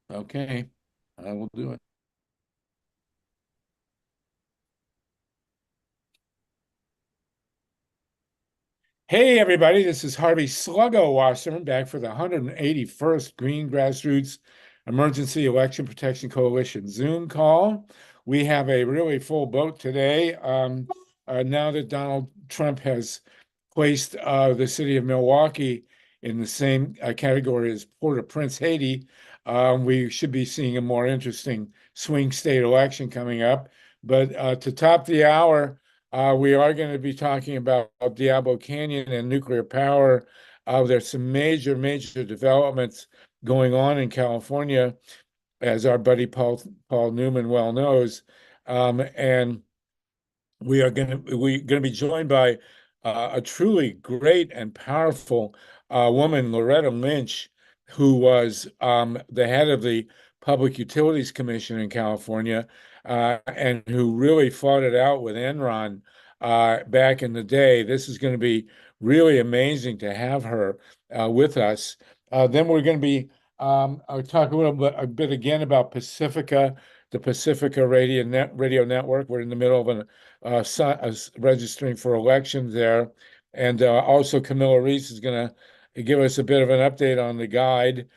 Okay, I will do it. Hey, everybody, this is Harvey Sluggo Wasserman back for the 181st Green Grassroots Emergency Election Protection Coalition Zoom call. We have a really full boat today. Now that Donald Trump has placed the city of Milwaukee in the same category as Port-au-Prince, Haiti, we should be seeing a more interesting swing state election coming up. But to top the hour, we are going to be talking about Diablo Canyon and nuclear power. There's some major developments going on in California, as our buddy Paul Newman well knows. And we're going to be joined by a truly great and powerful woman, LORETTA LYNCH, who was the head of the Public Utilities Commission in California, and who really fought it out with Enron back in the day. This is going to be really amazing to have her with us. Then we're going to be talk a bit again about Pacifica, the Pacifica radio network. We're in the middle of registering for elections there. And also Camilla Reese is going to give us a bit of an update on the guide.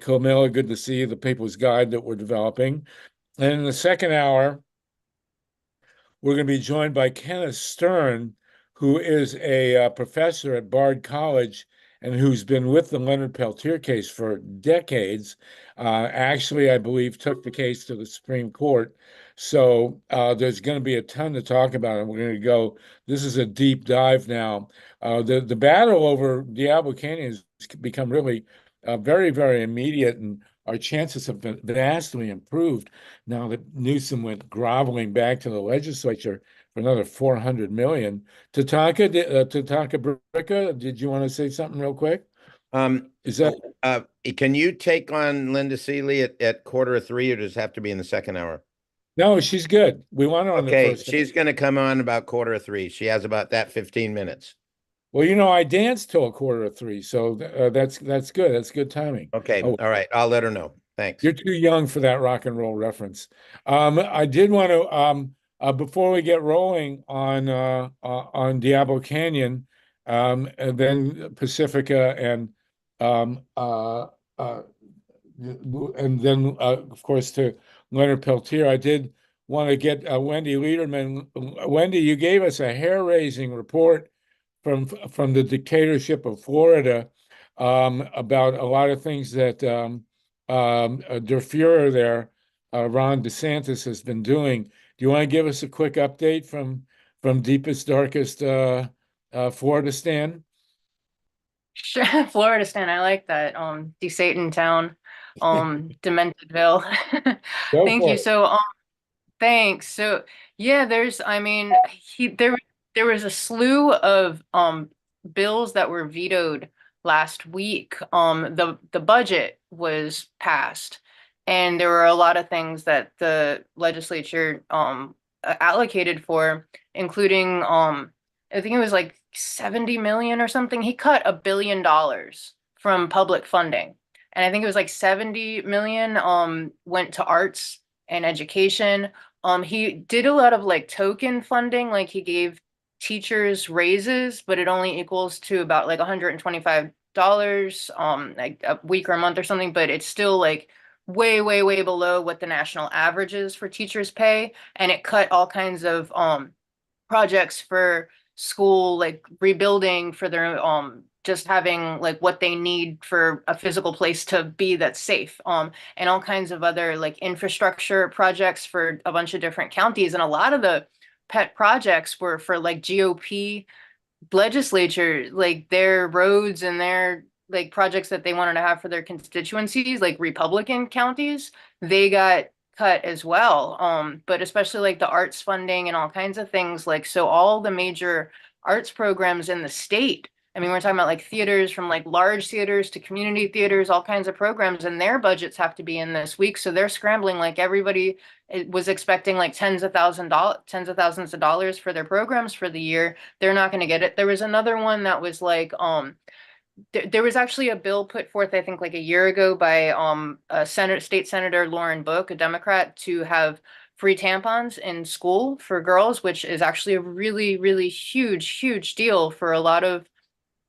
Camilla, good to see you, the People's Guide that we're developing. And in the second hour, we're going to be joined by Kenneth Stern, who is a professor at Bard College and who's been with the Leonard Peltier case for decades. Actually, I believe took the case to the Supreme Court. So there's going to be a ton to talk about, and we're going to go. This is a deep dive now. The battle over Diablo Canyon has become really very immediate, and our chances have been vastly improved now that Newsom went groveling back to the legislature for another 400 million. TATANKA BRICCA, did you want to say something real quick? Is that Can you take on Linda Seeley at 2:45, or does it have to be in the second hour? No, she's good. We want her on the Okay, first. she's going to come on about 2:45. She has about that 15 minutes. Well, I danced till 2:45, so that's good. That's good timing. Okay, Oh, all right. I'll let her know. Thanks. you're too young for that rock and roll reference. I did want to before we get rolling on Diablo Canyon, and then Pacifica um, uh, uh, and then of course to Leonard Peltier. I did want to get Wendi Lederman. Wendi, you gave us a hair-raising report from the dictatorship of Florida about a lot of things that Der Fuhrer there, Ron DeSantis, has been doing. Do you want to give us a quick update from deepest, darkest Floridastan? Sure, Floridastan, I like that. Satan town, Dementedville. Go Thank for you. it. So, thanks. So, yeah, I mean, there was a slew of bills that were vetoed last week. The budget was passed, and there were a lot of things that the legislature allocated for, including I think it was like 70 million or something. He cut $1 billion from public funding. And I think it was like 70 million went to arts and education. He did a lot of like token funding, like he gave teachers raises, but it only equals to about like $125 like a week or a month or something, but it's still like way below what the national average is for teachers pay. And it cut all kinds of projects for school, like rebuilding for their just having like what they need for a physical place to be that's safe, and all kinds of other like infrastructure projects for a bunch of different counties. And a lot of the pet projects were for like GOP legislature, like their roads and their like projects that they wanted to have for their constituencies, like Republican counties, they got cut as well. But especially like the arts funding and all kinds of things, like so all the major arts programs in the state. I mean, we're talking about like theaters, from like large theaters to community theaters, all kinds of programs, and their budgets have to be in this week. So they're scrambling, like everybody was expecting like tens of thousands of dollars for their programs for the year. They're not going to get it. There was another one that was like there was actually a bill put forth, I think like a year ago by State Senator Lauren Book, a Democrat, to have free tampons in school for girls, which is actually a really, really huge deal for a lot of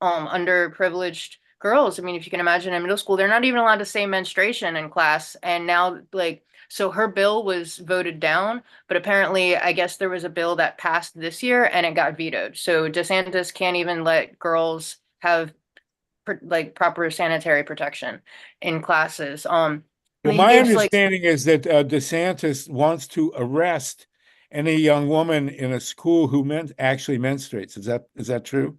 underprivileged girls. I mean, if you can imagine in middle school, they're not even allowed to say menstruation in class. And now, like, so her bill was voted down, but apparently, I guess there was a bill that passed this year and it got vetoed. So DeSantis can't even let girls have like proper sanitary protection in classes. Well, he my gives like, understanding is that DeSantis wants to arrest any young woman in a school who actually menstruates. Is that true?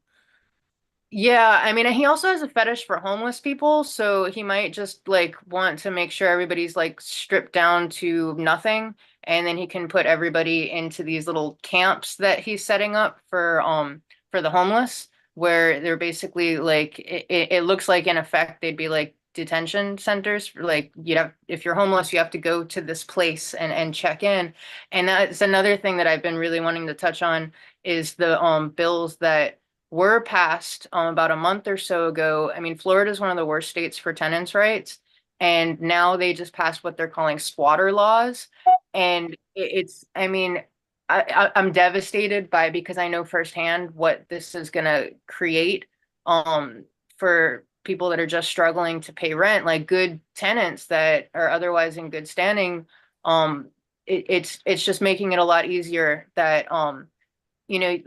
yeah, I mean, he also has a fetish for homeless people, so he might just like want to make sure everybody's like stripped down to nothing, and then he can put everybody into these little camps that he's setting up for the homeless, where they're basically like it looks like in effect they'd be like detention centers for like if you're homeless you have to go to this place and check in. And that's another thing that I've been really wanting to touch on is the bills that were passed about a month or so ago. I mean, Florida is one of the worst states for tenants' rights. And now they just passed what they're calling squatter laws. And I mean, I'm devastated because I know firsthand what this is going to create for people that are just struggling to pay rent, like good tenants that are otherwise in good standing. It's just making it a lot easier that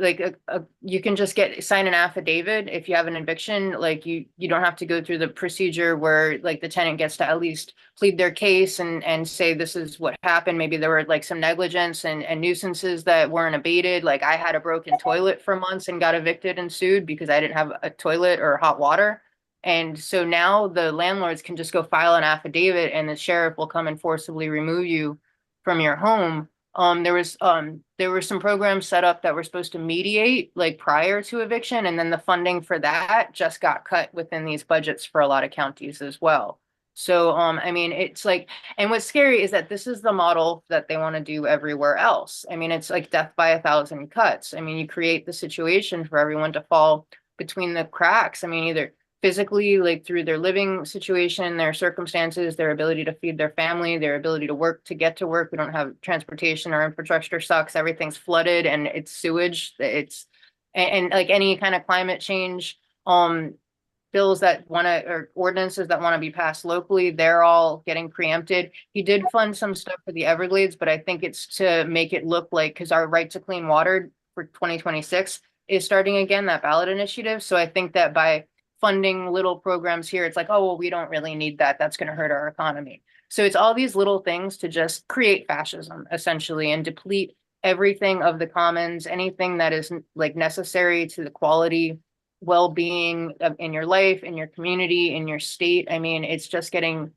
like you can just sign an affidavit if you have an eviction. Like you don't have to go through the procedure where like the tenant gets to at least plead their case and say this is what happened. Maybe there were like some negligence and nuisances that weren't abated. Like I had a broken toilet for months and got evicted and sued because I didn't have a toilet or hot water. And so now the landlords can just go file an affidavit and the sheriff will come and forcibly remove you from your home. There were some programs set up that were supposed to mediate like prior to eviction, and then the funding for that just got cut within these budgets for a lot of counties as well. So I mean it's like, and what's scary is that this is the model that they want to do everywhere else. I mean, it's like death by a thousand cuts. I mean, you create the situation for everyone to fall between the cracks. I mean, either physically, like through their living situation, their circumstances, their ability to feed their family, their ability to work, to get to work. We don't have transportation, our infrastructure sucks, everything's flooded and it's sewage. And like any kind of climate change bills that want to, or ordinances that want to be passed locally, they're all getting preempted. He did fund some stuff for the Everglades, but I think it's to make it look like, because our right to clean water for 2026 is starting again, that ballot initiative. So I think that by funding little programs here, it's like, oh, well, we don't really need that. That's going to hurt our economy. So it's all these little things to just create fascism, essentially, and deplete everything of the commons, anything that is like necessary to the quality, well-being in your life, in your community, in your state. I mean, it's just getting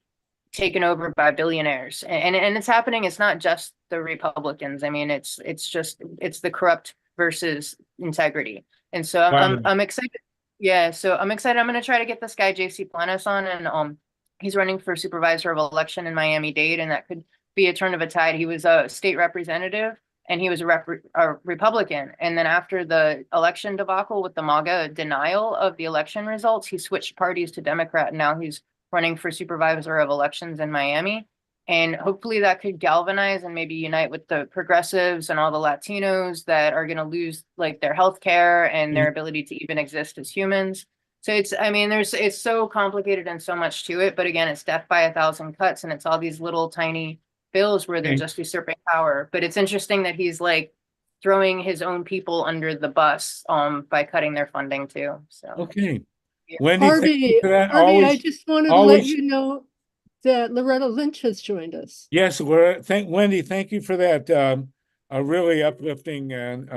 taken over by billionaires. And it's happening. It's not just the Republicans. I mean, it's the corrupt versus integrity. And so I'm excited. Yeah, so I'm excited. I'm going to try to get this guy JC Planis on, and he's running for supervisor of election in Miami-Dade, and that could be a turn of a tide. He was a state representative, and he was a Republican. And then after the election debacle with the MAGA denial of the election results, he switched parties to Democrat, and now he's running for supervisor of elections in Miami. And hopefully that could galvanize and maybe unite with the progressives and all the Latinos that are going to lose like their health care and their ability to even exist as humans. So it's so complicated and so much to it. But again, it's death by a thousand cuts, and it's all these little tiny bills where they're just usurping power. But it's interesting that he's like throwing his own people under the bus by cutting their funding too. So okay. yeah. Wendy, thank you for that. Harvey, I just wanted to let you know that Loretta Lynch has joined us. Yes, Wendy, thank you for that a really uplifting and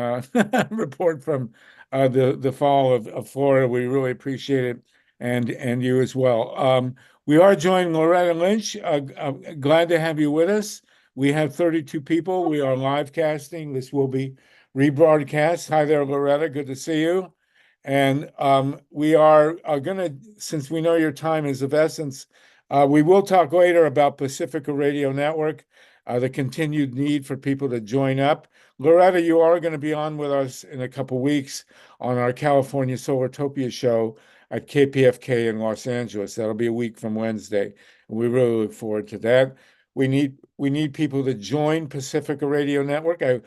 report from the fall of Florida. We really appreciate it, and you as well. We are joining Loretta Lynch. Glad to have you with us. We have 32 people. We are live casting. This will be rebroadcast. Hi there, Loretta. Good to see you. And we are going to, since we know your time is of essence, we will talk later about Pacifica Radio Network, the continued need for people to join up. Loretta, you are going to be on with us in a couple of weeks on our California Solartopia show. at KPFK in Los Angeles. That'll be a week from Wednesday. And we really look forward to that. We need people to join Pacifica Radio Network. I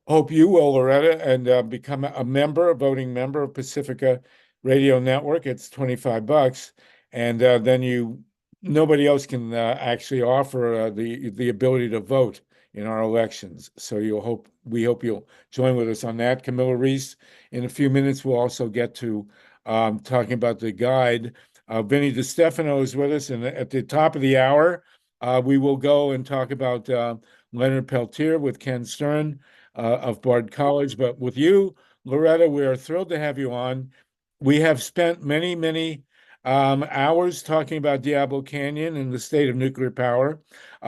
hope you will, Loretta, and become a voting member of Pacifica Radio Network. It's $25, and then nobody else can actually offer the ability to vote in our elections. So we hope you'll join with us on that. Camilla Reese, in a few minutes, we'll also get to talking about the guide. Vinny DiStefano is with us, and at the top of the hour, we will go and talk about Leonard Peltier with Ken Stern of Bard College. But with you, Loretta, we are thrilled to have you on. We have spent many hours talking about Diablo Canyon and the state of nuclear power.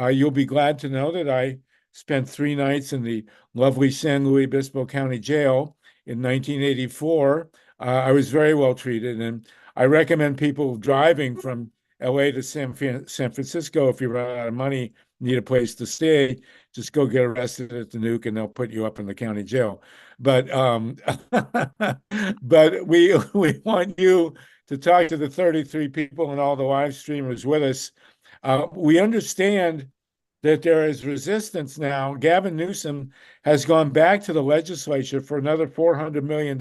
You'll be glad to know that I spent 3 nights in the lovely San Luis Obispo County Jail in 1984. I was very well treated, and I recommend people driving from LA to San Francisco, if you run out of money, need a place to stay, just go get arrested at the Nuke and they'll put you up in the county jail. But but we want you to talk to the 33 people and all the live streamers with us. We understand that there is resistance now. Gavin Newsom has gone back to the legislature for another $400 million.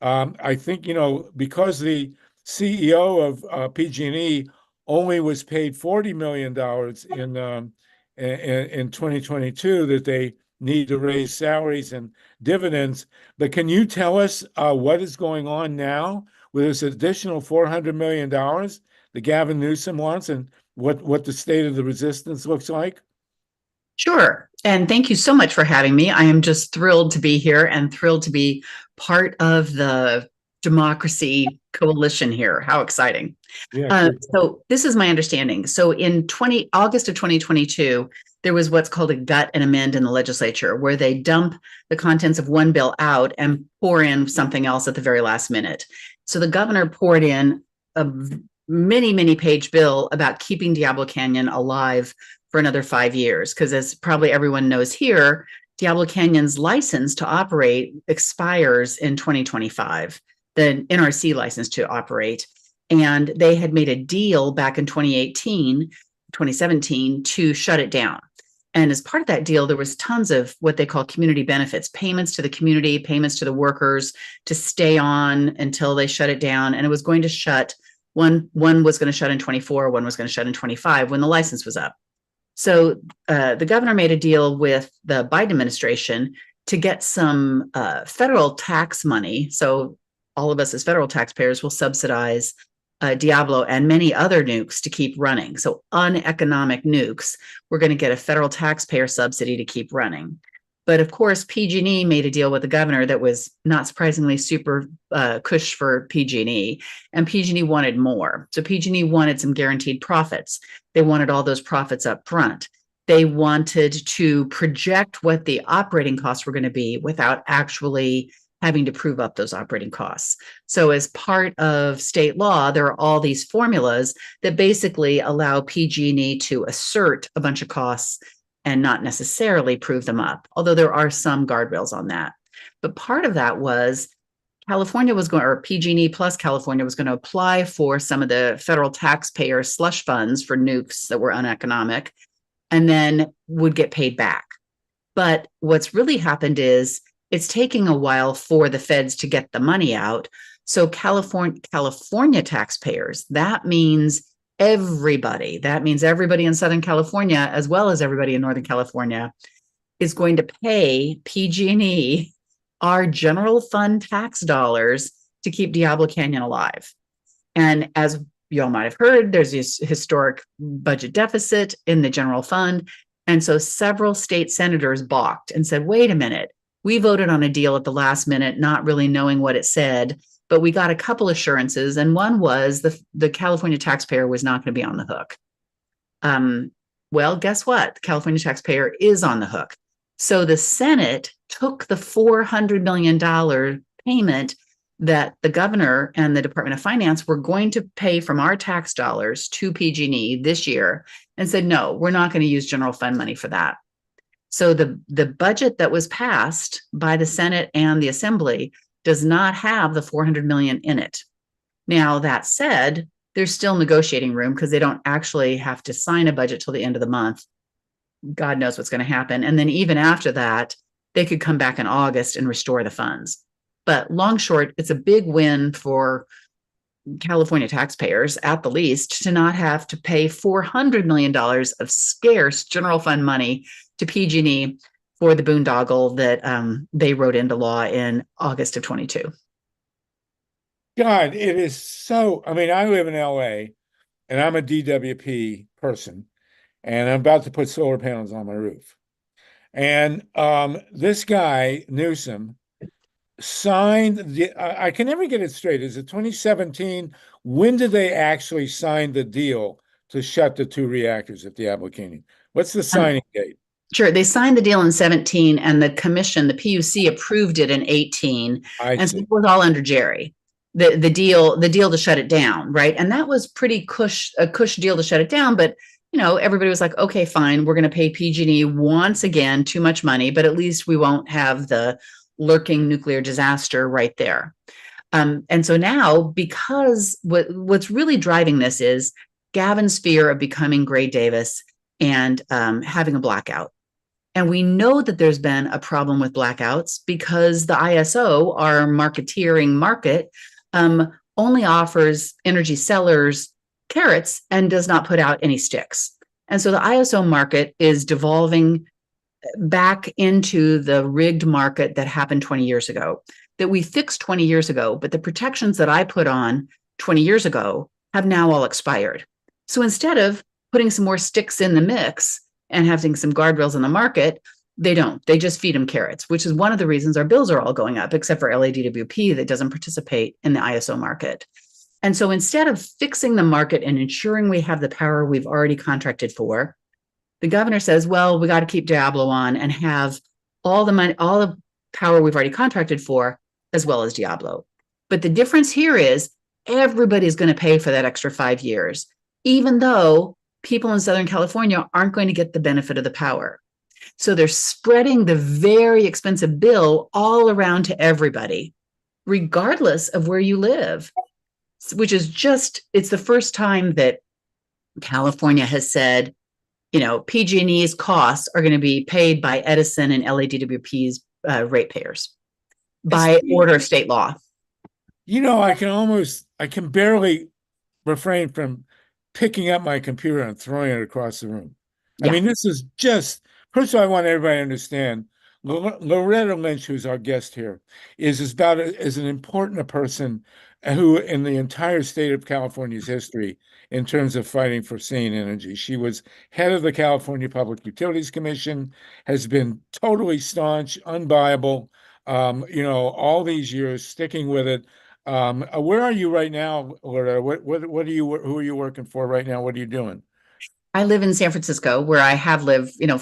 I think, because the CEO of PG&E only was paid $40 million in 2022, that they need to raise salaries and dividends. But can you tell us what is going on now with this additional $400 million that Gavin Newsom wants, and what the state of the resistance looks like? Sure. And thank you so much for having me. I am just thrilled to be here and thrilled to be part of the democracy coalition here. How exciting. Yeah, so this is my understanding. So in August of 2022, there was what's called a gut and amend in the legislature, where they dump the contents of one bill out and pour in something else at the very last minute. So the governor poured in a many page bill about keeping Diablo Canyon alive for another 5 years, because as probably everyone knows here, Diablo Canyon's license to operate expires in 2025, the NRC license to operate. And they had made a deal back in 2017 to shut it down. And as part of that deal, there was tons of what they call community benefits, payments to the community, payments to the workers to stay on until they shut it down. And it was going to shut, one was going to shut in 24, one was going to shut in 25 when the license was up. So the governor made a deal with the Biden administration to get some federal tax money. So all of us as federal taxpayers will subsidize Diablo and many other nukes to keep running. So uneconomic nukes, we're going to get a federal taxpayer subsidy to keep running. But of course, PG&E made a deal with the governor that was not surprisingly super cush for PG&E, and PG&E wanted more. So PG&E wanted some guaranteed profits. They wanted all those profits up front. They wanted to project what the operating costs were going to be without actually having to prove up those operating costs. So as part of state law, there are all these formulas that basically allow PG&E to assert a bunch of costs and not necessarily prove them up, although there are some guardrails on that. But part of that was California was going, or PG&E plus California was going to apply for some of the federal taxpayer slush funds for nukes that were uneconomic, and then would get paid back. But what's really happened is it's taking a while for the feds to get the money out. So California taxpayers, that means everybody. That means everybody in Southern California, as well as everybody in Northern California, is going to pay PG&E our general fund tax dollars to keep Diablo Canyon alive. And as you all might have heard, there's this historic budget deficit in the general fund. And so several state senators balked and said, wait a minute, we voted on a deal at the last minute, not really knowing what it said, but we got a couple assurances. And one was the California taxpayer was not going to be on the hook. Well, guess what? The California taxpayer is on the hook. So the Senate took the $400 million payment that the governor and the Department of Finance were going to pay from our tax dollars to PG&E this year and said, no, we're not going to use general fund money for that. So the budget that was passed by the Senate and the Assembly does not have the $400 million in it. Now, that said, there's still negotiating room because they don't actually have to sign a budget till the end of the month. God knows what's going to happen. And then even after that, they could come back in August and restore the funds. But long short, it's a big win for California taxpayers, at the least, to not have to pay $400 million of scarce general fund money to PG&E for the boondoggle that they wrote into law in August of 22. God, it is so, I mean, I live in LA and I'm a DWP person and I'm about to put solar panels on my roof. And this guy, Newsom, signed the, I can never get it straight. Is it 2017? When did they actually sign the deal to shut the 2 reactors at Diablo Canyon? What's the signing date? Sure. They signed the deal in 17 and the commission, the PUC, approved it in 18. And so it was all under Jerry. The deal to shut it down, right? And that was pretty a cush deal to shut it down. But you know, everybody was like, okay, fine, we're going to pay PG&E once again too much money, but at least we won't have the lurking nuclear disaster right there. And so now, because what's really driving this is Gavin's fear of becoming Gray Davis and having a blackout. And we know that there's been a problem with blackouts because the ISO, our marketeering market, only offers energy sellers carrots and does not put out any sticks. And so the ISO market is devolving back into the rigged market that happened 20 years ago, that we fixed 20 years ago, but the protections that I put on 20 years ago have now all expired. So instead of putting some more sticks in the mix and having some guardrails in the market, they don't. They just feed them carrots, which is one of the reasons our bills are all going up, except for LADWP that doesn't participate in the ISO market. And so instead of fixing the market and ensuring we have the power we've already contracted for, the governor says, well, we got to keep Diablo on and have all the money, all the power we've already contracted for, as well as Diablo. But the difference here is everybody's going to pay for that extra 5 years, even though people in Southern California aren't going to get the benefit of the power. So they're spreading the very expensive bill all around to everybody, regardless of where you live, which is just, it's the first time that California has said, you know, PG&E's costs are going to be paid by Edison and LADWP's ratepayers by order of state law. You know, I can barely refrain from picking up my computer and throwing it across the room. Yeah. I mean, this is just, first of all, I want everybody to understand, Loretta Lynch, who's our guest here, is an important person who in the entire state of California's history in terms of fighting for sane energy. She was head of the California Public Utilities Commission, has been totally staunch, unbuyable, you know, all these years, sticking with it. Where are you right now, Loretta? Who are you working for right now? What are you doing? I live in San Francisco, where I have lived, you know,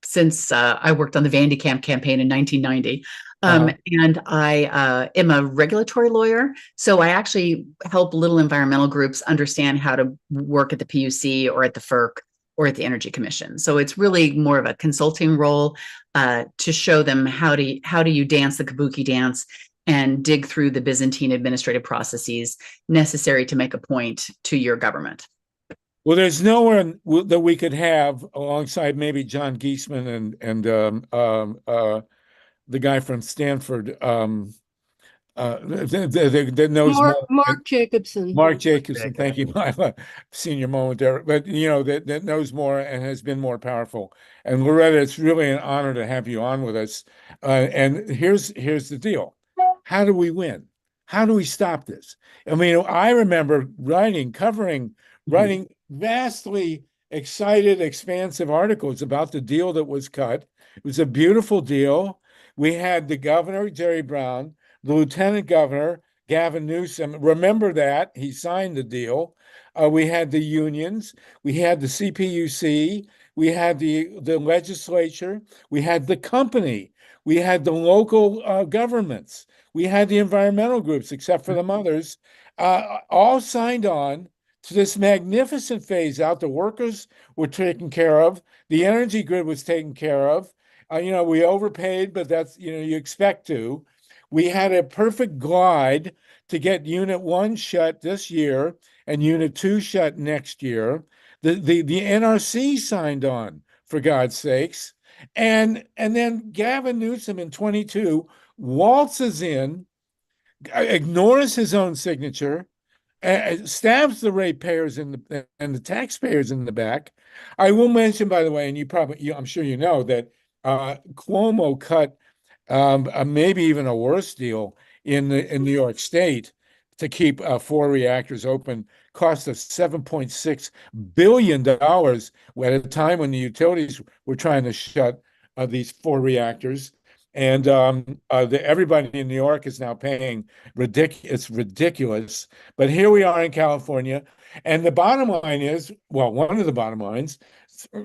since I worked on the WENDI campaign in 1990. And I am a regulatory lawyer. So I actually help little environmental groups understand how to work at the PUC or at the FERC or at the Energy Commission. So it's really more of a consulting role to show them how do you dance the kabuki dance and dig through the Byzantine administrative processes necessary to make a point to your government. Well, there's nowhere that we could have alongside maybe John Giesman and the guy from Stanford that knows Mark Jacobson. Mark Jacobson, thank you, Myla. Senior moment there, but you know that knows more and has been more powerful. And Loretta, it's really an honor to have you on with us. And here's the deal: how do we win? How do we stop this? I mean, I remember writing vastly excited, expansive articles about the deal that was cut. It was a beautiful deal. We had the governor, Jerry Brown, the lieutenant governor, Gavin Newsom. Remember that. He signed the deal. We had the unions. We had the CPUC. We had the legislature. We had the company. We had the local governments. We had the environmental groups, except for the mothers, all signed on to this magnificent phase out. The workers were taken care of. The energy grid was taken care of. You know, we overpaid, but that's, you know, you expect to. we had a perfect glide to get Unit 1 shut this year and Unit 2 shut next year. The NRC signed on, for God's sakes. And then Gavin Newsom in 22 waltzes in, ignores his own signature, stabs the ratepayers and the taxpayers in the back. I will mention, by the way, and I'm sure you know that Cuomo cut maybe even a worse deal in New York State to keep 4 reactors open, cost us $7.6 billion at a time when the utilities were trying to shut these 4 reactors. And everybody in New York is now paying it's ridiculous. But here we are in California. And the bottom line is, well, one of the bottom lines,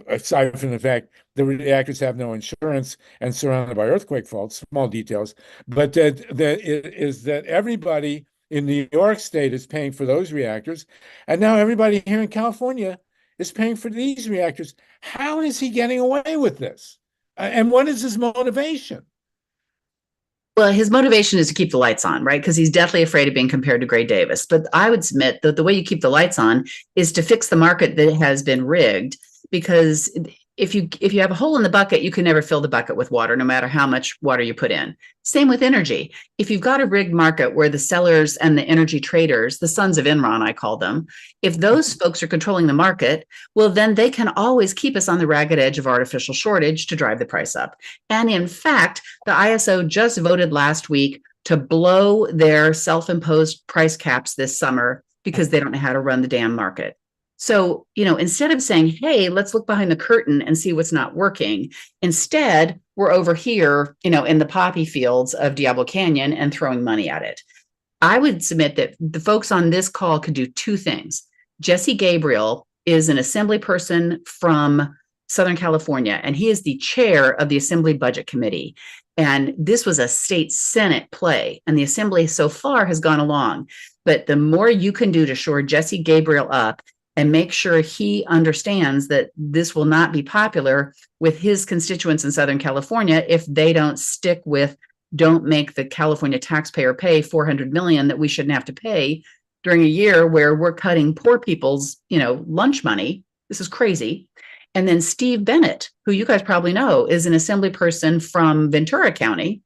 aside from the fact the reactors have no insurance and surrounded by earthquake faults, small details, but that everybody in New York State is paying for those reactors. And now everybody here in California is paying for these reactors. How is he getting away with this? And what is his motivation? Well, his motivation is to keep the lights on, right? Because he's deathly afraid of being compared to Gray Davis. But I would submit that the way you keep the lights on is to fix the market that has been rigged. Because if you have a hole in the bucket, you can never fill the bucket with water, no matter how much water you put in. Same with energy. If you've got a rigged market where the sellers and the energy traders, the sons of Enron, I call them, if those folks are controlling the market, well, then they can always keep us on the ragged edge of artificial shortage to drive the price up. And in fact, the ISO just voted last week to blow their self-imposed price caps this summer because they don't know how to run the damn market. So, instead of saying, hey, let's look behind the curtain and see what's not working, instead, we're over here, in the poppy fields of Diablo Canyon and throwing money at it. I would submit that the folks on this call could do 2 things. Jesse Gabriel is an assembly person from Southern California, and he is the chair of the Assembly Budget Committee. And this was a state Senate play, and the Assembly so far has gone along. But the more you can do to shore Jesse Gabriel up and make sure he understands that this will not be popular with his constituents in Southern California if they don't stick with, don't make the California taxpayer pay $400 million that we shouldn't have to pay during a year where we're cutting poor people's, lunch money. This is crazy. And then Steve Bennett, who you guys probably know, is an assembly person from Ventura County,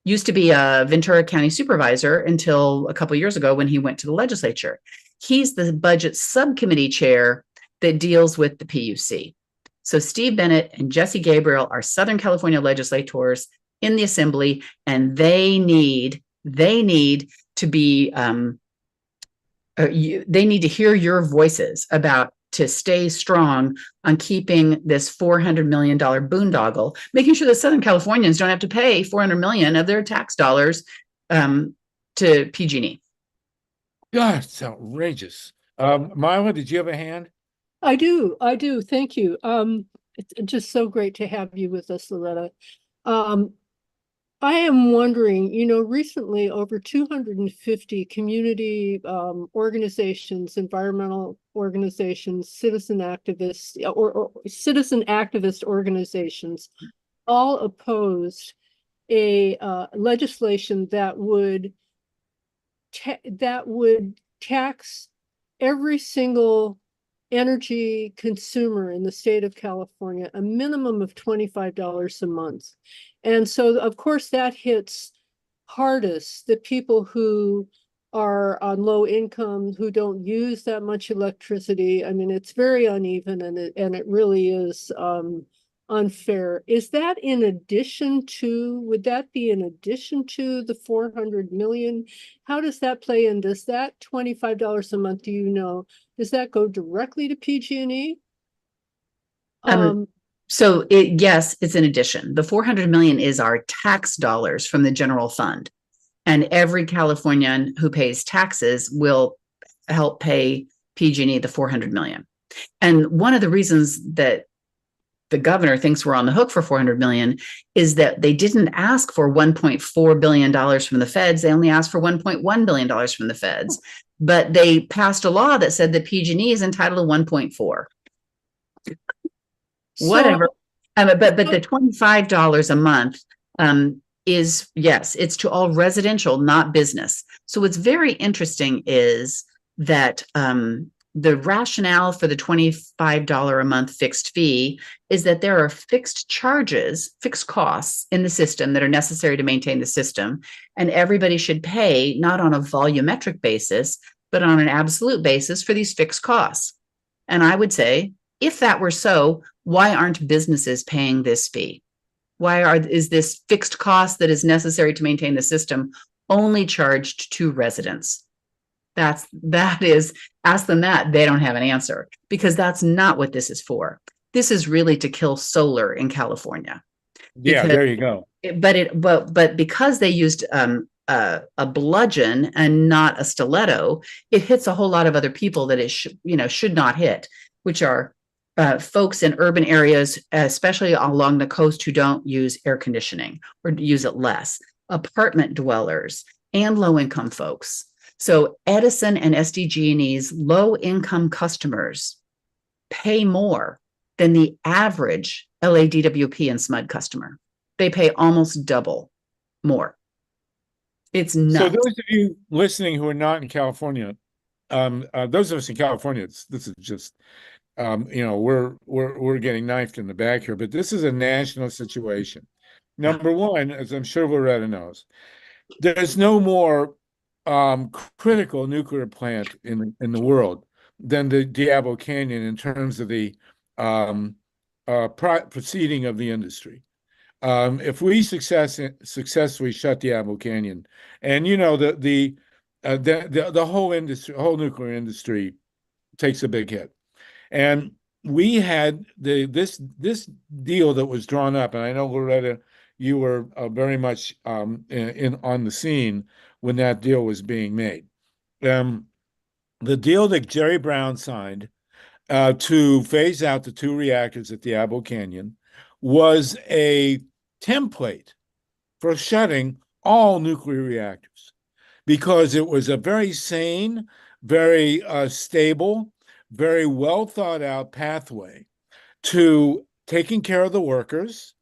used to be a Ventura County supervisor until a couple of years ago when he went to the legislature. He's the budget subcommittee chair that deals with the PUC. So Steve Bennett and Jesse Gabriel are Southern California legislators in the Assembly, and they need to be, they need to hear your voices about to stay strong on keeping this $400 million boondoggle, making sure that Southern Californians don't have to pay $400 million of their tax dollars to PG&E. God, it's outrageous. MYLA, did you have a hand? I do. Thank you. It's just so great to have you with us, Loretta. I am wondering, recently over 250 community organizations, environmental organizations, citizen activists, or citizen activist organizations all opposed a legislation that would tax every single energy consumer in the state of California a minimum of $25 a month. And so, of course, that hits hardest the people who are on low income, who don't use that much electricity. I mean, it's very uneven, and it really is unfair. Is that in addition to, would that be in addition to the 400 million? How does that play in? Does that $25 a month, does that go directly to PG&E? So yes, it's in addition. The 400 million is our tax dollars from the general fund. And every Californian who pays taxes will help pay PG&E the 400 million. And one of the reasons that the governor thinks we're on the hook for 400 million is that they didn't ask for $1.4 billion from the feds. They only asked for $1.1 billion from the feds, but they passed a law that said that PG&E is entitled to 1.4. Whatever. But the $25 a month is, yes, it's to all residential, not business. So what's very interesting is that the rationale for the $25 a month fixed fee is that there are fixed charges, fixed costs in the system that are necessary to maintain the system. And everybody should pay not on a volumetric basis, but on an absolute basis for these fixed costs. And I would say, if that were so, why aren't businesses paying this fee? Is this fixed cost that is necessary to maintain the system only charged to residents? That is, ask them that, they don't have an answer, because that's not what this is for. This is really to kill solar in California. Yeah, Because- there you go. But because they used a bludgeon and not a stiletto, it hits a whole lot of other people that it should not hit, which are folks in urban areas, especially along the coast, who don't use air conditioning or use it less, apartment dwellers, and low-income folks. So Edison and SDG&E's low-income customers pay more than the average LADWP and SMUD customer. They pay almost double more. It's nuts. So those of you listening who are not in California, those of us in California, this is just, we're getting knifed in the back here, but this is a national situation. Number one, as I'm sure Loretta knows, there's no more critical nuclear plant in the world than the Diablo Canyon in terms of the proceeding of the industry. If we successfully shut Diablo Canyon, and the whole industry, whole nuclear industry takes a big hit. And we had this deal that was drawn up, and I know, Loretta, you were very much on the scene when that deal was being made. The deal that Jerry Brown signed to phase out the 2 reactors at Diablo Canyon was a template for shutting all nuclear reactors, because it was a very sane, very stable, very well thought out pathway to taking care of the workers,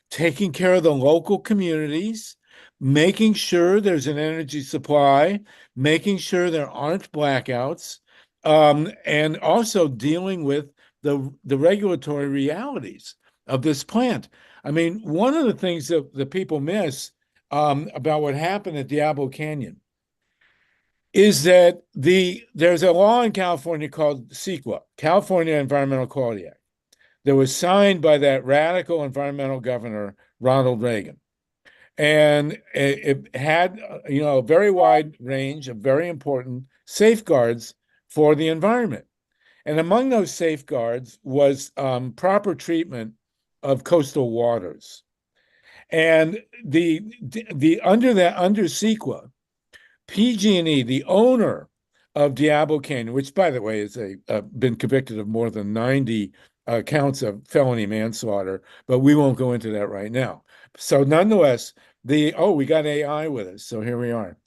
taking care of the local communities, making sure there's an energy supply, making sure there aren't blackouts, and also dealing with the regulatory realities of this plant. I mean, one of the things that people miss about what happened at Diablo Canyon is that there's a law in California called CEQA, California Environmental Quality Act, that was signed by that radical environmental governor, Ronald Reagan. And it had, a very wide range of very important safeguards for the environment. And among those safeguards was proper treatment of coastal waters. And under CEQA, PG&E, the owner of Diablo Canyon, which, by the way, has been convicted of more than 90 counts of felony manslaughter, but we won't go into that right now. So nonetheless, we got AI with us, so here we are.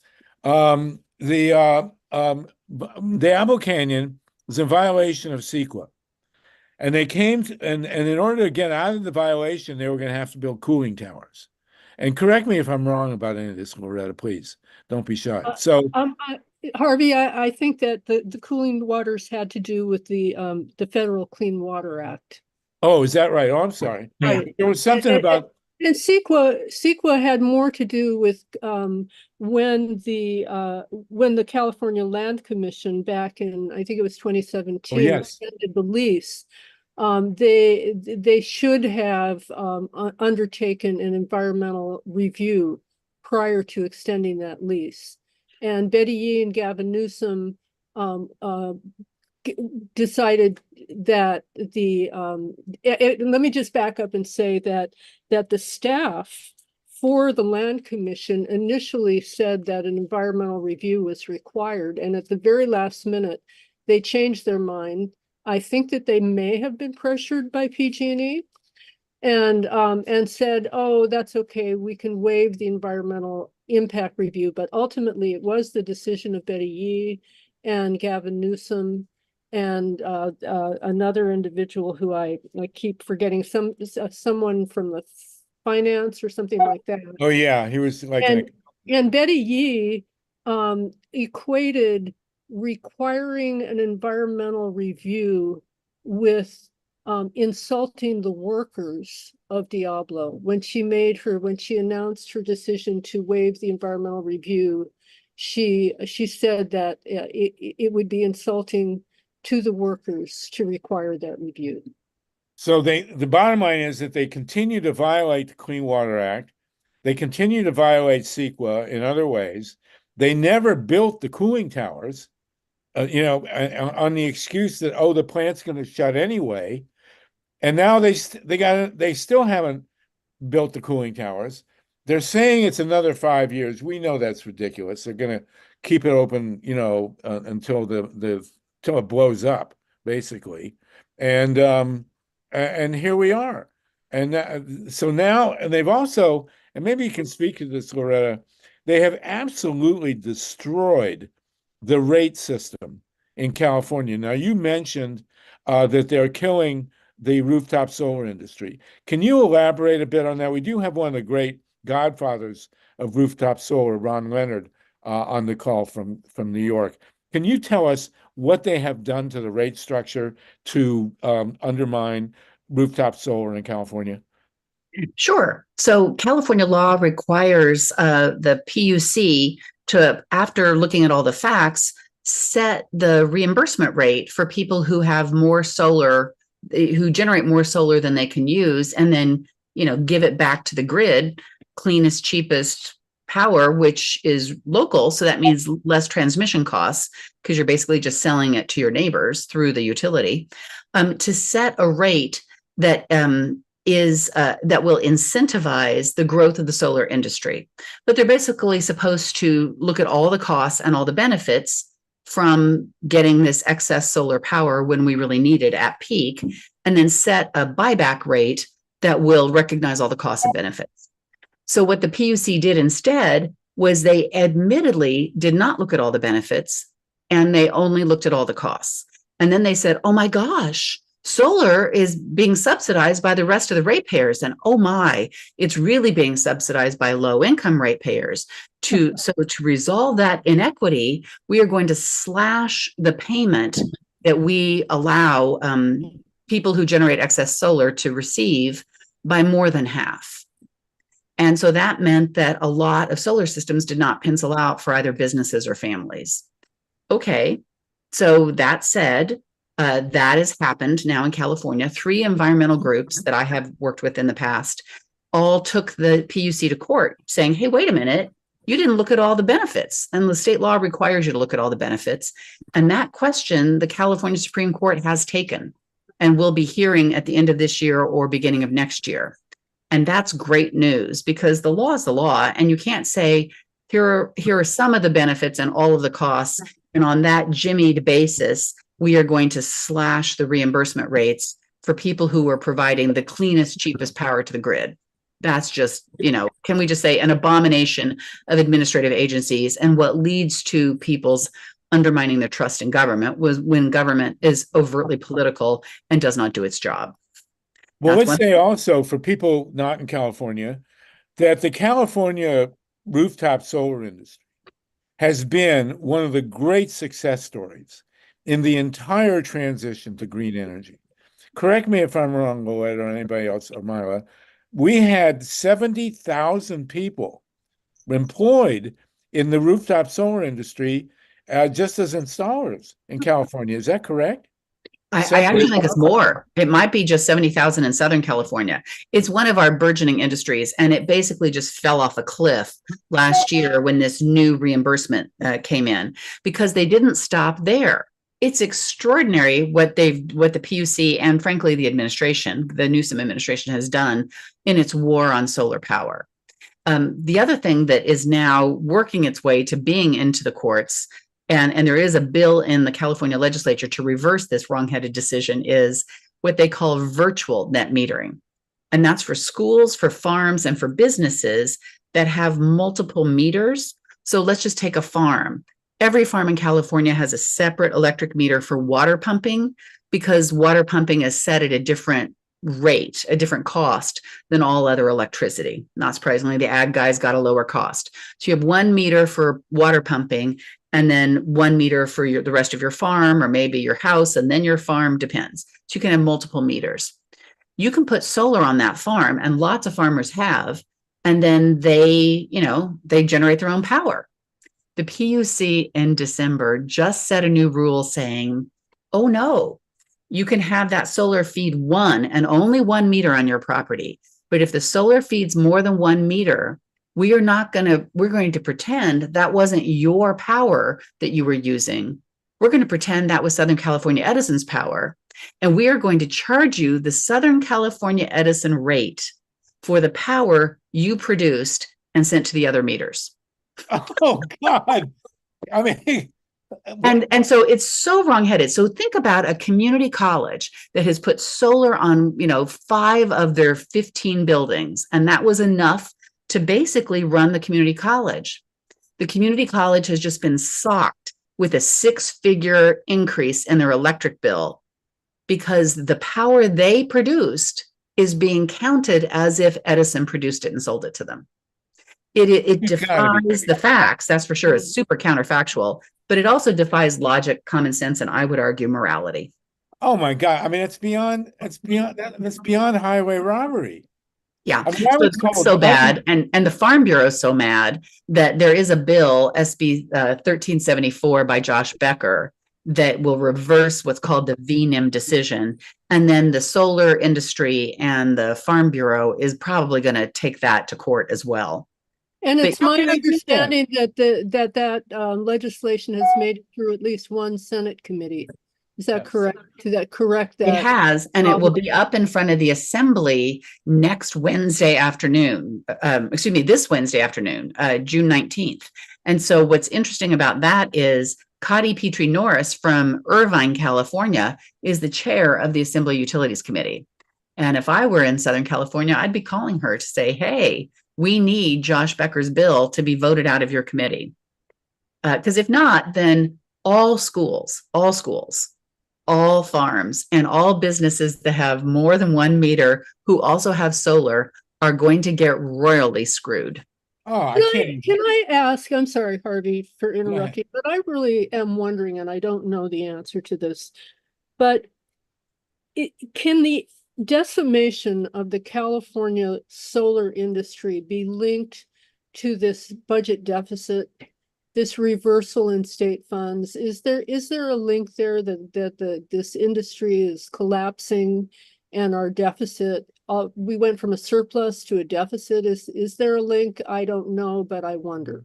Diablo Canyon was in violation of CEQA. And they came and in order to get out of the violation, they were going to have to build cooling towers. And correct me if I'm wrong about any of this, Loretta, please. Don't be shy. Harvey, I think that the cooling waters had to do with the Federal Clean Water Act. Oh, is that right? Oh, I'm sorry. Right. There was something about. And CEQA had more to do with when the California Land Commission back in, I think it was 2017, extended the lease. They should have undertaken an environmental review prior to extending that lease. And Betty Yee and Gavin Newsom decided that let me just back up and say that the staff for the Land Commission initially said that an environmental review was required, and at the very last minute they changed their mind. I think that they may have been pressured by PG&E and said, oh, that's okay, we can waive the environmental impact review. But ultimately it was the decision of Betty Yee and Gavin Newsom and another individual who I keep forgetting, someone from the finance or something like that. Oh, yeah, he was like, And Betty Yee equated requiring an environmental review with insulting the workers of Diablo. When she announced her decision to waive the environmental review, she said that it would be insulting to the workers to require that review. so the bottom line is that they continue to violate the Clean Water Act. They continue to violate CEQA in other ways. They never built the cooling towers, on the excuse that, oh, the plant's going to shut anyway. And now they still haven't built the cooling towers. They're saying it's another 5 years. We know that's ridiculous. They're going to keep it open, until till it blows up, basically. And here we are. And so now, and they've also, and maybe you can speak to this, Loretta, they have absolutely destroyed the rate system in California. Now, you mentioned that they're killing the rooftop solar industry. Can you elaborate a bit on that? We do have one of the great godfathers of rooftop solar, Ron Leonard, on the call from New York. Can you tell us what they have done to the rate structure to undermine rooftop solar in California? Sure. So California law requires the PUC to, after looking at all the facts, set the reimbursement rate for people who have more solar, who generate more solar than they can use, and then, give it back to the grid, cleanest, cheapest power, which is local. So that means less transmission costs because you're basically just selling it to your neighbors through the utility, to set a rate that that will incentivize the growth of the solar industry. But they're basically supposed to look at all the costs and all the benefits from getting this excess solar power when we really need it at peak, and then set a buyback rate that will recognize all the costs and benefits. So what the PUC did instead was they admittedly did not look at all the benefits, and they only looked at all the costs. And then they said, oh my gosh, solar is being subsidized by the rest of the ratepayers. And oh my, it's really being subsidized by low-income ratepayers. So to resolve that inequity, we are going to slash the payment that we allow people who generate excess solar to receive by more than half. And so that meant that a lot of solar systems did not pencil out for either businesses or families. Okay, so that said, that has happened now in California. 3 environmental groups that I have worked with in the past all took the PUC to court saying, hey, wait a minute, you didn't look at all the benefits, and the state law requires you to look at all the benefits. And that question, the California Supreme Court has taken and will be hearing at the end of this year or beginning of next year. And that's great news, because the law is the law, and you can't say, here are some of the benefits and all of the costs, and on that jimmied basis, we are going to slash the reimbursement rates for people who are providing the cleanest, cheapest power to the grid. That's just, can we just say an abomination of administrative agencies, and what leads to people's undermining their trust in government was when government is overtly political and does not do its job. Well, let's say also for people not in California, that the California rooftop solar industry has been one of the great success stories in the entire transition to green energy. Correct me if I'm wrong, Loretta, or anybody else, or MYLA. We had 70,000 people employed in the rooftop solar industry just as installers in California. Is that correct? I actually think it's more. It might be just 70,000 in Southern California. It's one of our burgeoning industries, and it basically just fell off a cliff last year when this new reimbursement came in, because they didn't stop there. It's extraordinary what the PUC and frankly the administration, the Newsom administration, has done in its war on solar power. The other thing that is now working its way to being into the courts, and there is a bill in the California legislature to reverse this wrong-headed decision, is what they call virtual net metering. And that's for schools, for farms, and for businesses that have multiple meters. So let's just take a farm. Every farm in California has a separate electric meter for water pumping, because water pumping is set at a different rate, a different cost than all other electricity. Not surprisingly, the ag guys got a lower cost. So you have 1 meter for water pumping, and then 1 meter for the rest of your farm, or maybe your house, and then your farm, depends. So you can have multiple meters. You can put solar on that farm, and lots of farmers have, and then they generate their own power. The PUC in December just set a new rule saying, oh no, you can have that solar feed 1 and only 1 meter on your property. But if the solar feeds more than 1 meter, we're going to pretend that wasn't your power that you were using. We're going to pretend that was Southern California Edison's power. And we are going to charge you the Southern California Edison rate for the power you produced and sent to the other meters. Oh God. I mean, And so it's so wrongheaded. So think about a community college that has put solar on, 5 of their 15 buildings, and that was enough to basically run the community college. The community college has just been socked with a 6-figure increase in their electric bill because the power they produced is being counted as if Edison produced it and sold it to them. It defies the facts, that's for sure. It's super counterfactual, but it also defies logic, common sense, and I would argue morality. oh my God. I mean, that's beyond highway robbery. Yeah, I mean, I so was it's told- so bad, and the Farm Bureau is so mad that there is a bill, SB 1374 by Josh Becker, that will reverse what's called the VNIM decision, and then the solar industry and the Farm Bureau is probably going to take that to court as well. And But- it's my How can they do that? understanding that legislation has made it through at least one Senate committee. Is that Yes. correct? Is that correct? It That has, and it will be up in front of the Assembly next Wednesday afternoon. This Wednesday afternoon, June 19th. And so what's interesting about that is Cotty Petrie Norris from Irvine, California, is the chair of the Assembly Utilities Committee. And if I were in Southern California, I'd be calling her to say, hey, we need Josh Becker's bill to be voted out of your committee. Because if not, then all schools, all farms, and all businesses that have more than 1 meter who also have solar are going to get royally screwed. Oh, I can't. Can I ask, I'm sorry, Harvey, for ahead. interrupting, but I really am wondering, and I don't know the answer to this, but can the decimation of the California solar industry be linked to this budget deficit, this reversal in state funds? Is there a link there that this industry is collapsing and our deficit, we went from a surplus to a deficit? Is there a link? I don't know, but I wonder.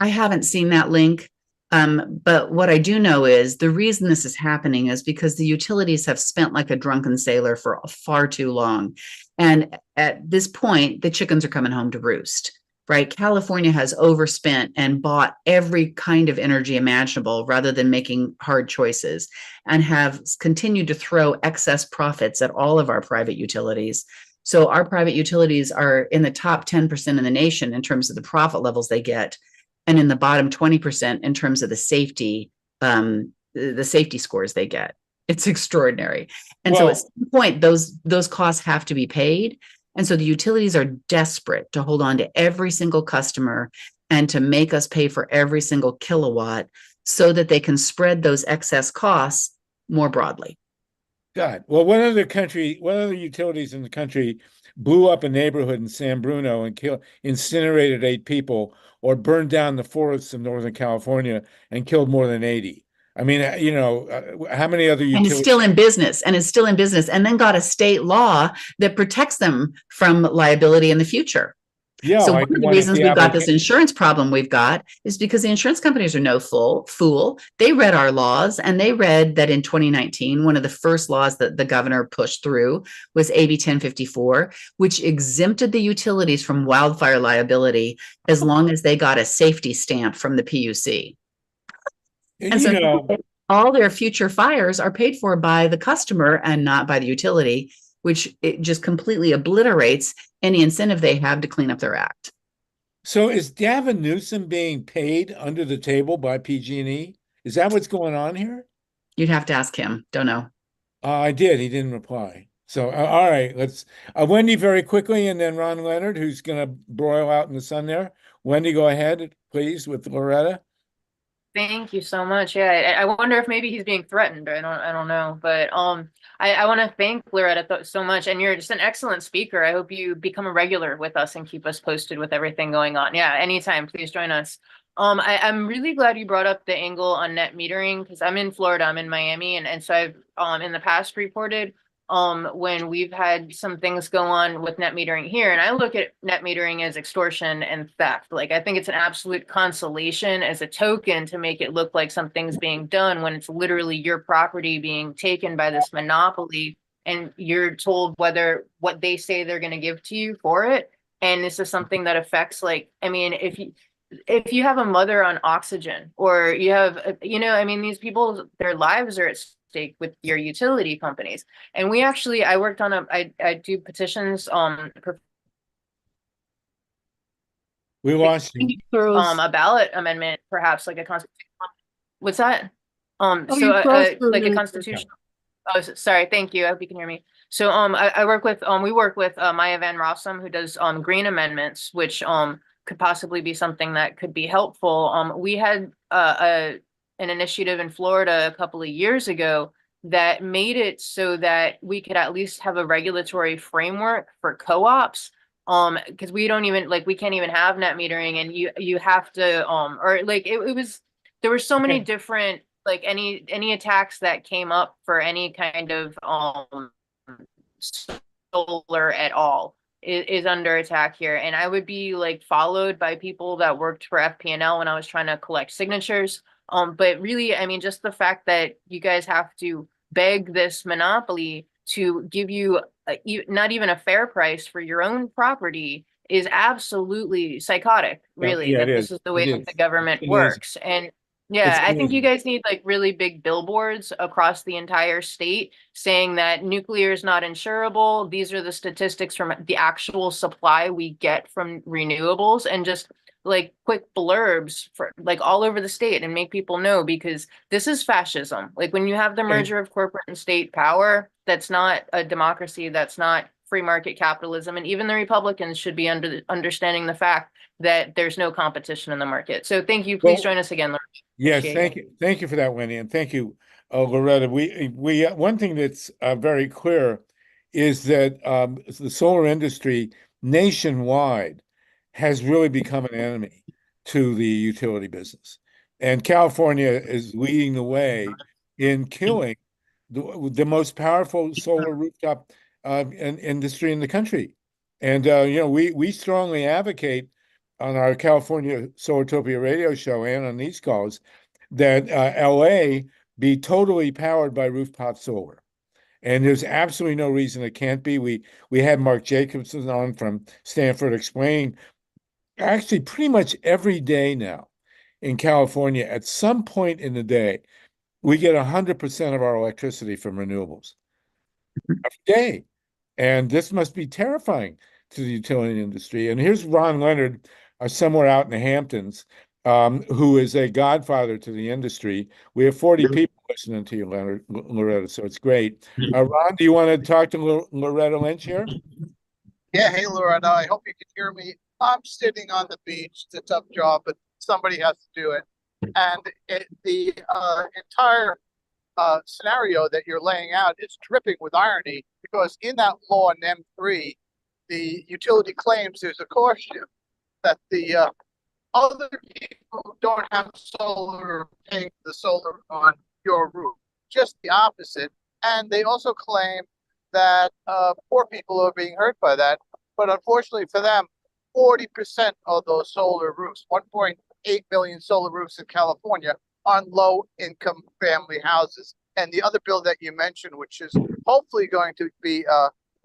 I haven't seen that link. But what I do know is the reason this is happening is because the utilities have spent like a drunken sailor for far too long. And at this point, the chickens are coming home to roost, right? California has overspent and bought every kind of energy imaginable rather than making hard choices, and have continued to throw excess profits at all of our private utilities. So our private utilities are in the top 10% in the nation in terms of the profit levels they get, and in the bottom 20% in terms of the safety scores they get. It's extraordinary. And so at some point, those costs have to be paid. And so the utilities are desperate to hold on to every single customer and to make us pay for every single kilowatt so that they can spread those excess costs more broadly. God. Well, one other utilities in the country blew up a neighborhood in San Bruno and incinerated 8 people, or burned down the forests of Northern California and killed more than 80. I mean, how many other utilities? And it's still in business, and then got a state law that protects them from liability in the future. Yeah, So like one of the one at reasons we've Diablo got this insurance problem we've got is because the insurance companies are no fool. They read our laws, and they read that in 2019, one of the first laws that the governor pushed through was AB 1054, which exempted the utilities from wildfire liability as long as they got a safety stamp from the PUC. And so all their future fires are paid for by the customer and not by the utility, which it just completely obliterates any incentive they have to clean up their act. So is Gavin Newsom being paid under the table by PG&E? Is that what's going on here? You'd have to ask him. Don't know. I did. He didn't reply. So, all right, let's, Wendy, very quickly, and then Ron Leonard, who's going to broil out in the sun there. Wendy, go ahead, please, with Loretta. Thank you so much. Yeah, I wonder if maybe he's being threatened. I don't know, but I want to thank Loretta so much, and you're just an excellent speaker. I hope you become a regular with us and keep us posted with everything going on. Yeah, anytime, please join us. I'm really glad you brought up the angle on net metering because I'm in Florida, I'm in Miami, and so I've in the past reported when we've had some things go on with net metering here, and I look at net metering as extortion and theft. Like, I think it's an absolute consolation as a token to make it look like something's being done when it's literally your property being taken by this monopoly, and you're told what they say they're going to give to you for it. And this is something that affects, like, I mean, if you have a mother on oxygen, or you have, I mean, these people, their lives are at stake with your utility companies. And I worked on I do petitions, We lost you. a ballot amendment, perhaps like a constitution. What's that? Oh, So you froze for a like a minute. constitutional. Oh, sorry. Thank you. I hope you can hear me. So I work with we work with Maya Van Rossum, who does green amendments, which could possibly be something that could be helpful. We had an initiative in Florida a couple of years ago that made it so that we could at least have a regulatory framework for co-ops. Because we don't even we can't even have net metering, and you have to or like it was, there were so many different, like any attacks that came up for any kind of solar at all is under attack here. And I would be like followed by people that worked for FPNL when I was trying to collect signatures. But really, I mean, just the fact that you guys have to beg this monopoly to give you not even a fair price for your own property is absolutely psychotic, really, that this is the way that the government works. And yeah, I think you guys need like really big billboards across the entire state saying that nuclear is not insurable. These are the statistics from the actual supply we get from renewables, and just like quick blurbs for like all over the state, and make people know, because this is fascism. Like, when you have the merger of corporate and state power, that's not a democracy, that's not free market capitalism. And even the Republicans should be understanding the fact that there's no competition in the market. So thank you. Please join us again, Loretta. Yes, thank you. Thank you for that, Wendy. And thank you, Loretta. We one thing that's very clear is that the solar industry nationwide has really become an enemy to the utility business. And California is leading the way in killing the most powerful solar rooftop industry in the country. And we strongly advocate on our California Solartopia radio show and on these calls that LA be totally powered by rooftop solar. And there's absolutely no reason it can't be. We had Mark Jacobson on from Stanford explaining actually pretty much every day now in California, at some point in the day, we get 100% of our electricity from renewables every day. And this must be terrifying to the utility industry. And here's Ron Leonard, somewhere out in the Hamptons, who is a godfather to the industry. We have 40 people listening to you, Loretta, so it's great. Ron, do you want to talk to Loretta Lynch here? Yeah, hey, Loretta, I hope you can hear me. I'm sitting on the beach. It's a tough job, but somebody has to do it. And the entire scenario that you're laying out is dripping with irony, because in that law, NEM 3, the utility claims there's a caution that the other people who don't have solar are paying the solar on your roof. Just the opposite. And they also claim that poor people are being hurt by that. But unfortunately for them, 40% of those solar roofs, 1.8 million solar roofs in California, on low-income family houses. And the other bill that you mentioned, which is hopefully going to be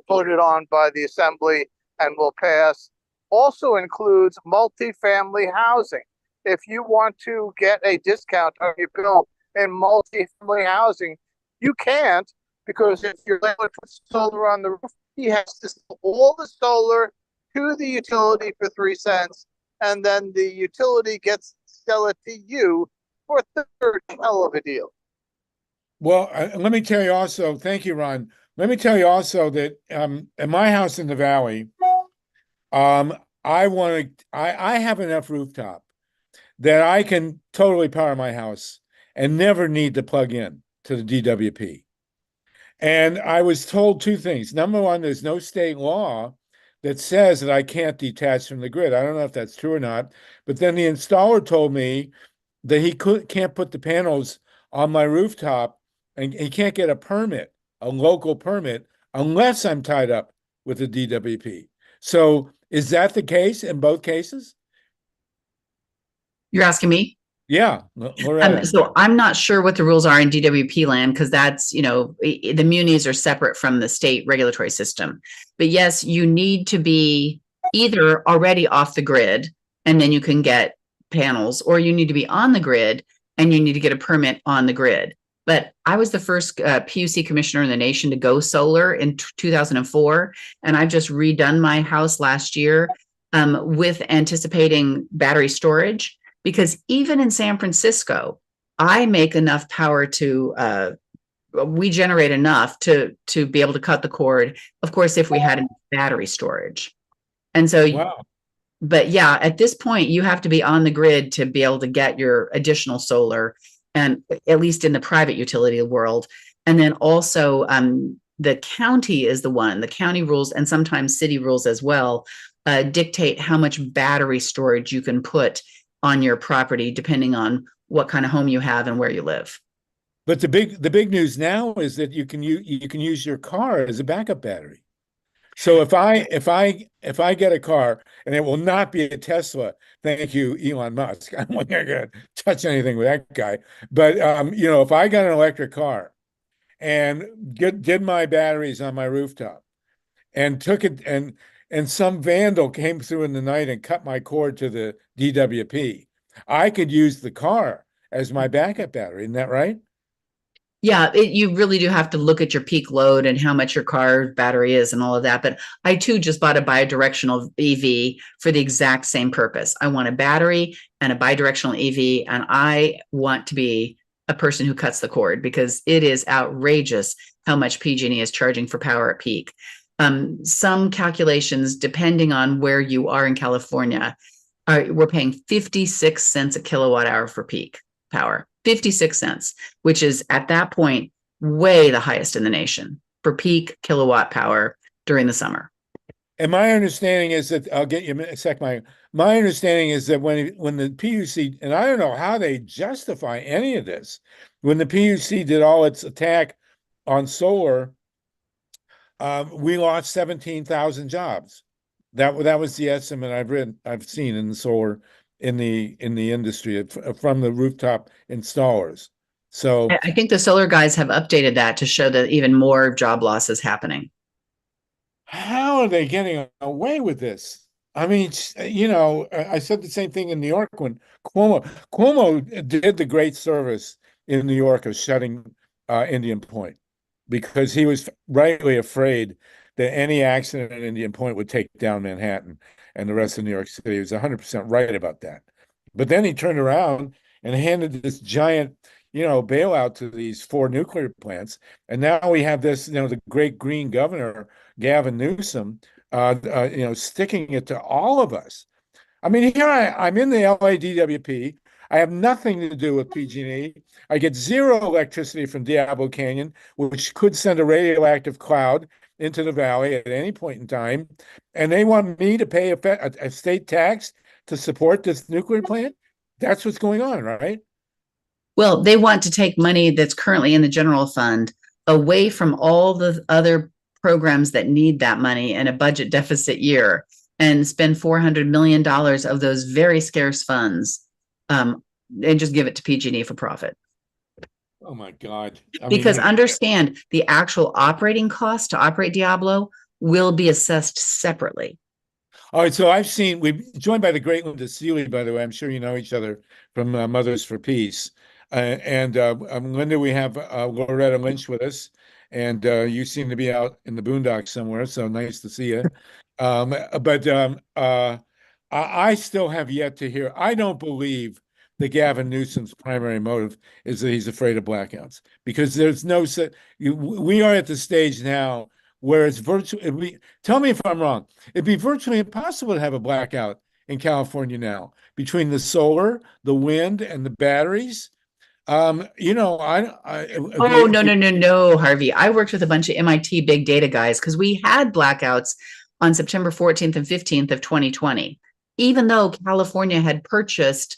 voted on by the Assembly and will pass, also includes multifamily housing. If you want to get a discount on your bill in multifamily housing, you can't, because if you're able to put solar on the roof, he has to sell all the solar to the utility for 3 cents, and then the utility gets to sell it to you for a third. Hell of a deal. Well, let me tell you also, thank you, Ron. let me tell you also that at my house in the valley, um, I have enough rooftop that I can totally power my house and never need to plug in to the DWP. And I was told two things. Number one, there's no state law that says that I can't detach from the grid. I don't know if that's true or not, but then the installer told me that he can't put the panels on my rooftop, and he can't get a permit, a local permit, unless I'm tied up with the DWP. So is that the case in both cases? You're asking me? Yeah, Loretta. So I'm not sure what the rules are in DWP land, because that's, the munis are separate from the state regulatory system. But yes, you need to be either already off the grid and then you can get panels, or you need to be on the grid and you need to get a permit on the grid. But I was the first PUC commissioner in the nation to go solar in 2004, and I've just redone my house last year with anticipating battery storage. Because even in San Francisco, I make enough power to, we generate enough to be able to cut the cord, of course, if we had battery storage. And so, Wow. But yeah, at this point, you have to be on the grid to be able to get your additional solar, and at least in the private utility world. And then also the county is the county rules, and sometimes city rules as well, dictate how much battery storage you can put on your property, depending on what kind of home you have and where you live. But the big news now is that you can use your car as a backup battery. So if I get a car, and it will not be a Tesla, thank you, Elon Musk. I'm not gonna touch anything with that guy. But if I got an electric car and did my batteries on my rooftop and took it, and some vandal came through in the night and cut my cord to the DWP, I could use the car as my backup battery. Isn't that right? Yeah, you really do have to look at your peak load and how much your car battery is and all of that. But I too just bought a bidirectional EV for the exact same purpose. I want a battery and a bidirectional EV, and I want to be a person who cuts the cord, because it is outrageous how much PG&E is charging for power at peak. Some calculations, depending on where you are in California, we're paying 56 cents a kilowatt hour for peak power. 56 cents, which is at that point way the highest in the nation for peak kilowatt power during the summer. And my understanding is that, I'll get you a sec, my understanding is that when the PUC, and I don't know how they justify any of this, when the PUC did all its attack on solar, we lost 17,000 jobs. That was the estimate I've seen in the solar in the industry from the rooftop installers. So I think the solar guys have updated that to show that even more job loss is happening. how are they getting away with this? I mean, I said the same thing in New York when Cuomo did the great service in New York of shutting Indian Point, because he was rightly afraid that any accident at Indian Point would take down Manhattan and the rest of New York City. He was 100% right about that. But then he turned around and handed this giant, bailout to these 4 nuclear plants. And now we have this, the great green governor, Gavin Newsom, sticking it to all of us. I mean, here I'm in the LA DWP. I have nothing to do with PG&E. I get zero electricity from Diablo Canyon, which could send a radioactive cloud into the valley at any point in time. And they want me to pay a state tax to support this nuclear plant? That's what's going on, right? Well, they want to take money that's currently in the general fund away from all the other programs that need that money in a budget deficit year, and spend $400 million of those very scarce funds, and just give it to PG&E for profit. Oh my God. Because understand, the actual operating cost to operate Diablo will be assessed separately. All right, so we're joined by the great Linda Seeley, by the way. I'm sure you know each other from Mothers for Peace. Linda, we have Loretta Lynch with us, and you seem to be out in the boondocks somewhere, so nice to see you. I still have yet to hear. I don't believe that Gavin Newsom's primary motive is that he's afraid of blackouts, because there's no we are at the stage now where it's virtually, tell me if I'm wrong, it'd be virtually impossible to have a blackout in California now between the solar, the wind, and the batteries. You know, Oh, no, Harvey. I worked with a bunch of MIT big data guys because we had blackouts on September 14th and 15th of 2020, even though California had purchased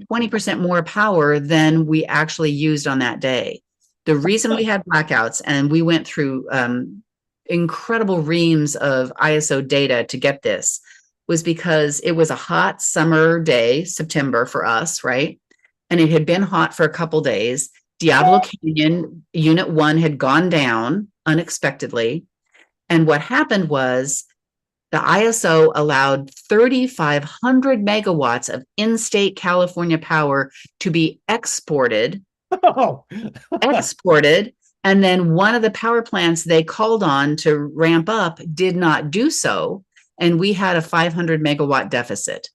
20% more power than we actually used on that day. The reason we had blackouts, and we went through incredible reams of ISO data to get this, was because it was a hot summer day, September for us, right? And it had been hot for a couple days. Diablo Canyon Unit 1 had gone down unexpectedly. And what happened was the ISO allowed 3,500 megawatts of in-state California power to be exported. Exported. And then one of the power plants they called on to ramp up did not do so. And we had a 500 megawatt deficit.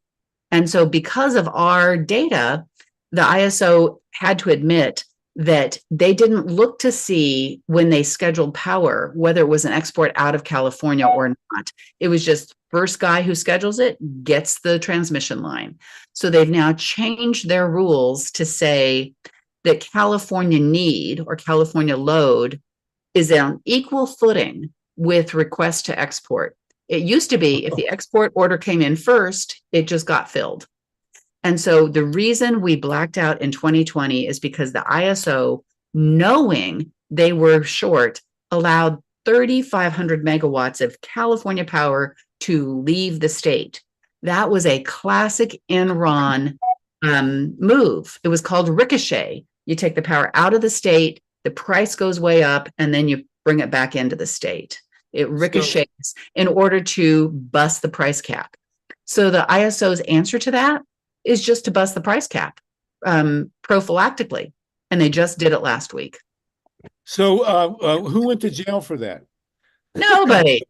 And so because of our data, the ISO had to admit that they didn't look to see when they scheduled power, whether it was an export out of California or not. It was just first guy who schedules it gets the transmission line. So they've now changed their rules to say that California need or California load is on equal footing with request to export. It used to be if the export order came in first, it just got filled. And so the reason we blacked out in 2020 is because the ISO, knowing they were short, allowed 3,500 megawatts of California power to leave the state. That was a classic Enron move. It was called ricochet. You take the power out of the state, the price goes way up, and then you bring it back into the state. It ricochets in order to bust the price cap. So the ISO's answer to that is just to bust the price cap prophylactically. And they just did it last week. So who went to jail for that? Nobody.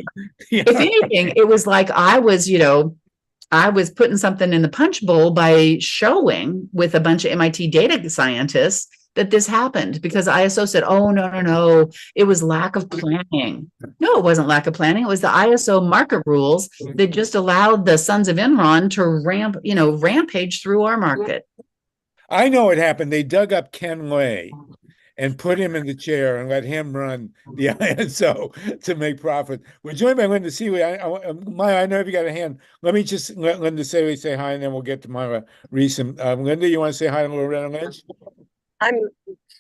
Yeah. If anything, it was like I was putting something in the punch bowl by showing with a bunch of MIT data scientists that this happened, because ISO said, oh, no, it was lack of planning. No, it wasn't lack of planning. It was the ISO market rules that just allowed the sons of Enron to rampage through our market. I know it happened. They dug up Ken Lay and put him in the chair and let him run the ISO to make profit. We're joined by Linda Seeley. Maya, I know you got a hand. Let me just let Linda Seeley say hi, and then we'll get to MYLA RESON. Linda, you want to say hi to Loretta Lynch? I'm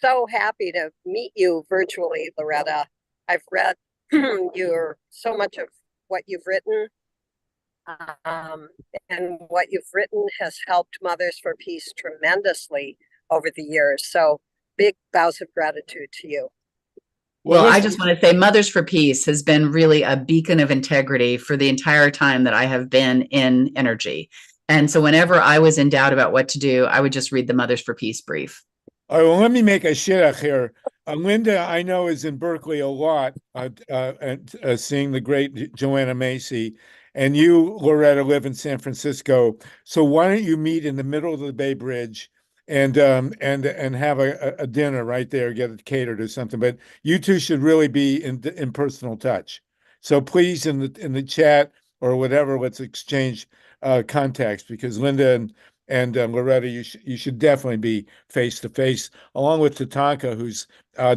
so happy to meet you virtually, Loretta. I've read so much of what you've written, and what you've written has helped Mothers for Peace tremendously over the years. So big bows of gratitude to you. Well, I just want to say Mothers for Peace has been really a beacon of integrity for the entire time that I have been in energy. And so whenever I was in doubt about what to do, I would just read the Mothers for Peace brief. All right, well, let me make a shidduch here. Linda, I know, is in Berkeley a lot, seeing the great Joanna Macy, and you, Loretta, live in San Francisco. So why don't you meet in the middle of the Bay Bridge and have a dinner right there, get it catered or something? But you two should really be in personal touch. So please, in the chat or whatever, let's exchange contacts, because Linda and Loretta, you should definitely be face to face, along with TATANKA, who's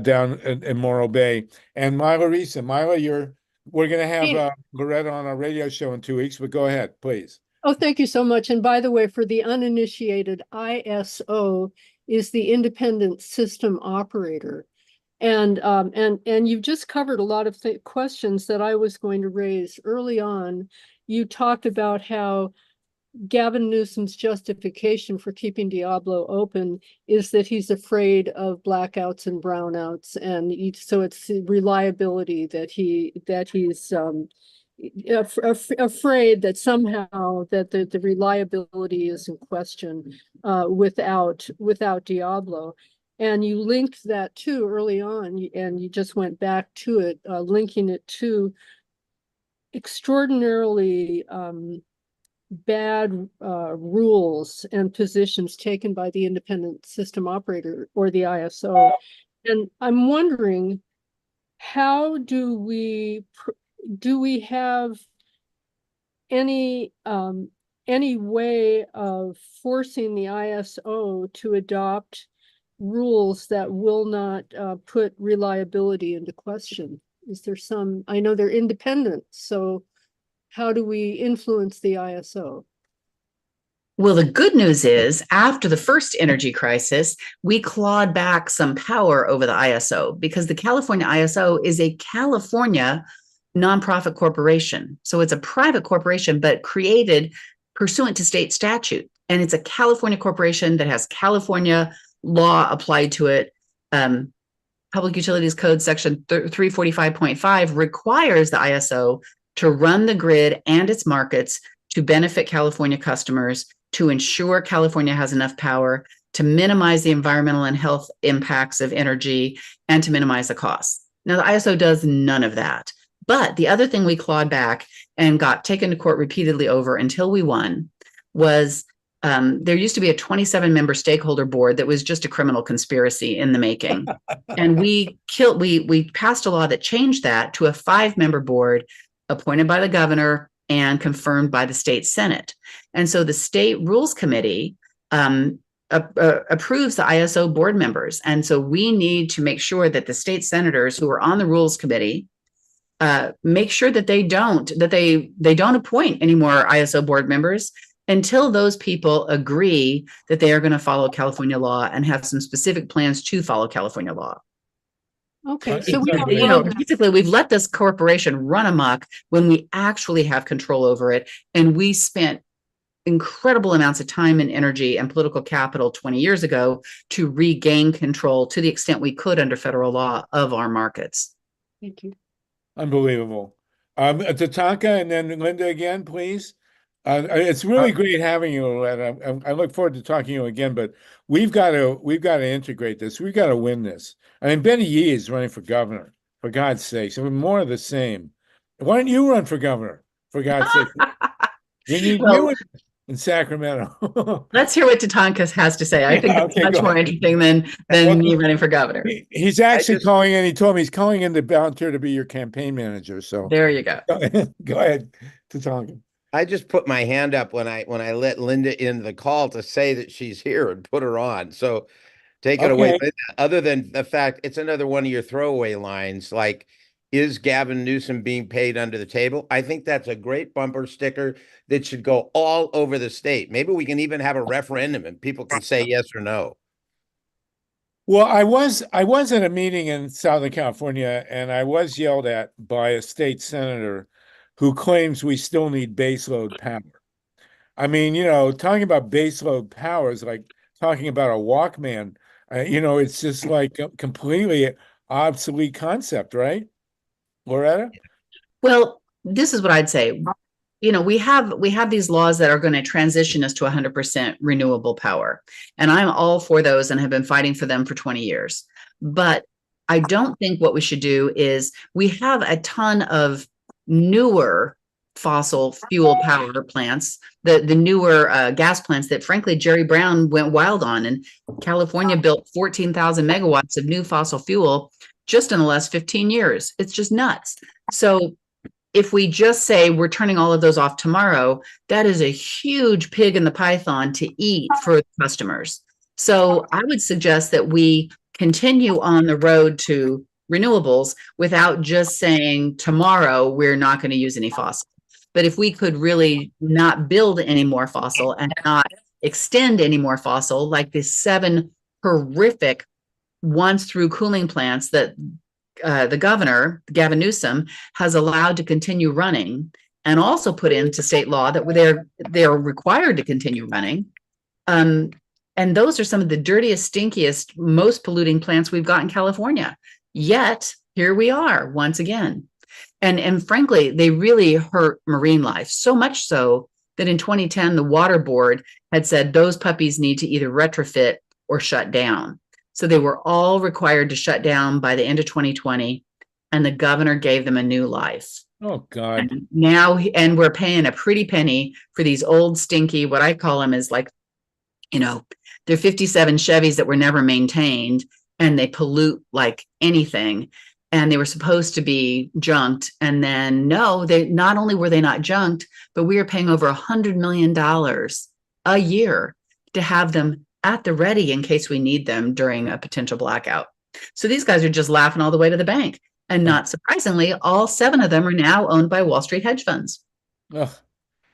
down in Morro Bay, and MYLA RESON. MYLA, we're going to have Loretta on our radio show in 2 weeks, but go ahead, please. Oh, thank you so much. And by the way, for the uninitiated, ISO is the independent system operator. And you've just covered a lot of questions that I was going to raise early on. You talked about how Gavin Newsom's justification for keeping Diablo open is that he's afraid of blackouts and brownouts, and so it's reliability that he's afraid that somehow that the reliability is in question without Diablo. And you linked that too early on, and you just went back to it, linking it to extraordinarily bad rules and positions taken by the independent system operator or the ISO. And I'm wondering, how do we have any way of forcing the ISO to adopt rules that will not put reliability into question? Is there some, I know they're independent, so how do we influence the ISO? Well, the good news is after the first energy crisis, we clawed back some power over the ISO because the California ISO is a California nonprofit corporation. So it's a private corporation, but created pursuant to state statute. And it's a California corporation that has California law applied to it. Public Utilities Code section 345.5 requires the ISO to run the grid and its markets to benefit California customers, to ensure California has enough power, to minimize the environmental and health impacts of energy, and to minimize the costs. Now, the ISO does none of that. But the other thing we clawed back and got taken to court repeatedly over until we won was there used to be a 27-member stakeholder board that was just a criminal conspiracy in the making. And we passed a law that changed that to a 5-member board appointed by the governor and confirmed by the state Senate. And so the state rules committee approves the ISO board members. And so we need to make sure that the state senators who are on the rules committee make sure that they don't appoint any more ISO board members until those people agree that they are going to follow California law and have some specific plans to follow California law. Okay, so Basically, we've let this corporation run amok when we actually have control over it. And we spent incredible amounts of time and energy and political capital 20 years ago to regain control to the extent we could under federal law of our markets. Thank you. Unbelievable. TATANKA and then Linda again, please. It's really great having you, Loretta. I look forward to talking to you again, but we've got to integrate this. We've got to win this. I mean, Benny Yee is running for governor, for God's sakes. I mean, more of the same. Why don't you run for governor, for God's sake? We need you in Sacramento. Let's hear what TATANKA has to say. I think it's much more interesting than me running for governor. He's actually calling in. He told me he's calling in to volunteer to be your campaign manager. So there you go. Go ahead, TATANKA. I just put my hand up when I let Linda in the call to say that she's here and put her on. So take it away. Linda, other than the fact it's another one of your throwaway lines, like, is Gavin Newsom being paid under the table? I think that's a great bumper sticker that should go all over the state. Maybe we can even have a referendum and people can say yes or no. Well, I was at a meeting in Southern California, and I was yelled at by a state senator who claims we still need baseload power. I mean, talking about baseload power is like talking about a Walkman. It's just like a completely obsolete concept, right, Loretta? Well, this is what I'd say. We have these laws that are going to transition us to 100% renewable power. And I'm all for those and have been fighting for them for 20 years. But I don't think what we should do is, we have a ton of newer fossil fuel power plants, the newer gas plants that frankly Jerry Brown went wild on, and California built 14,000 megawatts of new fossil fuel just in the last 15 years. It's just nuts. So if we just say we're turning all of those off tomorrow, that is a huge pig in the python to eat for customers. So I would suggest that we continue on the road to renewables without just saying tomorrow we're not going to use any fossil. But if we could really not build any more fossil and not extend any more fossil, like the 7 horrific once-through cooling plants that the governor, Gavin Newsom, has allowed to continue running, and also put into state law that they're required to continue running. And those are some of the dirtiest, stinkiest, most polluting plants we've got in California. Yet here we are once again. And frankly, they really hurt marine life, so much so that in 2010, the Water Board had said those puppies need to either retrofit or shut down. So they were all required to shut down by the end of 2020, and the governor gave them a new life. Oh, God. And now, and we're paying a pretty penny for these old stinky, what I call them is like, you know, they're 57 Chevys that were never maintained and they pollute like anything. And they were supposed to be junked. And then no, they not only were they not junked, but we are paying over $100 million a year to have them at the ready in case we need them during a potential blackout. So these guys are just laughing all the way to the bank. And not surprisingly, all 7 of them are now owned by Wall Street hedge funds. Ugh.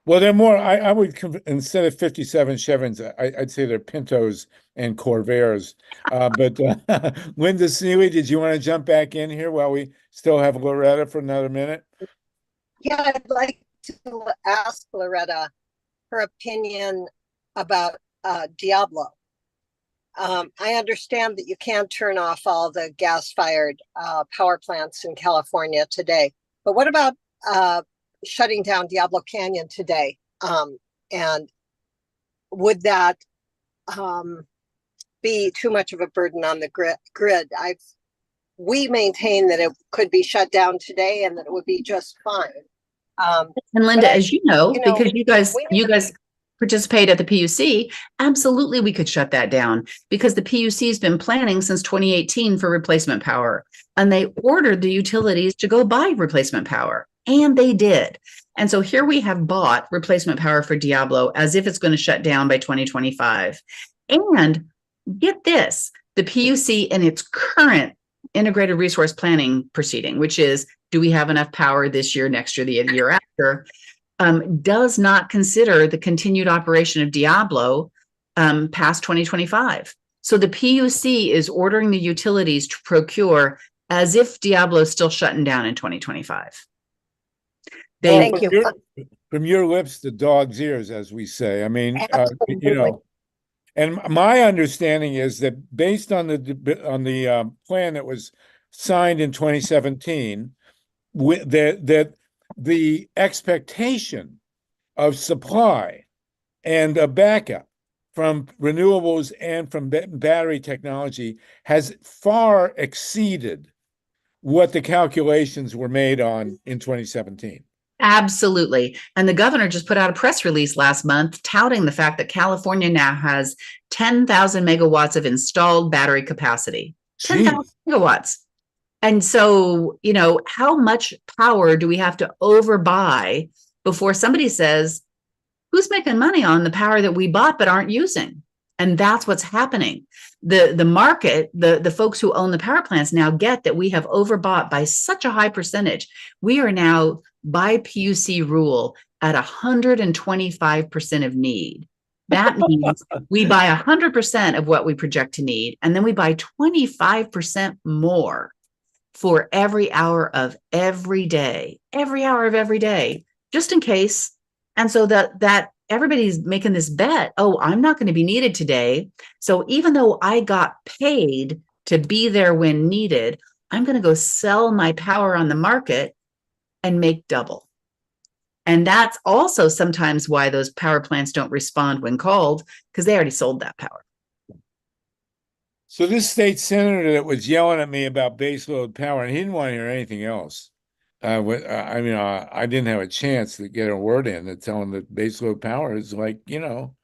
Well, they're more, I would, instead of 57 Chevins, I'd say they're Pintos and Corvairs. But Linda Seeley, did you want to jump back in here while we still have Loretta for another minute? Yeah, I'd like to ask Loretta her opinion about Diablo. I understand that you can't turn off all the gas-fired power plants in California today, but what about shutting down Diablo Canyon today? And would that be too much of a burden on the grid? We maintain that it could be shut down today and that it would be just fine. And Linda, as you know, you know, because you guys participate at the PUC, absolutely we could shut that down because the PUC has been planning since 2018 for replacement power. And they ordered the utilities to go buy replacement power. And they did. And so here we have bought replacement power for Diablo as if it's going to shut down by 2025. And get this, the PUC in its current integrated resource planning proceeding, which is, do we have enough power this year, next year, the year after, does not consider the continued operation of Diablo past 2025. So the PUC is ordering the utilities to procure as if Diablo is still shutting down in 2025. Thank you. From your lips to dog's ears, as we say. I mean, you know, and my understanding is that based on the plan that was signed in 2017, that the expectation of supply and a backup from renewables and from battery technology has far exceeded what the calculations were made on in 2017. Absolutely. And the governor just put out a press release last month touting the fact that California now has 10,000 megawatts of installed battery capacity. 10,000 megawatts. And so, you know, how much power do we have to overbuy before somebody says, who's making money on the power that we bought but aren't using? And that's what's happening. The market, the folks who own the power plants now get that we have overbought by such a high percentage. We are now, by PUC rule, at 125% of need. That means we buy 100% of what we project to need, and then we buy 25% more for every hour of every day, just in case. And so that everybody's making this bet, oh, I'm not going to be needed today. So even though I got paid to be there when needed, I'm going to go sell my power on the market and make double. And that's also sometimes why those power plants don't respond when called, because they already sold that power. So this state senator that was yelling at me about baseload power, and he didn't want to hear anything else. I mean, I didn't have a chance to get a word in to tell him that baseload power is like, you know,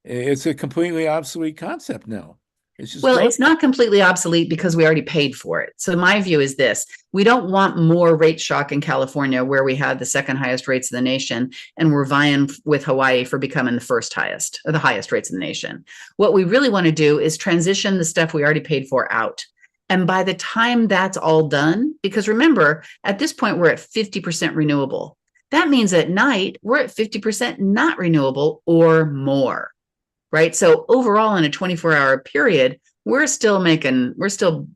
it's a completely obsolete concept now. It's just It's not completely obsolete because we already paid for it. So my view is this: we don't want more rate shock in California, where we had the second highest rates in the nation, and we're vying with Hawaii for becoming the first highest or the highest rates in the nation. What we really want to do is transition the stuff we already paid for out. And by the time that's all done, because remember, at this point, we're at 50% renewable. That means at night, we're at 50% not renewable or more, right? So overall, in a 24-hour period, we're still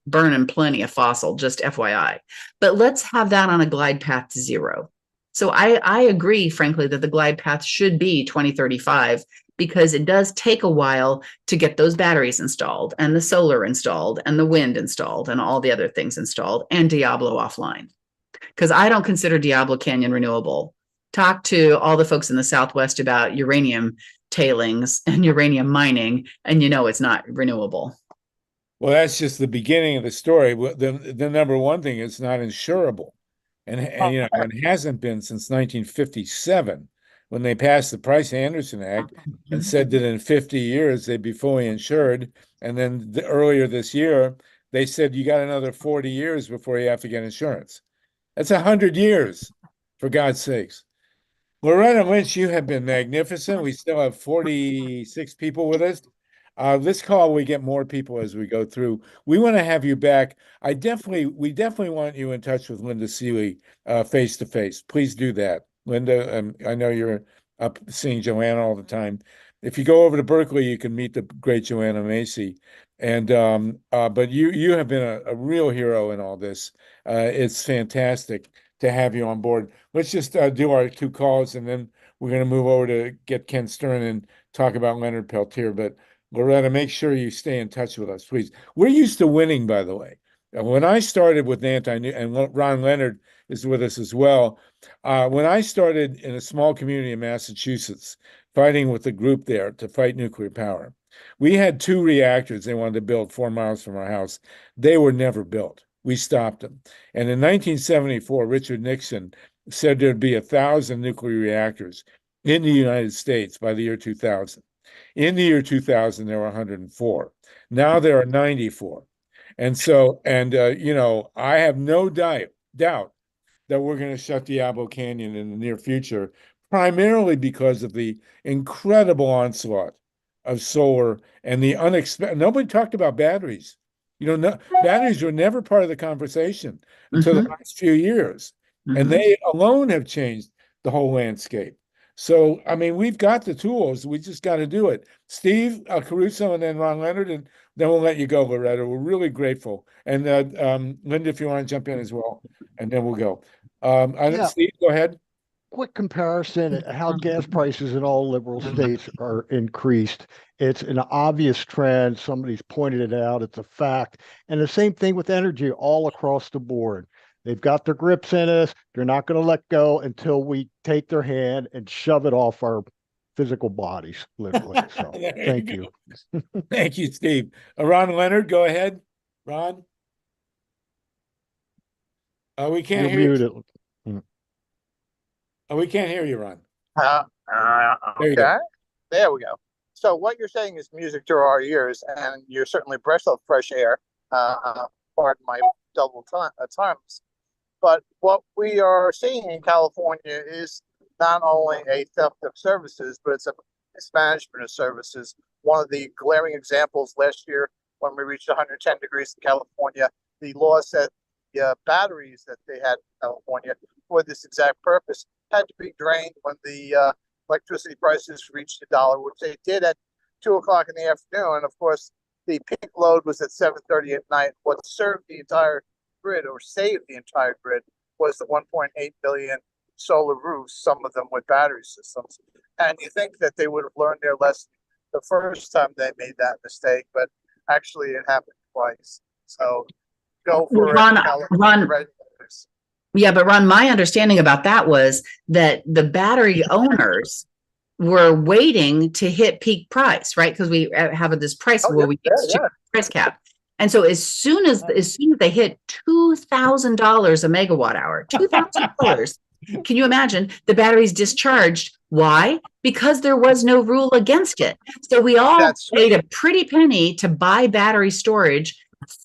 burning plenty of fossil, just FYI. But let's have that on a glide path to zero. So I agree, frankly, that the glide path should be 2035, because it does take a while to get those batteries installed and the solar installed and the wind installed and all the other things installed and Diablo offline. Because I don't consider Diablo Canyon renewable. Talk to all the folks in the Southwest about uranium tailings and uranium mining, and you know it's not renewable. Well, that's just the beginning of the story. The number one thing, it's not insurable. and you know, and hasn't been since 1957 when they passed the Price-Anderson Act and said that in 50 years they'd be fully insured. And then earlier this year, they said you got another 40 years before you have to get insurance. That's 100 years, for God's sakes. Loretta Lynch, you have been magnificent. We still have 46 people with us. This call, we get more people as we go through. We want to have you back. We definitely want you in touch with Linda Seeley face to face. Please do that. Linda, I know you're up seeing Joanna all the time. If you go over to Berkeley, you can meet the great Joanna Macy. And but you have been a real hero in all this. It's fantastic to have you on board. Let's just do our 2 calls, and then we're going to move over to get Ken Stern and talk about Leonard Peltier. But Loretta, make sure you stay in touch with us, please. We're used to winning, by the way. When I started with and Ron Leonard is with us as well. When I started in a small community in Massachusetts, fighting with a group there to fight nuclear power, we had 2 reactors they wanted to build 4 miles from our house. They were never built. We stopped them. And in 1974, Richard Nixon said there'd be 1,000 nuclear reactors in the United States by the year 2000. In the year 2000, there were 104. Now there are 94. And so, you know, I have no doubt that we're going to shut Diablo Canyon in the near future, primarily because of the incredible onslaught of solar and the unexpected. Nobody talked about batteries. You know, no, batteries were never part of the conversation until the last few years. And they alone have changed the whole landscape. So, I mean, we've got the tools. We just got to do it. Steve Caruso and then Ron Leonard, and then we'll let you go, Loretta. We're really grateful. And Linda, if you want to jump in as well, and then we'll go. Yeah. Steve, go ahead. Quick comparison at how gas prices in all liberal states are increased. It's an obvious trend. Somebody's pointed it out. It's a fact. And the same thing with energy all across the board. They've got their grips in us. They're not going to let go until we take their hand and shove it off our physical bodies, literally. So thank you. Thank you, Steve. Ron Leonard, go ahead. Ron? We can't hear you. Oh, we can't hear you, Ron. Okay. There we go. So what you're saying is music to our ears, and you're certainly breath of fresh air. Pardon my double times. But what we are seeing in California is not only a theft of services, but it's a mismanagement of services. One of the glaring examples last year, when we reached 110 degrees in California, the law said the batteries that they had in California for this exact purpose had to be drained when the electricity prices reached $1, which they did at 2 o'clock in the afternoon. And of course, the peak load was at 7:30 at night. What served the entire grid, or saved the entire grid, was the 1.8 billion solar roofs, some of them with battery systems. And you think that they would have learned their lesson the first time they made that mistake, but actually it happened twice. So go for Ron, it. Yeah, but Ron, my understanding about that was that the battery owners were waiting to hit peak price, right? Because we have this price where we price cap. And so as soon as they hit $2,000 a megawatt hour, $2,000, can you imagine the batteries discharged? Why? Because there was no rule against it. So we all paid a pretty penny to buy battery storage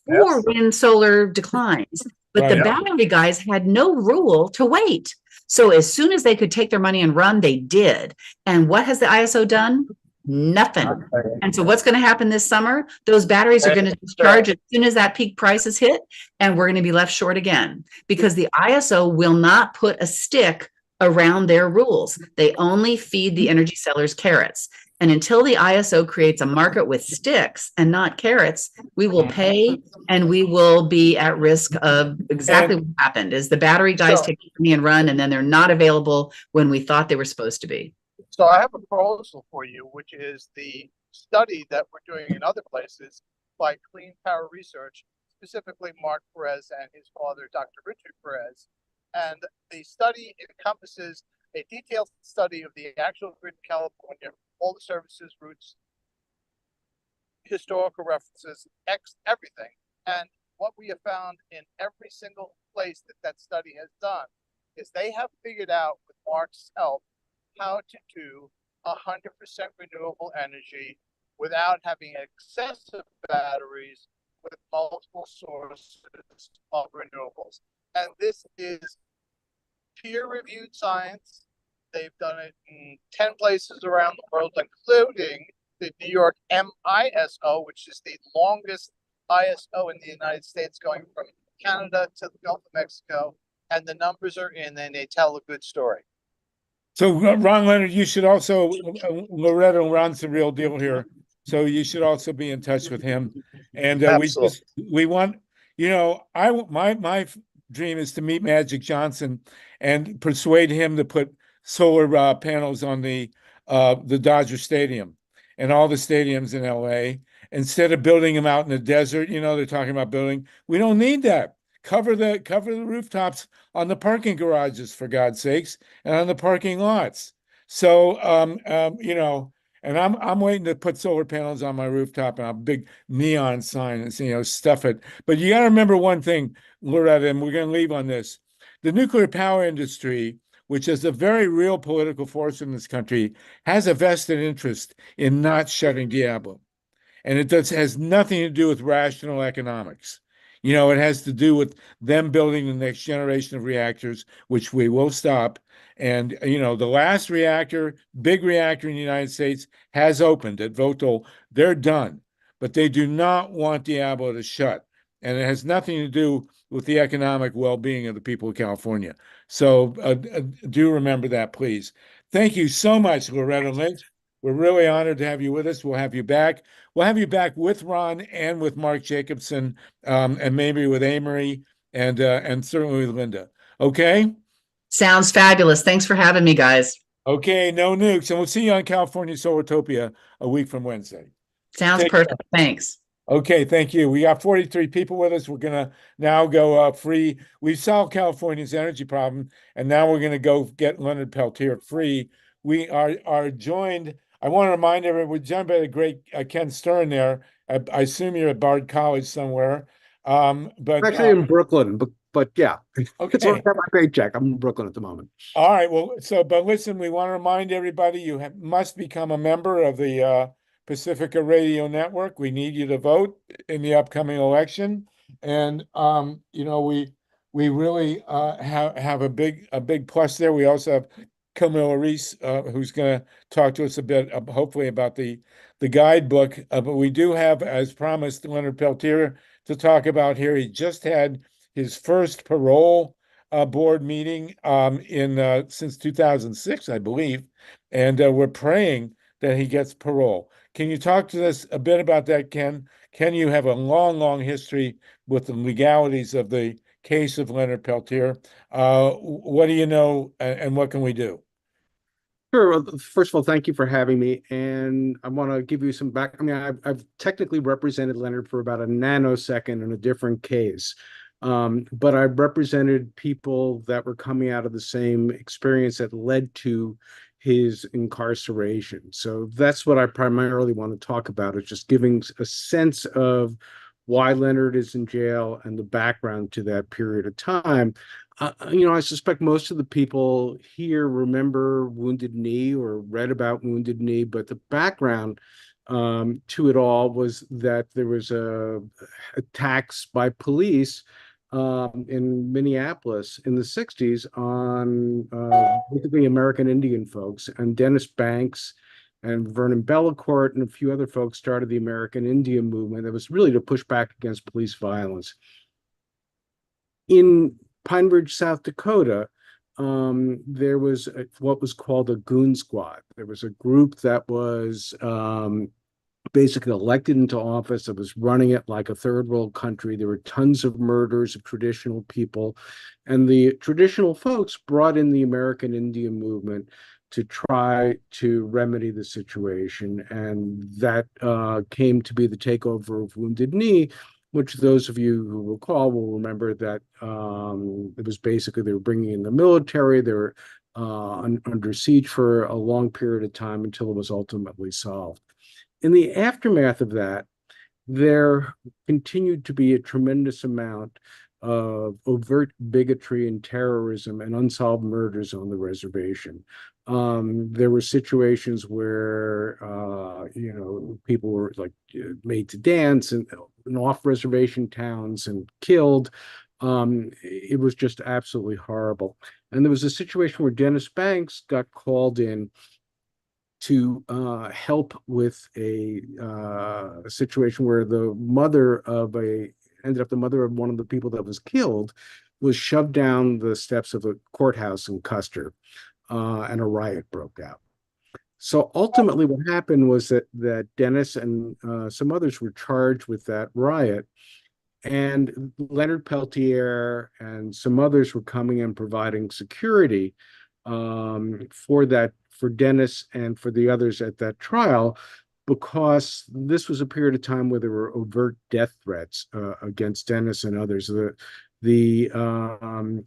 for when solar declines. But the battery guys had no rule to wait. So as soon as they could take their money and run, they did. And what has the ISO done? Nothing. And so what's going to happen this summer? Those batteries are going to discharge as soon as that peak price is hit, and we're going to be left short again because the ISO will not put a stick around their rules. They only feed the energy sellers carrots. And until the ISO creates a market with sticks and not carrots, we will pay and we will be at risk of exactly what happened is the battery guys take me and run, and then they're not available when we thought they were supposed to be. So I have a proposal for you, which is the study that we're doing in other places by Clean Power Research, specifically Mark Perez and his father, Dr. Richard Perez. And the study encompasses a detailed study of the actual grid in California, all the services, routes, historical references, everything. And what we have found in every single place that that study has done is they have figured out with Mark's help how to do 100% renewable energy without having excessive batteries with multiple sources of renewables. And this is peer-reviewed science. They've done it in 10 places around the world, including the New York MISO, which is the longest ISO in the United States, going from Canada to the Gulf of Mexico. And the numbers are in, and they tell a good story. So Ron Leonard, you should also, Loretta and Ron's the real deal here. So you should also be in touch with him. And we want, you know, my dream is to meet Magic Johnson and persuade him to put solar panels on the Dodger Stadium and all the stadiums in LA. Instead of building them out in the desert, you know, they're talking about building. We don't need that. Cover the rooftops on the parking garages, for God's sakes, and on the parking lots. So you know, and I'm waiting to put solar panels on my rooftop and a big neon sign and, you know, stuff it. But you got to remember one thing, Loretta, and we're going to leave on this. The nuclear power industry, which is a very real political force in this country, has a vested interest in not shutting Diablo. And it has nothing to do with rational economics. You know, it has to do with them building the next generation of reactors, which we will stop. And, you know, the last reactor, big reactor in the United States, has opened at Vogtle. They're done, but they do not want Diablo to shut. And it has nothing to do with the economic well-being of the people of California. So do remember that, please. Thank you so much, Loretta Lynch. We're really honored to have you with us. We'll have you back. We'll have you back with Ron and with Mark Jacobson, and maybe with Amory and certainly with Linda. Okay? Sounds fabulous. Thanks for having me, guys. Okay, no nukes. And we'll see you on California Solartopia a week from Wednesday. Sounds perfect. Thanks. Okay, thank you. We got 43 people with us. We're going to now go free. We've solved California's energy problem, and now we're going to go get Leonard Peltier free. We are joined. I want to remind everyone, we're joined by the great Ken Stern there. I assume you're at Bard College somewhere. But actually in Brooklyn, but yeah. Okay. It's on my paycheck. I'm in Brooklyn at the moment. All right. Well, but listen, we want to remind everybody you must become a member of the Pacifica Radio Network. We need you to vote in the upcoming election. And you know, we really have a big plus there. We also have Camilla Reese, who's going to talk to us a bit, hopefully, about the guidebook. But we do have, as promised, Leonard Peltier to talk about here. He just had his first parole board meeting since 2006, I believe, and we're praying that he gets parole. Can you talk to us a bit about that, Ken? Ken, you have a long history with the legalities of the case of Leonard Peltier. What do you know, and what can we do? Sure. Well, first of all, thank you for having me. And I want to give you some back. I mean, I've technically represented Leonard for about a nanosecond in a different case. But I represented people that were coming out of the same experience that led to his incarceration. So that's what I primarily want to talk about, is just giving a sense of why Leonard is in jail and the background to that period of time. You know, I suspect most of the people here remember Wounded Knee or read about Wounded Knee, but the background to it all was that there was attacks by police in Minneapolis in the 60s on basically American Indian folks, and Dennis Banks and Vernon Bellecourt and a few other folks started the American Indian movement that was really to push back against police violence. In Pine Ridge, South Dakota, there was what was called a goon squad. There was a group that was basically elected into office, that was running it like a third world country. There were tons of murders of traditional people, and the traditional folks brought in the American Indian movement to try to remedy the situation. And that came to be the takeover of Wounded Knee, which those of you who recall will remember that it was basically they were bringing in the military. They were under siege for a long period of time until it was ultimately solved. In the aftermath of that, there continued to be a tremendous amount of overt bigotry and terrorism and unsolved murders on the reservation. There were situations where, people were like made to dance in off-reservation towns and killed. It was just absolutely horrible. And there was a situation where Dennis Banks got called in to help with a situation where the mother of one of the people that was killed was shoved down the steps of a courthouse in Custer, and a riot broke out. So ultimately what happened was that Dennis and some others were charged with that riot, and Leonard Peltier and some others were coming and providing security for Dennis and for the others at that trial, because this was a period of time where there were overt death threats against Dennis and others. I don't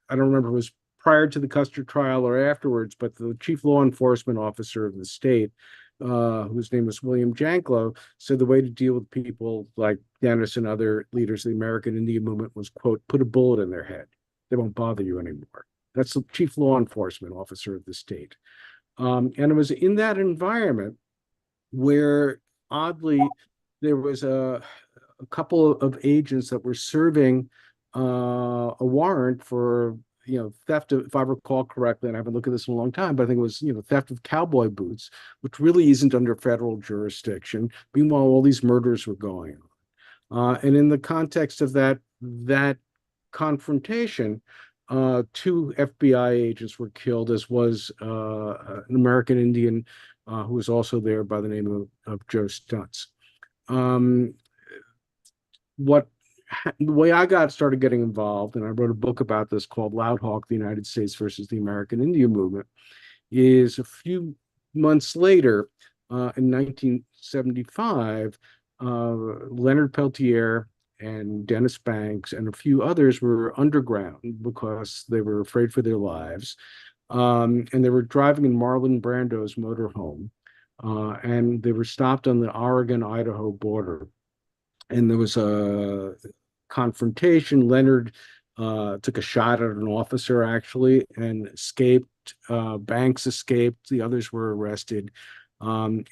remember if it was prior to the Custer trial or afterwards, but the chief law enforcement officer of the state, whose name was William Janklow, said the way to deal with people like Dennis and other leaders of the American Indian movement was, quote, put a bullet in their head. They won't bother you anymore. That's the chief law enforcement officer of the state. And it was in that environment where, oddly, there was a couple of agents that were serving a warrant for theft of, if I recall correctly, and I haven't looked at this in a long time, but I think it was theft of cowboy boots, which really isn't under federal jurisdiction. Meanwhile, all these murders were going on, and in the context of that confrontation, two FBI agents were killed, as was an American Indian who was also there by the name of Joe Stuntz. The way I started getting involved, and I wrote a book about this called Loud Hawk, the United States versus the American Indian Movement, is a few months later, in 1975, Leonard Peltier and Dennis Banks and a few others were underground because they were afraid for their lives. And they were driving in Marlon Brando's motorhome, and they were stopped on the Oregon-Idaho border. And there was a confrontation. Leonard took a shot at an officer, actually, and escaped. Banks escaped. The others were arrested. And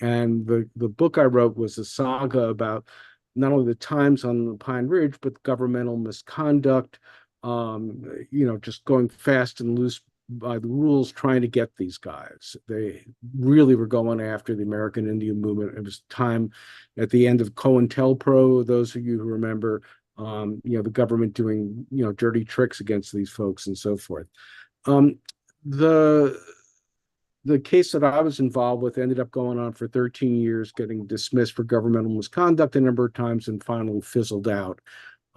the book I wrote was a saga about not only the times on the Pine Ridge, but governmental misconduct, just going fast and loose by the rules, trying to get these guys. They really were going after the American Indian movement. It was time at the end of COINTELPRO, those of you who remember, the government doing, dirty tricks against these folks and so forth. The case that I was involved with ended up going on for 13 years, getting dismissed for governmental misconduct a number of times, and finally fizzled out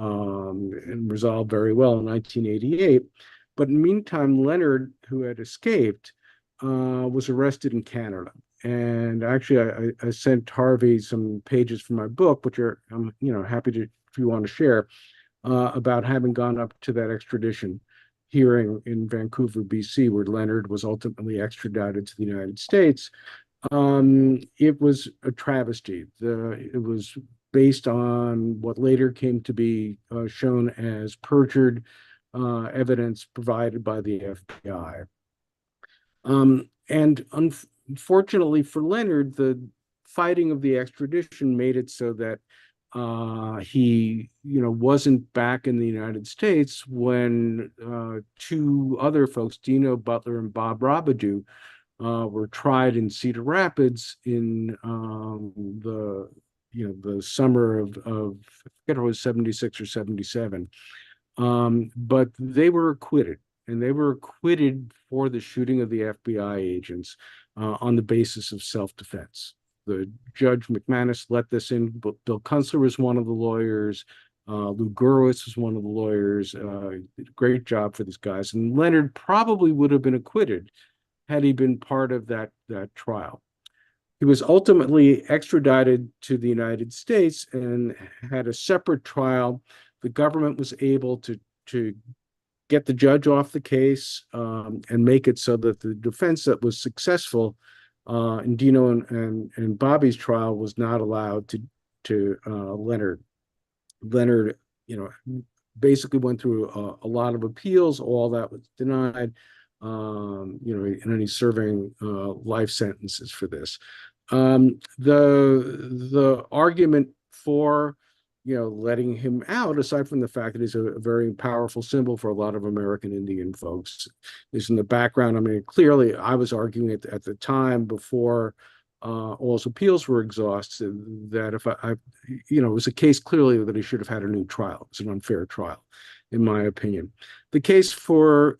and resolved very well in 1988. But in the meantime, Leonard, who had escaped, was arrested in Canada. And actually, I sent Harvey some pages from my book, which I'm happy to, if you want to share, about having gone up to that extradition hearing in Vancouver, BC, where Leonard was ultimately extradited to the United States. It was a travesty. It was based on what later came to be shown as perjured evidence provided by the FBI. And unfortunately for Leonard, the fighting of the extradition made it so that he, wasn't back in the United States when two other folks, Dino Butler and Bob Robidoux, were tried in Cedar Rapids in the summer of I forget if it was 76 or 77. But they were acquitted, and they were acquitted for the shooting of the FBI agents on the basis of self-defense. The Judge McManus let this in. Bill Kunstler was one of the lawyers. Lou Gurwitz was one of the lawyers. Did a great job for these guys. And Leonard probably would have been acquitted had he been part of that trial. He was ultimately extradited to the United States and had a separate trial. The government was able to get the judge off the case and make it so that the defense that was successful in Dino and Bobby's trial was not allowed to Leonard. Leonard, basically went through a lot of appeals. All that was denied. And then he's serving life sentences for this. The argument for letting him out, aside from the fact that he's a very powerful symbol for a lot of American Indian folks, is in the background. I mean, clearly, I was arguing at the time before all his appeals were exhausted that if it was a case clearly that he should have had a new trial. It's an unfair trial, in my opinion. The case for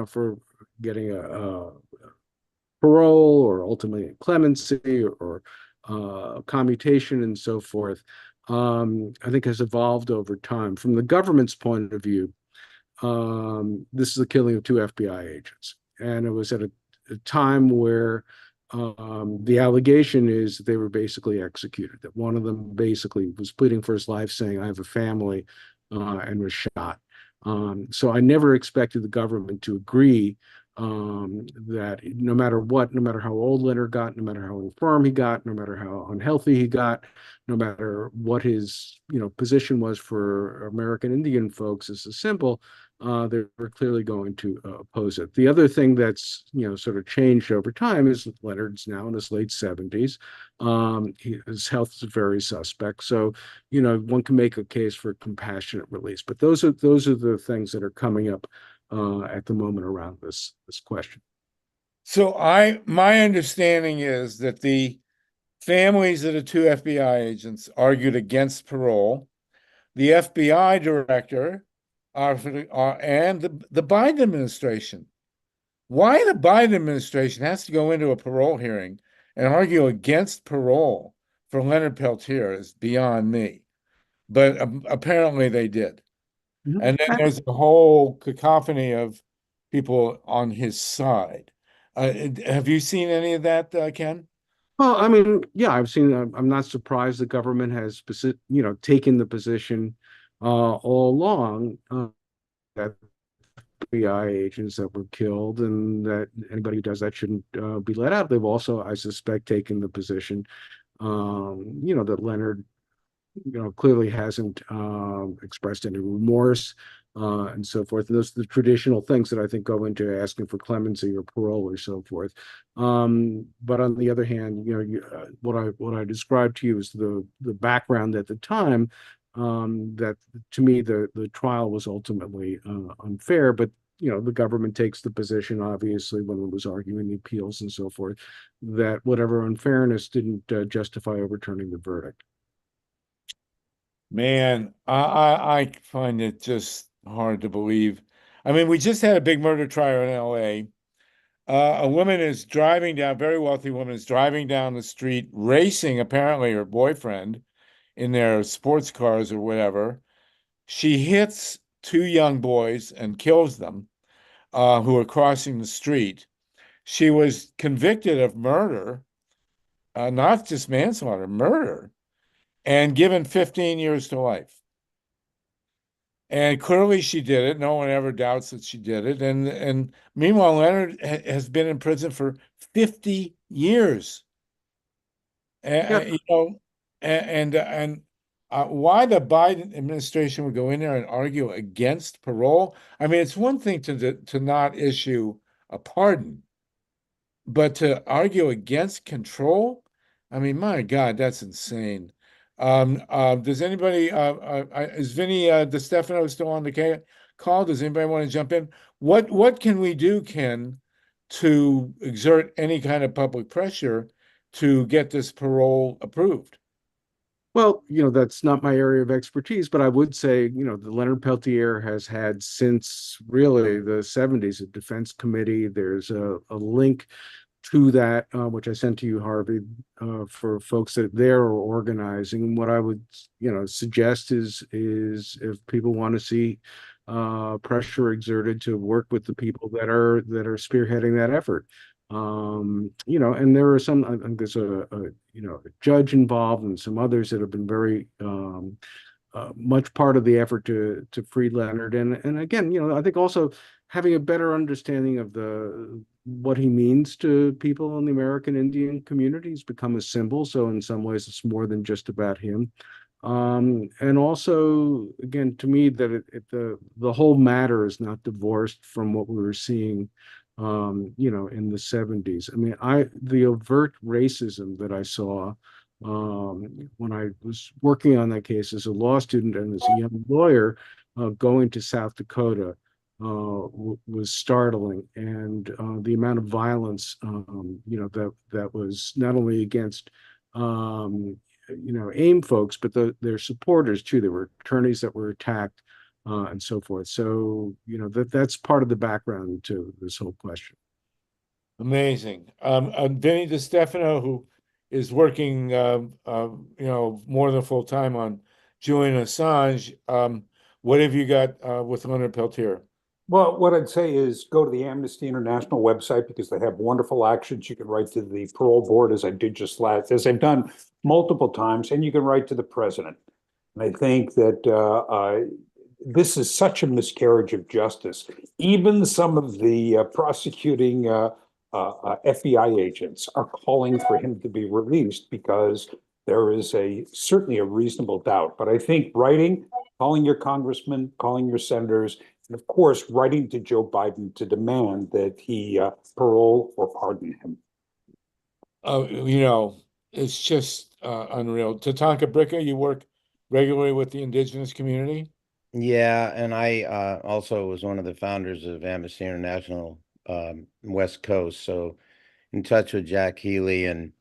for getting a parole or ultimately clemency or commutation and so forth, I think has evolved over time. From the government's point of view, this is the killing of 2 FBI agents. And it was at a time where the allegation is they were basically executed, that one of them basically was pleading for his life, saying, I have a family, and was shot. So I never expected the government to agree that no matter what, no matter how old Leonard got, no matter how infirm he got, no matter how unhealthy he got, no matter what his position was for American Indian folks as a symbol, they were clearly going to oppose it. The other thing that's sort of changed over time is Leonard's now in his late 70s. His health is very suspect, so one can make a case for compassionate release. But those are the things that are coming up at the moment around this question. So my understanding is that the families of the 2 FBI agents argued against parole. The FBI director and the Biden administration. Why the Biden administration has to go into a parole hearing and argue against parole for Leonard Peltier is beyond me. But apparently they did. And then there's a whole cacophony of people on his side. Have you seen any of that, Ken? Well, I mean, yeah, I've seen. I'm not surprised the government has, taken the position all along that FBI agents that were killed, and that anybody who does that shouldn't be let out. They've also, I suspect, taken the position, that Leonard clearly hasn't expressed any remorse and so forth. And those are the traditional things that I think go into asking for clemency or parole or so forth. But on the other hand, what I described to you is the background at the time, that to me the trial was ultimately unfair. But the government takes the position, obviously, when it was arguing the appeals and so forth, that whatever unfairness didn't justify overturning the verdict. Man, I find it just hard to believe. I mean, we just had a big murder trial in LA. A woman is driving down, very wealthy woman is driving down the street, racing apparently her boyfriend in their sports cars or whatever. She hits 2 young boys and kills them, who are crossing the street. She was convicted of murder, not just manslaughter, murder, and given 15 years to life. And clearly she did it. No one ever doubts that she did it. And meanwhile, Leonard has been in prison for 50 years. And why the Biden administration would go in there and argue against parole? I mean, it's one thing to not issue a pardon, but to argue against control? I mean, my God, that's insane. Does anybody, is Vinny DeStefano still on the call? Does anybody want to jump in? What can we do, Ken, to exert any kind of public pressure to get this parole approved? Well, that's not my area of expertise, but I would say, the Leonard Peltier has had since really the 70s a defense committee. There's a link to that, which I sent to you, Harvey, for folks that they're organizing. What I would, suggest is if people want to see pressure exerted to work with the people that are spearheading that effort. And there are some, I think there's a judge involved and some others that have been very much part of the effort to free Leonard. And again, I think also having a better understanding of what he means to people in the American Indian communities become a symbol. So in some ways, it's more than just about him. And also, again, to me, that the whole matter is not divorced from what we were seeing, in the 70s. I mean, the overt racism that I saw when I was working on that case as a law student and as a young lawyer, going to South Dakota, was startling, and the amount of violence, that was not only against AIM folks, but their supporters too. There were attorneys that were attacked, and so forth. So, that's part of the background to this whole question. Amazing. Vinny DiStefano, who is working, more than full time on Julian Assange. What have you got with Leonard Peltier? Well, what I'd say is go to the Amnesty International website because they have wonderful actions. You can write to the parole board, as I did as I've done multiple times, and you can write to the president. And I think that this is such a miscarriage of justice. Even some of the prosecuting FBI agents are calling for him to be released because there is certainly a reasonable doubt. But I think calling your congressmen, calling your senators, and of course, writing to Joe Biden to demand that he parole or pardon him. It's just unreal. TATANKA BRICCA, you work regularly with the indigenous community? Yeah, and I also was one of the founders of Amnesty International West Coast, so in touch with Jack Healy and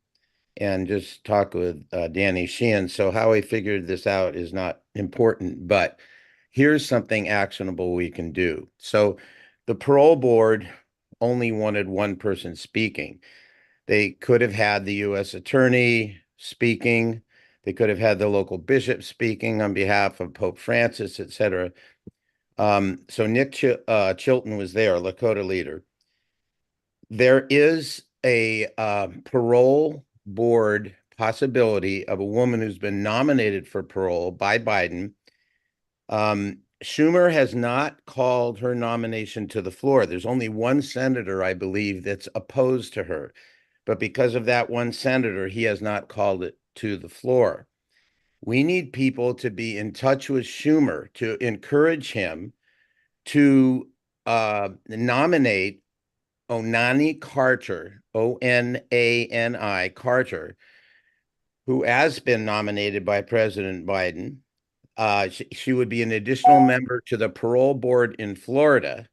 just talk with Danny Sheehan. So how he figured this out is not important, but here's something actionable we can do. So the parole board only wanted one person speaking. They could have had the U.S. attorney speaking. They could have had the local bishop speaking on behalf of Pope Francis, etc. So Nick Chilton was there, Lakota leader. There is a parole board possibility of a woman who's been nominated for parole by Biden. Schumer has not called her nomination to the floor. There's only one senator, I believe, that's opposed to her. But because of that one senator, he has not called it to the floor. We need people to be in touch with Schumer to encourage him to nominate Onani Carter, O-N-A-N-I Carter, who has been nominated by President Biden. She would be an additional member to the parole board in Florida.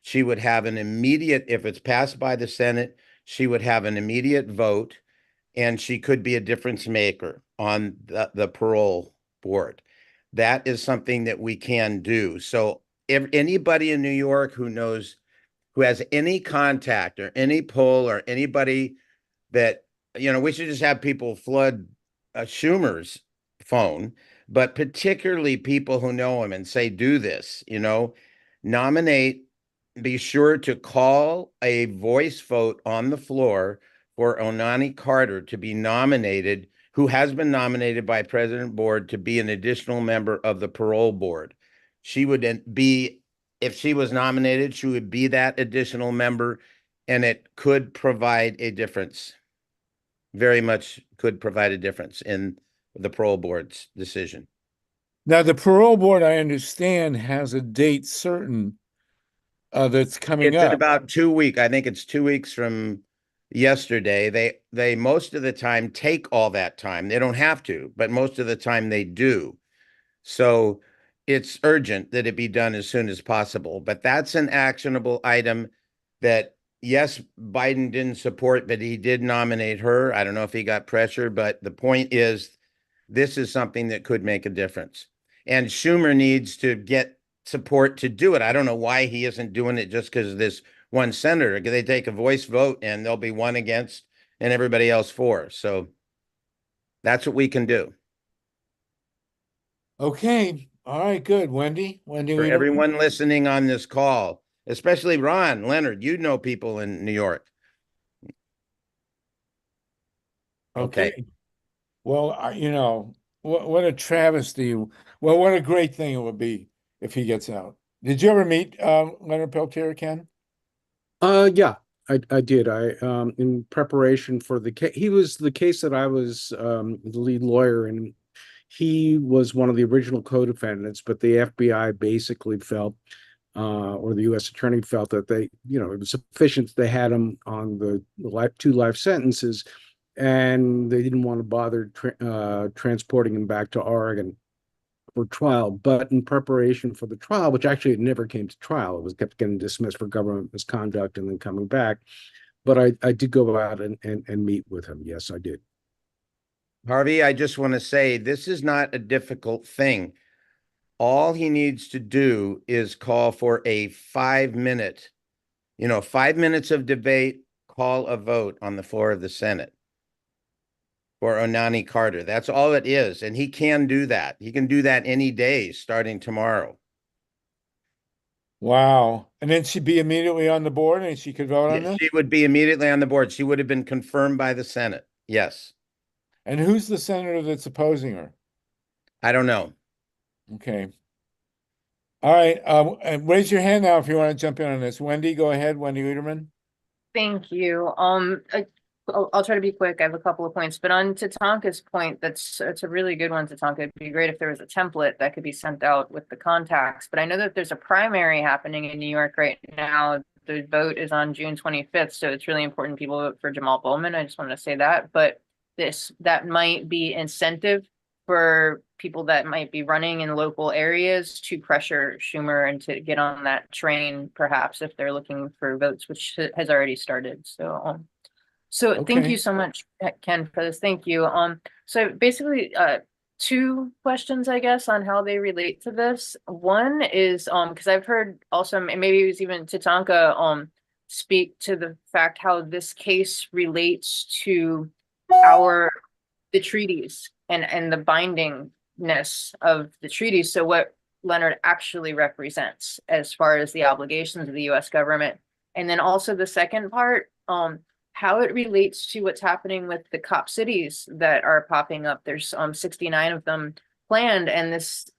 She would have an immediate, if it's passed by the Senate, she would have an immediate vote, and she could be a difference maker on the parole board. That is something that we can do. So if anybody in New York who has any contact or any pull or anybody that, we should just have people flood Schumer's phone, but particularly people who know him and say, do this, nominate, be sure to call a voice vote on the floor for Onani Carter to be nominated, who has been nominated by President Board to be an additional member of the parole board. She would be, if she was nominated, she would be that additional member, and it could provide a difference. Very much could provide a difference in the parole board's decision. Now, the parole board, I understand, has a date certain that's coming It's up. in about 2 weeks. I think it's 2 weeks from yesterday. They most of the time take all that time. They don't have to, but most of the time they do. So it's urgent that it be done as soon as possible. But that's an actionable item that, yes, Biden didn't support, but he did nominate her. I don't know if he got pressure, but the point is, this is something that could make a difference. And Schumer needs to get support to do it. I don't know why he isn't doing it just because of this one senator. They take a voice vote and there'll be one against and everybody else for. So that's what we can do. Okay. All right, good. Wendy, For everyone listening on this call, especially Ron, Leonard, you know people in New York. Okay. Well, what a travesty. Well, what a great thing it would be if he gets out. Did you ever meet Leonard Peltier, Ken? Yeah, I did. In preparation for the case, he was the case that I was the lead lawyer in. he was one of the original co-defendants, but the FBI basically felt, or the U.S. attorney felt that they, it was sufficient they had him on the two life sentences, and they didn't want to bother transporting him back to Oregon for trial. But in preparation for the trial, which actually it never came to trial, it was kept getting dismissed for government misconduct and then coming back. But I did go out and meet with him. Yes, I did. Harvey, I just want to say this is not a difficult thing. All he needs to do is call for a 5-minute, 5 minutes of debate, call a vote on the floor of the Senate for Onani Carter. That's all it is. And he can do that. He can do that any day starting tomorrow. Wow. And then she'd be immediately on the board and she could vote on this? She would be immediately on the board. She would have been confirmed by the Senate. Yes. And who's the senator that's opposing her? I don't know. Okay. All right. And raise your hand now if you want to jump in on this. Wendy, go ahead. Wendy Lederman. Thank you. I'll try to be quick. I have a couple of points, but on Tatanka's point, it's a really good one, Tatanka. It'd be great if there was a template that could be sent out with the contacts, but I know that there's a primary happening in New York right now. The vote is on June 25th, so it's really important people vote for Jamal Bowman. I just want to say that, but that might be incentive for people that might be running in local areas to pressure Schumer and to get on that train, perhaps if they're looking for votes, which has already started. So thank you so much, Ken, for this. Thank you. So basically, two questions, I guess, on how they relate to this. One is because I've heard also, maybe it was even Tatanka speak to the fact how this case relates to the treaties and the bindingness of the treaties. So what Leonard actually represents as far as the obligations of the US government. And then also the second part, how it relates to what's happening with the cop cities that are popping up. There's 69 of them planned, and this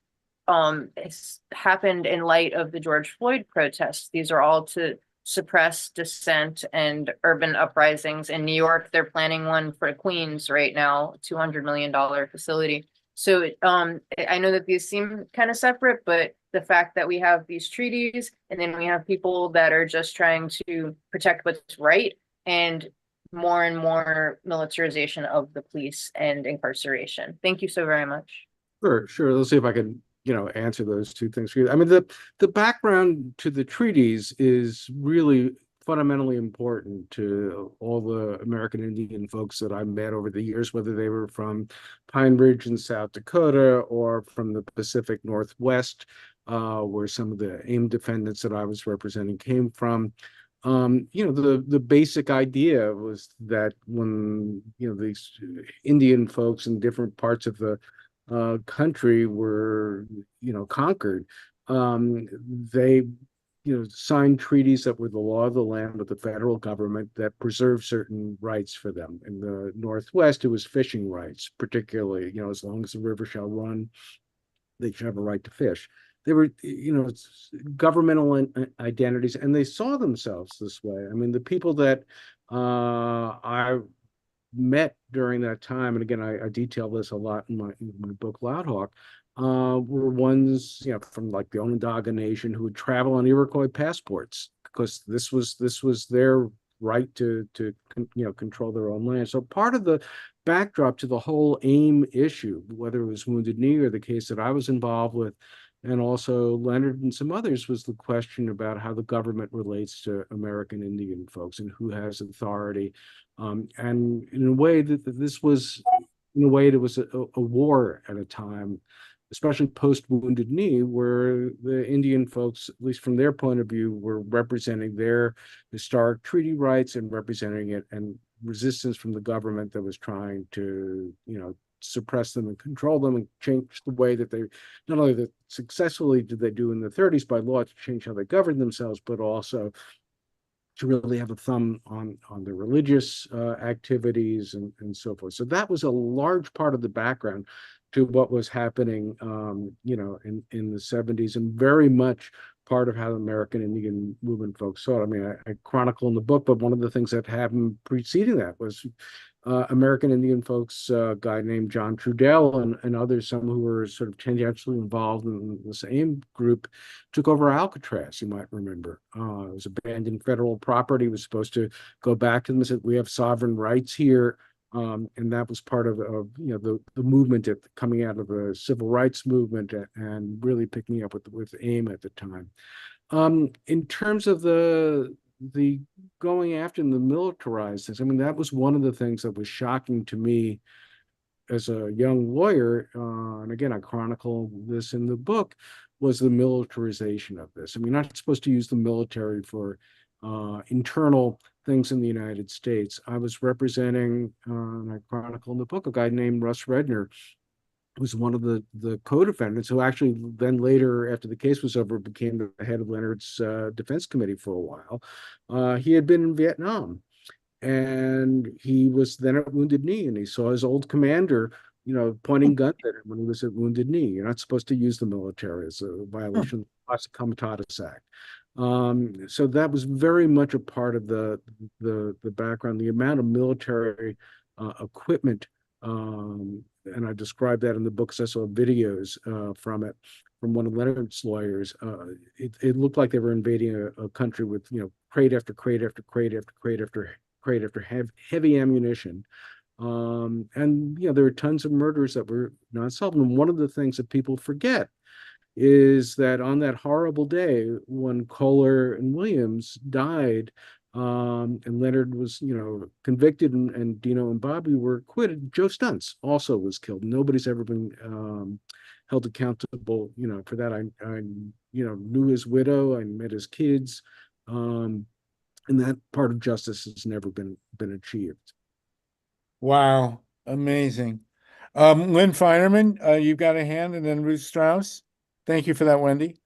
it's happened in light of the George Floyd protests. These are all to suppress dissent and urban uprisings. In New York, they're planning one for Queens right now, $200 million facility. So I know that these seem kind of separate, but the fact that we have these treaties and then we have people that are just trying to protect what's right, and more militarization of the police and incarceration. Thank you so very much. Sure. Let's see if I can, answer those two things for you. I mean, the background to the treaties is really fundamentally important to all the American Indian folks that I've met over the years, whether they were from Pine Ridge in South Dakota or from the Pacific Northwest, where some of the AIM defendants that I was representing came from. The basic idea was that when, these Indian folks in different parts of the country were, conquered, they, signed treaties that were the law of the land with the federal government that preserved certain rights for them. In the Northwest, it was fishing rights, particularly, as long as the river shall run, they should have a right to fish. They were, governmental identities, and they saw themselves this way. I mean, the people that I met during that time, and again, I detail this a lot in my book, Loud Hawk, were ones, from like the Onondaga Nation who would travel on Iroquois passports because this was their right to control their own land. So part of the backdrop to the whole AIM issue, whether it was Wounded Knee or the case that I was involved with, and also Leonard and some others, was the question about how the government relates to American Indian folks and who has authority. And in a way that this was, it was a war at a time, especially post-Wounded Knee, where the Indian folks, at least from their point of view, were representing their historic treaty rights and representing it, and resistance from the government that was trying to, suppress them and control them and change the way that they, not only that successfully did they do in the 30s by law to change how they governed themselves, but also to really have a thumb on their religious activities and so forth. So that was a large part of the background to what was happening, in the 70s, and very much part of how the American Indian movement folks saw it. I mean, I chronicle in the book, but one of the things that happened preceding that was American Indian folks, a guy named John Trudell and others, some who were sort of tangentially involved in the same group, took over Alcatraz, you might remember. It was abandoned federal property, was supposed to go back to them and said, we have sovereign rights here. And that was part of the movement coming out of the civil rights movement and really picking up with AIM at the time. In terms of the going after and the militarized things, I mean, that was one of the things that was shocking to me as a young lawyer. And again, I chronicle this in the book, was the militarization of this. I mean, not supposed to use the military for internal things in the United States. I was representing, and I chronicle in the book, a guy named Russ Redner, was one of the co-defendants who actually then later, after the case was over, became the head of Leonard's defense committee for a while. He had been in Vietnam, and he was then at Wounded Knee, and he saw his old commander, pointing guns at him when he was at Wounded Knee. You're not supposed to use the military as a violation of the Classic Comitatus Act. So that was very much a part of the background, the amount of military equipment. And I described that in the book. I saw videos from one of Leonard's lawyers. It looked like they were invading a country with, crate after crate after crate after crate after crate after heavy ammunition. And there were tons of murders that were not solved. And one of the things that people forget is that on that horrible day when Kohler and Williams died, and Leonard was, convicted, and Dino and Bobby were acquitted, Joe Stuntz also was killed. Nobody's ever been held accountable, for that. I knew his widow, I met his kids, and that part of justice has never been achieved. Wow, amazing. Lynn Feinerman, you've got a hand, and then Ruth Strauss. Thank you for that, Wendy.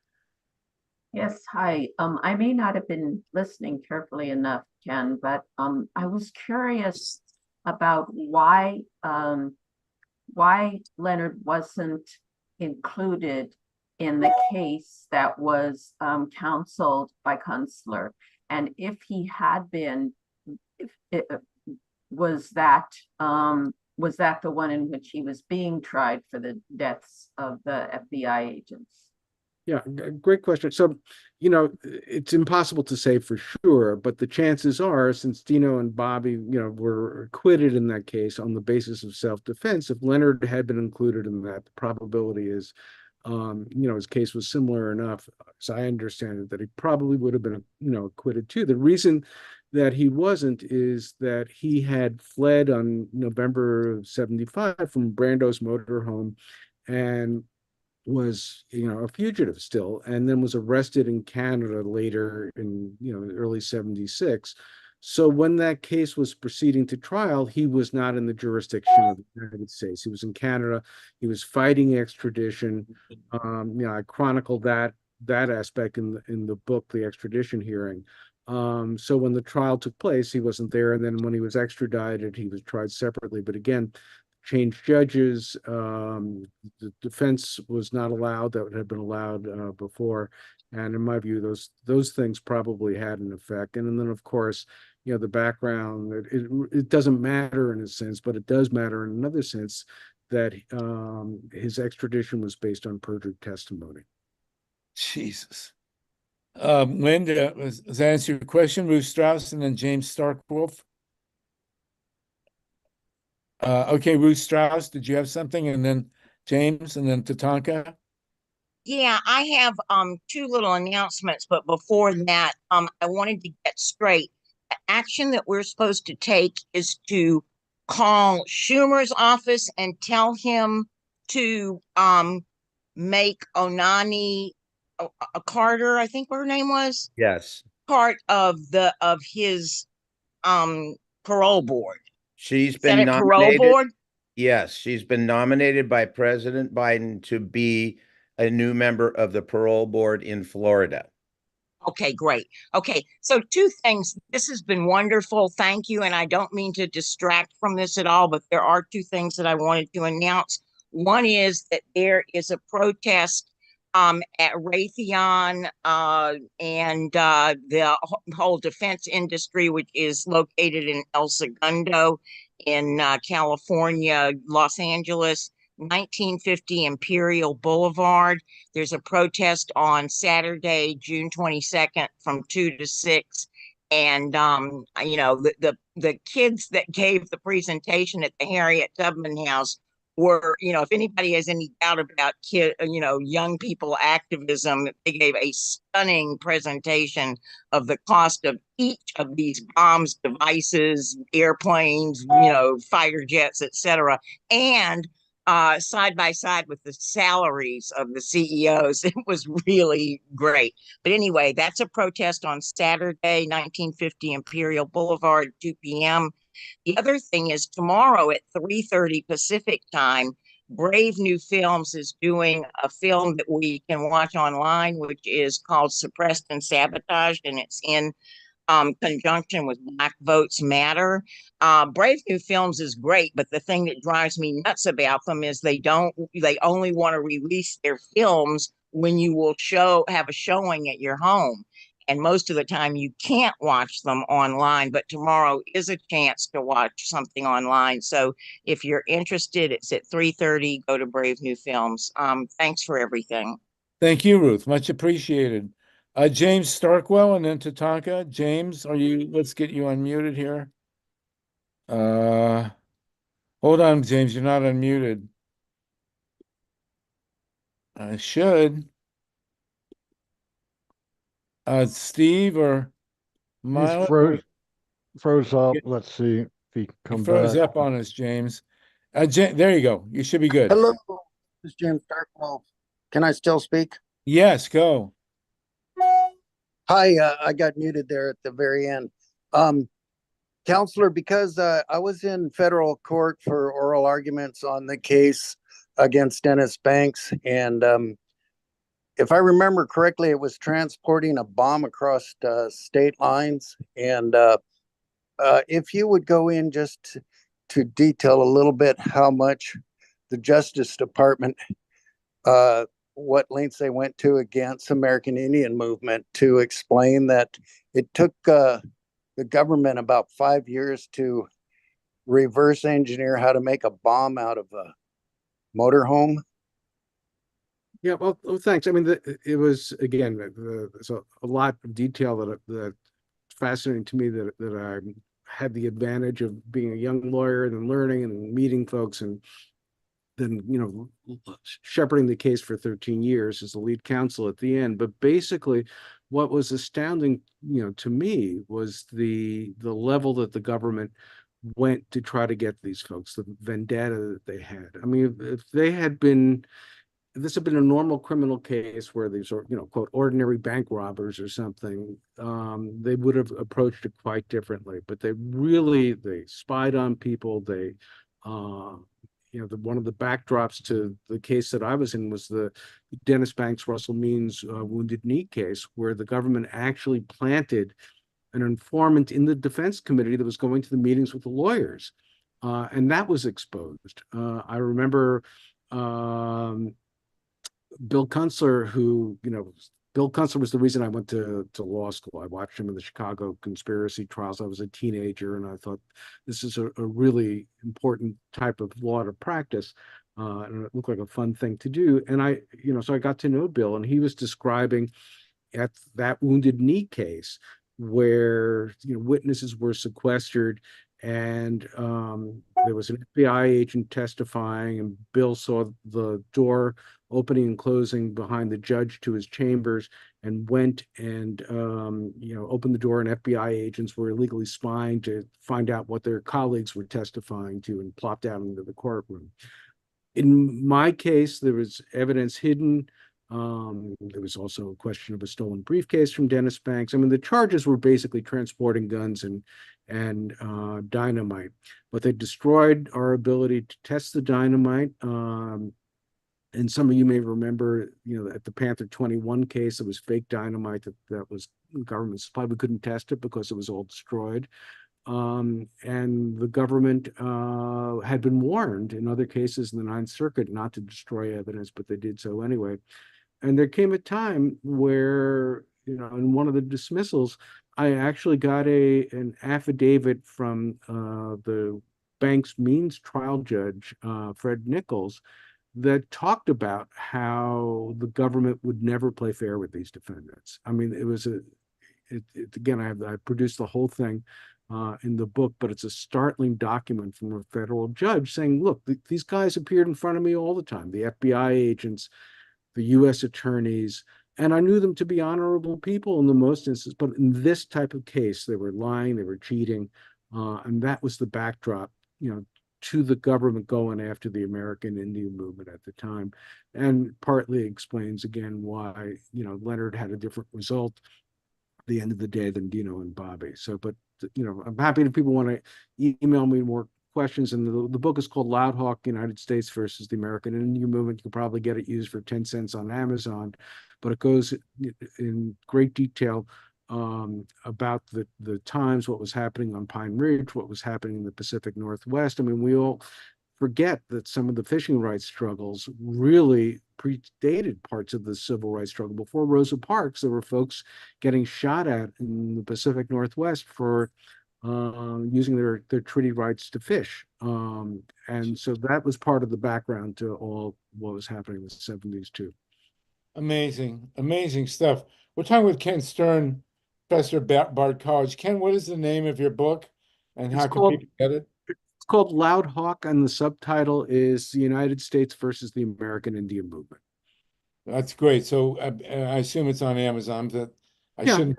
Yes, hi. I may not have been listening carefully enough, Ken, but I was curious about why Leonard wasn't included in the case that was counseled by Kunstler, and if he had been, was that the one in which he was being tried for the deaths of the FBI agents? Yeah, great question. So, it's impossible to say for sure, but the chances are, since Dino and Bobby, were acquitted in that case on the basis of self-defense, if Leonard had been included in that, the probability is, his case was similar enough, as I understand it, that he probably would have been, acquitted too. The reason that he wasn't is that he had fled on November of '75 from Brando's motorhome and was, a fugitive still, and then was arrested in Canada later in, early '76. So when that case was proceeding to trial, he was not in the jurisdiction of the United States. He was in Canada. He was fighting extradition. I chronicled that aspect in the book, the extradition hearing. So when the trial took place, he wasn't there. And then when he was extradited, he was tried separately. But again, changed judges. The defense was not allowed that had been allowed before. And in my view, those things probably had an effect. And then, of course, the background, it doesn't matter in a sense, but it does matter in another sense that his extradition was based on perjured testimony. Jesus. Linda, does that answer your question? Ruth Strauss and then James Starkwolf. Okay, Ruth Strauss, did you have something? And then James, and then TATANKA. Yeah, I have two little announcements, but before that, I wanted to get straight. The action that we're supposed to take is to call Schumer's office and tell him to make Onani Carter, I think her name was. Yes. Part of his parole board. She's been Senate parole board. Yes, she's been nominated by President Biden to be a new member of the parole board in Florida. Okay, great. Okay, so two things. This has been wonderful. Thank you. And I don't mean to distract from this at all, but there are two things that I wanted to announce. One is that there is a protest at Raytheon, and the whole defense industry, which is located in El Segundo in California, Los Angeles, 1950 Imperial Boulevard. There's a protest on Saturday, June 22nd from 2 to 6. And the kids that gave the presentation at the Harriet Tubman House were, if anybody has any doubt about young people activism, they gave a stunning presentation of the cost of each of these bombs, devices, airplanes, fighter jets, etc. And side by side with the salaries of the CEOs. It was really great. But anyway, that's a protest on Saturday, 1950 Imperial Boulevard, 2 p.m. The other thing is tomorrow at 3:30 Pacific time, Brave New Films is doing a film that we can watch online, which is called Suppressed and Sabotaged, and it's in conjunction with Black Votes Matter. Brave New Films is great, but the thing that drives me nuts about them is they only want to release their films when you will have a showing at your home. And most of the time you can't watch them online, but tomorrow is a chance to watch something online. So if you're interested, it's at 3:30. Go to Brave New Films. Thanks for everything. Thank you, Ruth. Much appreciated. James Starkwell and then Tatanka. James, let's get you unmuted here. Hold on, James, you're not unmuted. I should. Steve or He's froze up. Let's see if he can come back. Froze up on us, James. There you go. You should be good. Hello, this is James Starkwell. Can I still speak? Yes, go. Hi, I got muted there at the very end. Counselor, because I was in federal court for oral arguments on the case against Dennis Banks, and if I remember correctly, it was transporting a bomb across state lines. And if you would go in just to detail a little bit how much the Justice Department, what lengths they went to against American Indian movement to explain that it took the government about 5 years to reverse engineer how to make a bomb out of a motorhome. Yeah, well, thanks. I mean, it was, again, there's a lot of detail that's fascinating to me that I had the advantage of being a young lawyer and then learning and meeting folks and then, shepherding the case for 13 years as the lead counsel at the end. But basically, what was astounding, to me was the level that the government went to try to get these folks, the vendetta that they had. I mean, if this had been a normal criminal case where these are, quote, ordinary bank robbers or something, they would have approached it quite differently. But they spied on people. They, one of the backdrops to the case that I was in was the Dennis Banks, Russell Means Wounded Knee case, where the government actually planted an informant in the defense committee that was going to the meetings with the lawyers. And that was exposed. I remember Bill Kunstler, Bill Kunstler was the reason I went to law school. I watched him in the Chicago conspiracy trials. I was a teenager, and I thought this is a really important type of law to practice. And it looked like a fun thing to do. And so I got to know Bill, and he was describing at that Wounded Knee case where witnesses were sequestered, and there was an FBI agent testifying, and Bill saw the door opening and closing behind the judge to his chambers, and went and opened the door, and FBI agents were illegally spying to find out what their colleagues were testifying to, and plopped out into the courtroom. In my case, there was evidence hidden. There was also a question of a stolen briefcase from Dennis Banks. I mean, the charges were basically transporting guns and dynamite, but they destroyed our ability to test the dynamite. And some of you may remember, at the Panther 21 case, it was fake dynamite that was government supplied. We couldn't test it because it was all destroyed. And the government had been warned in other cases in the Ninth Circuit not to destroy evidence, but they did so anyway. And there came a time where, in one of the dismissals, I actually got an affidavit from the bank's means trial judge, Fred Nichols, that talked about how the government would never play fair with these defendants. I mean, again, I produced the whole thing in the book, but it's a startling document from a federal judge saying, look, these guys appeared in front of me all the time, the FBI agents, the U.S. attorneys, and I knew them to be honorable people in the most instances. But in this type of case, they were lying, they were cheating, and that was the backdrop, to the government going after the American Indian movement at the time, and partly explains again why Leonard had a different result at the end of the day than Dino and Bobby. So, but I'm happy if people want to email me more questions. And the book is called Loud Hawk: United States versus the American Indian Movement. You can probably get it used for 10 cents on Amazon, but it goes in great detail about the times, what was happening on Pine Ridge, what was happening in the Pacific Northwest. I mean, we all forget that some of the fishing rights struggles really predated parts of the civil rights struggle. Before Rosa Parks, there were folks getting shot at in the Pacific Northwest for using their treaty rights to fish. And so that was part of the background to all what was happening in the 70s too. Amazing, amazing stuff. We're talking with Ken Stern, professor at Bard College. Ken, what is the name of your book and how can people get it? It's called Loud Hawk, and the subtitle is The United States versus the American Indian Movement. That's great. So I assume it's on Amazon. That shouldn't.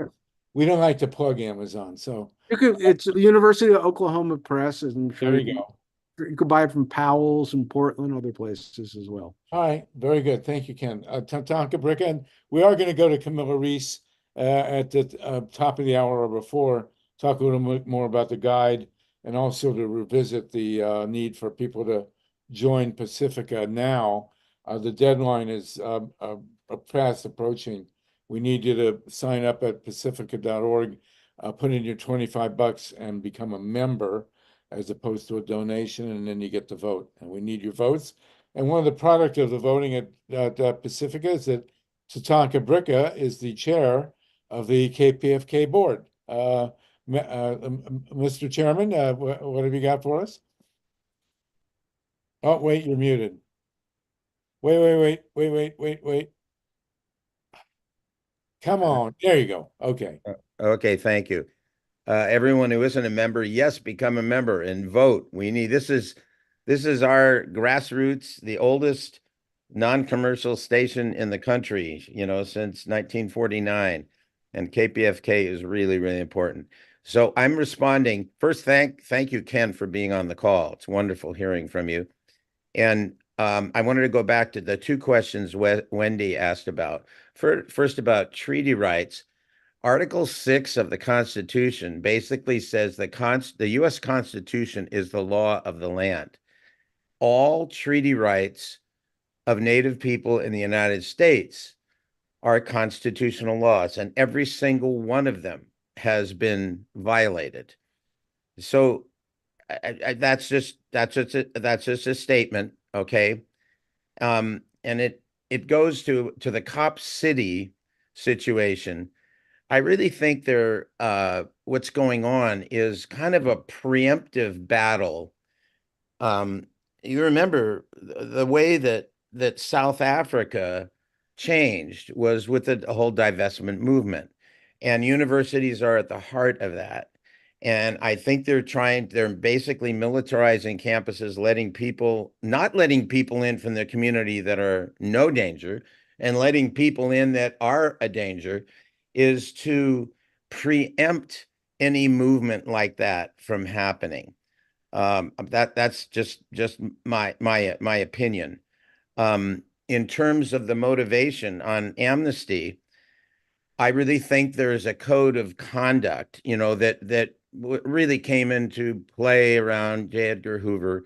We don't like to plug Amazon, so it's the University of Oklahoma Press, and there you go. You could buy it from Powell's in Portland, other places as well. All right, very good. Thank you, Ken. TATANKA BRICCA, and we are going to go to Camilla Reese at the top of the hour or before, talk a little bit more about the guide, and also to revisit the need for people to join Pacifica now. The deadline is fast approaching. We need you to sign up at pacifica.org, put in your $25 and become a member as opposed to a donation, and then you get to vote. And we need your votes. And one of the product of the voting at Pacifica is that TATANKA BRICCA is the chair of the KPFK board. Mr. Chairman, what have you got for us? Oh, wait, you're muted. Wait. Come on, there you go. Okay. Okay, thank you. Everyone who isn't a member, yes, become a member and vote. This is our Grassroots, the oldest non-commercial station in the country, since 1949. And KPFK is really, really important. So I'm responding. First, thank you, Ken, for being on the call. It's wonderful hearing from you. And I wanted to go back to the two questions Wendy asked about. First, about treaty rights. Article 6 of the Constitution basically says the U.S. Constitution is the law of the land. All treaty rights of Native people in the United States are constitutional laws, and every single one of them has been violated. So that's just a statement, okay? And it goes to the Cop City situation. I really think what's going on is kind of a preemptive battle. You remember the way that South Africa changed was with the whole divestment movement, and universities are at the heart of that. And I think they're basically militarizing campuses, not letting people in from the community that are no danger, and letting people in that are a danger, is to preempt any movement like that from happening. That's just my opinion. In terms of the motivation on amnesty, I really think there is a code of conduct, that really came into play around J. Edgar Hoover.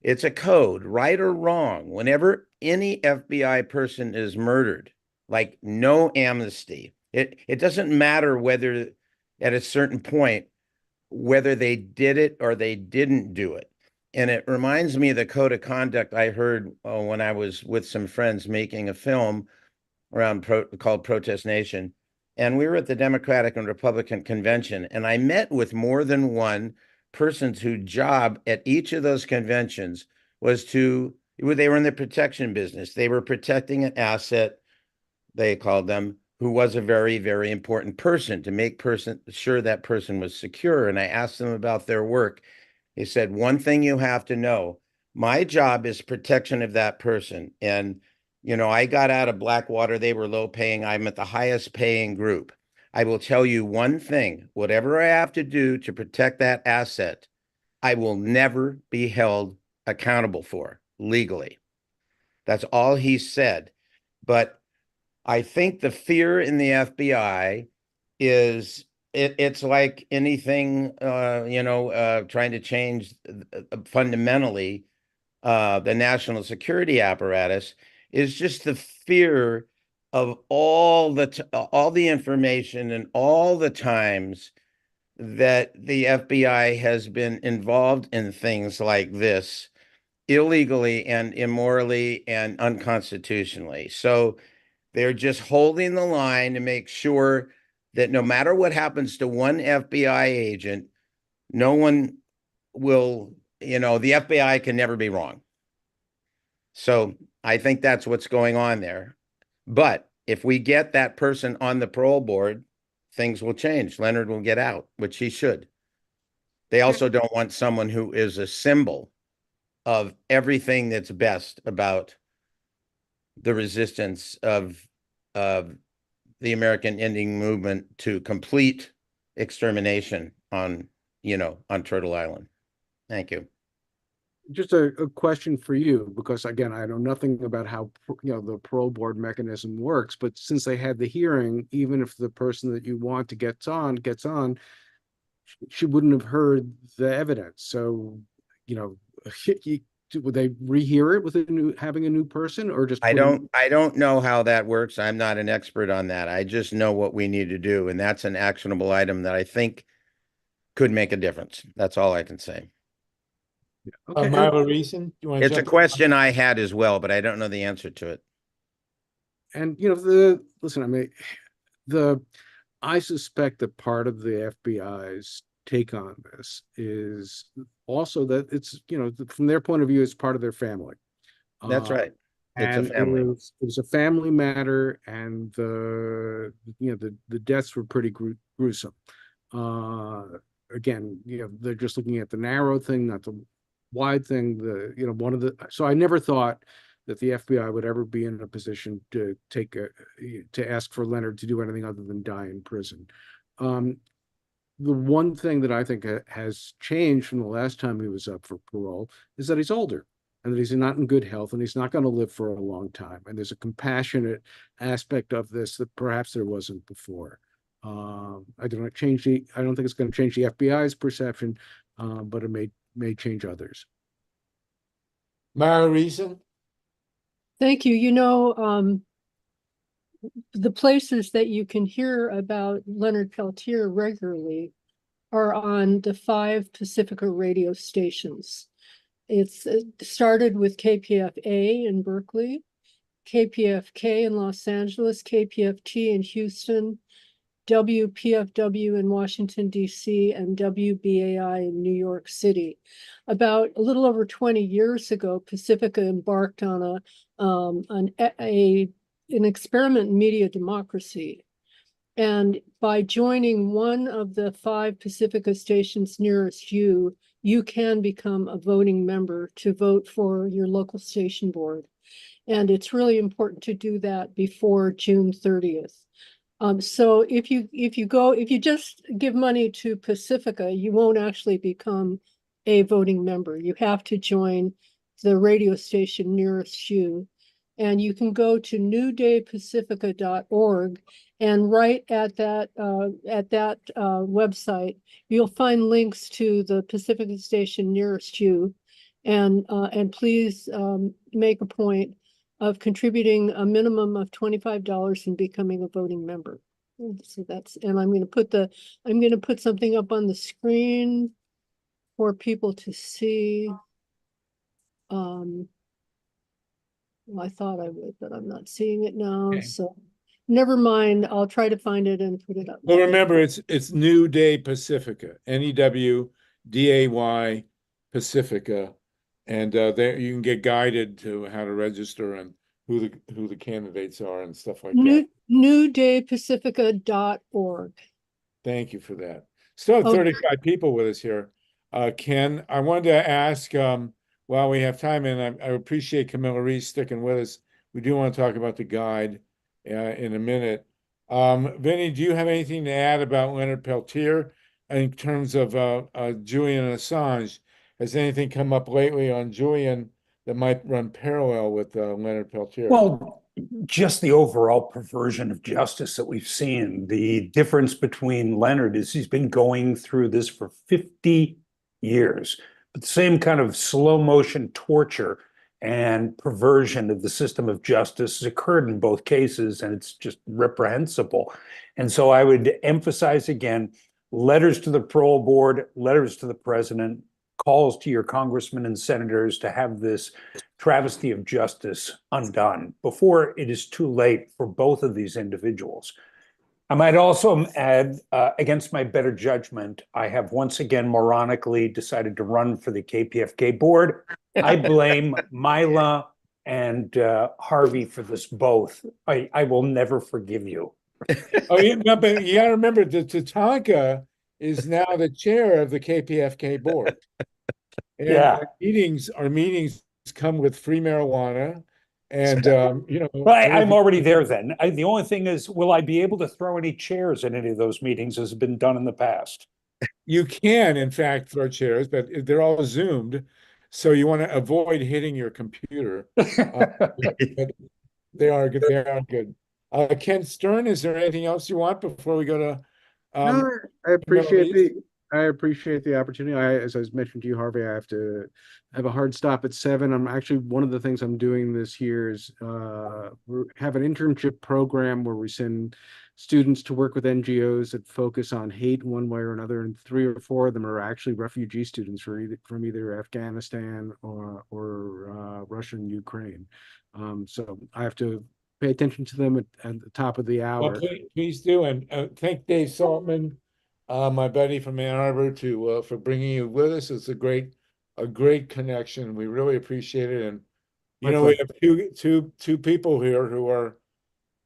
It's a code, right or wrong. Whenever any FBI person is murdered, like, no amnesty. It doesn't matter whether at a certain point, whether they did it or they didn't do it. And it reminds me of the code of conduct I heard when I was with some friends making a film around called Protest Nation. And we were at the Democratic and Republican convention, and I met with more than one person whose job at each of those conventions was they were in the protection business. They were protecting an asset, they called them, who was a very, very important person, to make sure that person was secure. And I asked them about their work. They said, one thing you have to know, my job is protection of that person. And, you know, I got out of Blackwater. They were low paying. I'm at the highest paying group. I will tell you one thing, whatever I have to do to protect that asset, I will never be held accountable for legally. That's all he said. But I think the fear in the FBI is it's like anything, trying to change fundamentally the national security apparatus, is just the fear of all the information and all the times that the FBI has been involved in things like this illegally and immorally and unconstitutionally. So they're just holding the line to make sure that no matter what happens to one FBI agent, no one will, the FBI can never be wrong. So I think that's what's going on there. But if we get that person on the parole board, things will change. Leonard will get out, which he should. They also don't want someone who is a symbol of everything that's best about the resistance of the American Indian movement to complete extermination on Turtle Island. Thank you. Just a question for you, because again, I know nothing about how the parole board mechanism works, but since they had the hearing, even if the person that you want to gets on, she wouldn't have heard the evidence. So, would they rehear it with having a new person, or just I don't know how that works. I'm not an expert on that. I just know what we need to do, and that's an actionable item that I think could make a difference. That's all I can say. Okay. MYLA RESON, you want to It's a question I had as well, but I don't know the answer to it. And I suspect that part of the FBI's take on this is also that it's, from their point of view, it's part of their family. That's right. It's a family. It was a family matter, and the deaths were pretty gruesome. Again, they're just looking at the narrow thing, not the wide thing. So I never thought that the FBI would ever be in a position to ask for Leonard to do anything other than die in prison. The one thing that I think has changed from the last time he was up for parole is that he's older, and that he's not in good health, and he's not going to live for a long time. And there's a compassionate aspect of this that perhaps there wasn't before. I don't think it's going to change the FBI's perception, but it may change others. MYLA RESON? Thank you. The places that you can hear about Leonard Peltier regularly are on the 5 Pacifica radio stations. It started with KPFA in Berkeley, KPFK in Los Angeles, KPFT in Houston, WPFW in Washington, D.C., and WBAI in New York City. About a little over 20 years ago, Pacifica embarked on an experiment in media democracy. And by joining one of the 5 Pacifica stations nearest you, you can become a voting member to vote for your local station board. And it's really important to do that before June 30th. So if you just give money to Pacifica, you won't actually become a voting member. You have to join the radio station nearest you. And you can go to newdaypacifica.org, and right at that website, you'll find links to the Pacifica station nearest you. And please make a point of contributing a minimum of $25 and becoming a voting member. So and I'm going to put something up on the screen for people to see. Well, I thought I would, but I'm not seeing it now, Okay. so never mind. I'll try to find it and put it up. Well, remember, it's New Day Pacifica, NEWDAY Pacifica, and there you can get guided to how to register and who the candidates are and stuff like that. newdaypacifica.org. Thank you for that. Still have Oh. 35 people with us here. Ken, I wanted to ask, while we have time, and I appreciate Camilla Reese sticking with us. We do want to talk about the guide in a minute. Vinny, do you have anything to add about Leonard Peltier in terms of Julian Assange? Has anything come up lately on Julian that might run parallel with Leonard Peltier? Well, just the overall perversion of justice that we've seen. The difference between Leonard is he's been going through this for 50 years, but the same kind of slow motion torture and perversion of the system of justice has occurred in both cases, and it's just reprehensible. And so I would emphasize again, letters to the parole board, letters to the president, calls to your congressmen and senators to have this travesty of justice undone before it is too late for both of these individuals. I might also add, against my better judgment, I have once again moronically decided to run for the KPFK board. I blame MYLA and Harvey for this both. I will never forgive you. Oh, yeah, no, but you got to remember that TATANKA is now the chair of the KPFK board. And Yeah. our meetings come with free marijuana, and you know. Well, I'm already there then. The only thing is, will I be able to throw any chairs in any of those meetings as has been done in the past? You can, in fact, throw chairs, but they're all zoomed, so you want to avoid hitting your computer. But they are good. They are good. Ken Stern, is there anything else you want before we go to? No, I appreciate the opportunity. As I mentioned to you, Harvey, I have to have a hard stop at 7. I'm actually, one of the things I'm doing this year is we have an internship program where we send students to work with NGOs that focus on hate one way or another, and 3 or 4 of them are actually refugee students from either Afghanistan or Russia and Ukraine. So I have to pay attention to them at the top of the hour. Well, please do, and thank Dave Saltman, my buddy from Ann Arbor, for bringing you with us. It's a great connection. We really appreciate it, and you know, we have two people here who are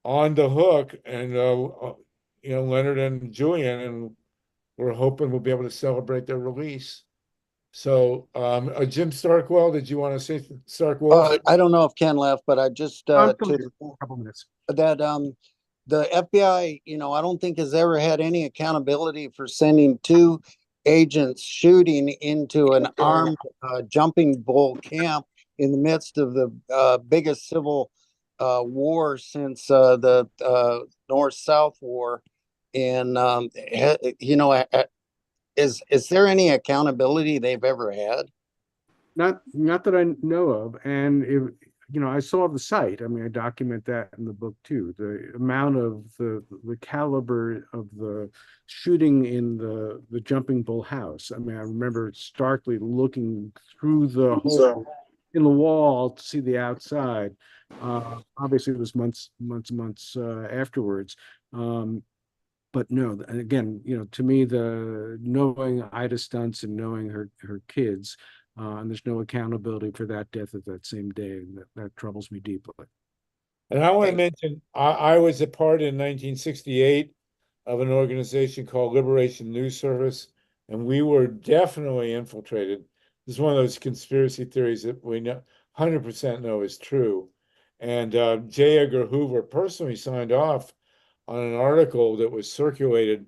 on the hook, and you know, Leonard and Julian, and we're hoping we'll be able to celebrate their release. So, Jim Starkwell, did you want to say Starkwell? I don't know if Ken left, but I just A couple minutes. that the FBI, you know, I don't think has ever had any accountability for sending 2 agents shooting into an armed jumping bull camp in the midst of the biggest civil war since the North-South War. And you know, is there any accountability they've ever had? Not that I know of. And you know, I saw the site. I mean, I document that in the book too. The amount of the caliber of the shooting in the jumping bull house. I mean, I remember starkly looking through the hole in the wall to see the outside. Obviously, it was months afterwards. But no, again, you know, to me, the knowing Ida Stuntz and knowing her kids, and there's no accountability for that death at that same day, and that troubles me deeply. And I want to mention, I was a part in 1968 of an organization called Liberation News Service, and we were definitely infiltrated. This is one of those conspiracy theories that we know 100% know is true. And J. Edgar Hoover personally signed off on an article that was circulated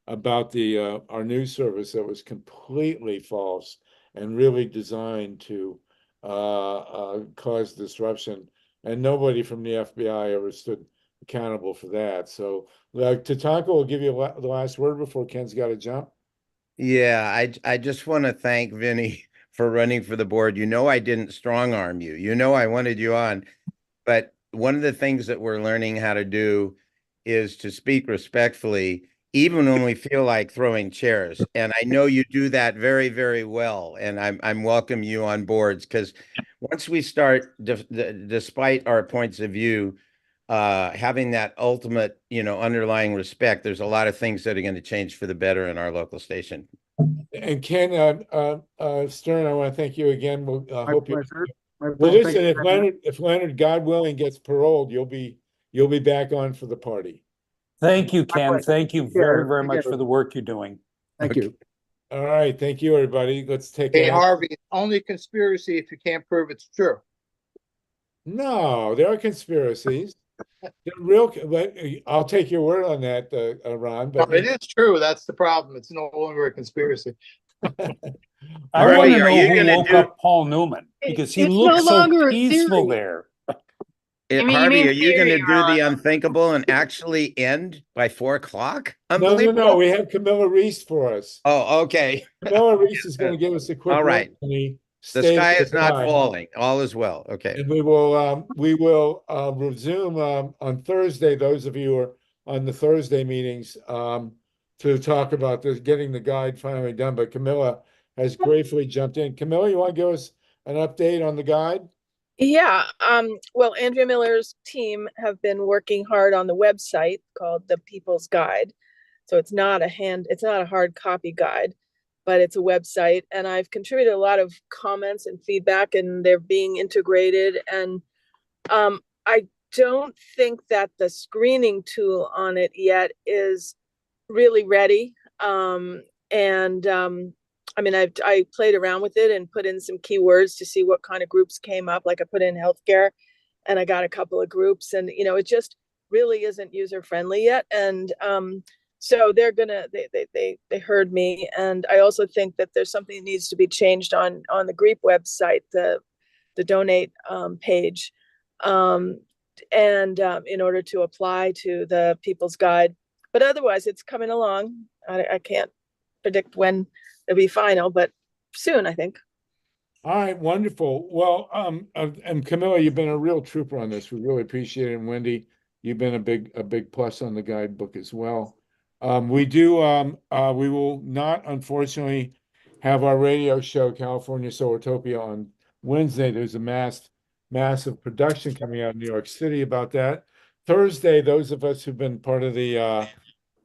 about the our news service that was completely false and really designed to cause disruption. And nobody from the FBI ever stood accountable for that. So TATANKA will give you the last word before Ken's got to jump. Yeah, I just want to thank Vinny for running for the board. You know, I didn't strong arm you. You know, I wanted you on. But one of the things that we're learning how to do is to speak respectfully, even when we feel like throwing chairs. And I know you do that very, very well. And I'm welcome you on boards, because once we start, despite our points of view, having that ultimate, underlying respect, there's a lot of things that are going to change for the better in our local station. And Ken, Stern, I want to thank you again. We'll hope you. Well, pleasure. listen, if Leonard, God willing, gets paroled, you'll be back on for the party. Thank you, Ken. Thank you very, very much Take care. for the work you're doing. Thank you. All right, thank you, everybody. Let's take Hey, it. Harvey, only conspiracy if you can't prove it's true. No, there are conspiracies. They're real. I'll take your word on that, Ron. No, But it is true. That's the problem. It's no longer a conspiracy. I Harvey, want to are know you who gonna woke do- up Paul Newman, because he It's no looked so longer a peaceful theory. there. You Harvey, mean are you going to theory, do the Ron? unthinkable and actually end by 4 o'clock? no. Unbelievable. We have Camilla Reese for us. Oh, okay. Camilla Reese is going to give us a quick All right. look. The The sky is not falling. All is well. Okay. And we will resume on Thursday. Those of you who are on the Thursday meetings to talk about this, getting the guide finally done. But Camilla has gratefully jumped in. Camilla, you want to give us an update on the guide? Yeah, well, Andrea Miller's team have been working hard on the website called The People's Guide. So it's not a hard copy guide, but it's a website. And I've contributed a lot of comments and feedback, and they're being integrated. And I don't think that the screening tool on it yet is really ready. I mean, I played around with it and put in some keywords to see what kind of groups came up. Like I put in healthcare and I got a couple of groups, and, it just really isn't user friendly yet. And so they heard me. And I also think that there's something that needs to be changed on the GREEP website, the donate page, in order to apply to the People's Guide. But otherwise, it's coming along. I can't predict when it'll be final, but soon, I think. All right, wonderful. Well, and Camilla, you've been a real trooper on this. We really appreciate it. And Wendy, you've been a big plus on the guidebook as well. We will not, unfortunately, have our radio show, California Solartopia, on Wednesday. There's a massive production coming out of New York City about that. Thursday, those of us who've been part of the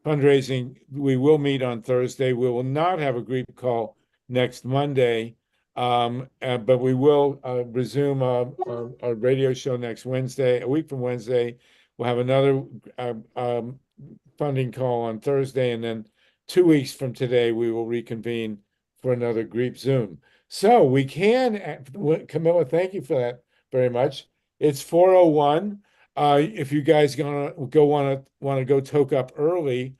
fundraising, we will meet on Thursday. We will not have a GREEP call next Monday, but we will resume our radio show next Wednesday. A week from Wednesday, we'll have another funding call on Thursday, and then 2 weeks from today, we will reconvene for another GREEP Zoom. So we can, Camilla, thank you for that very much. It's 4:01. If you guys want to go toke up early,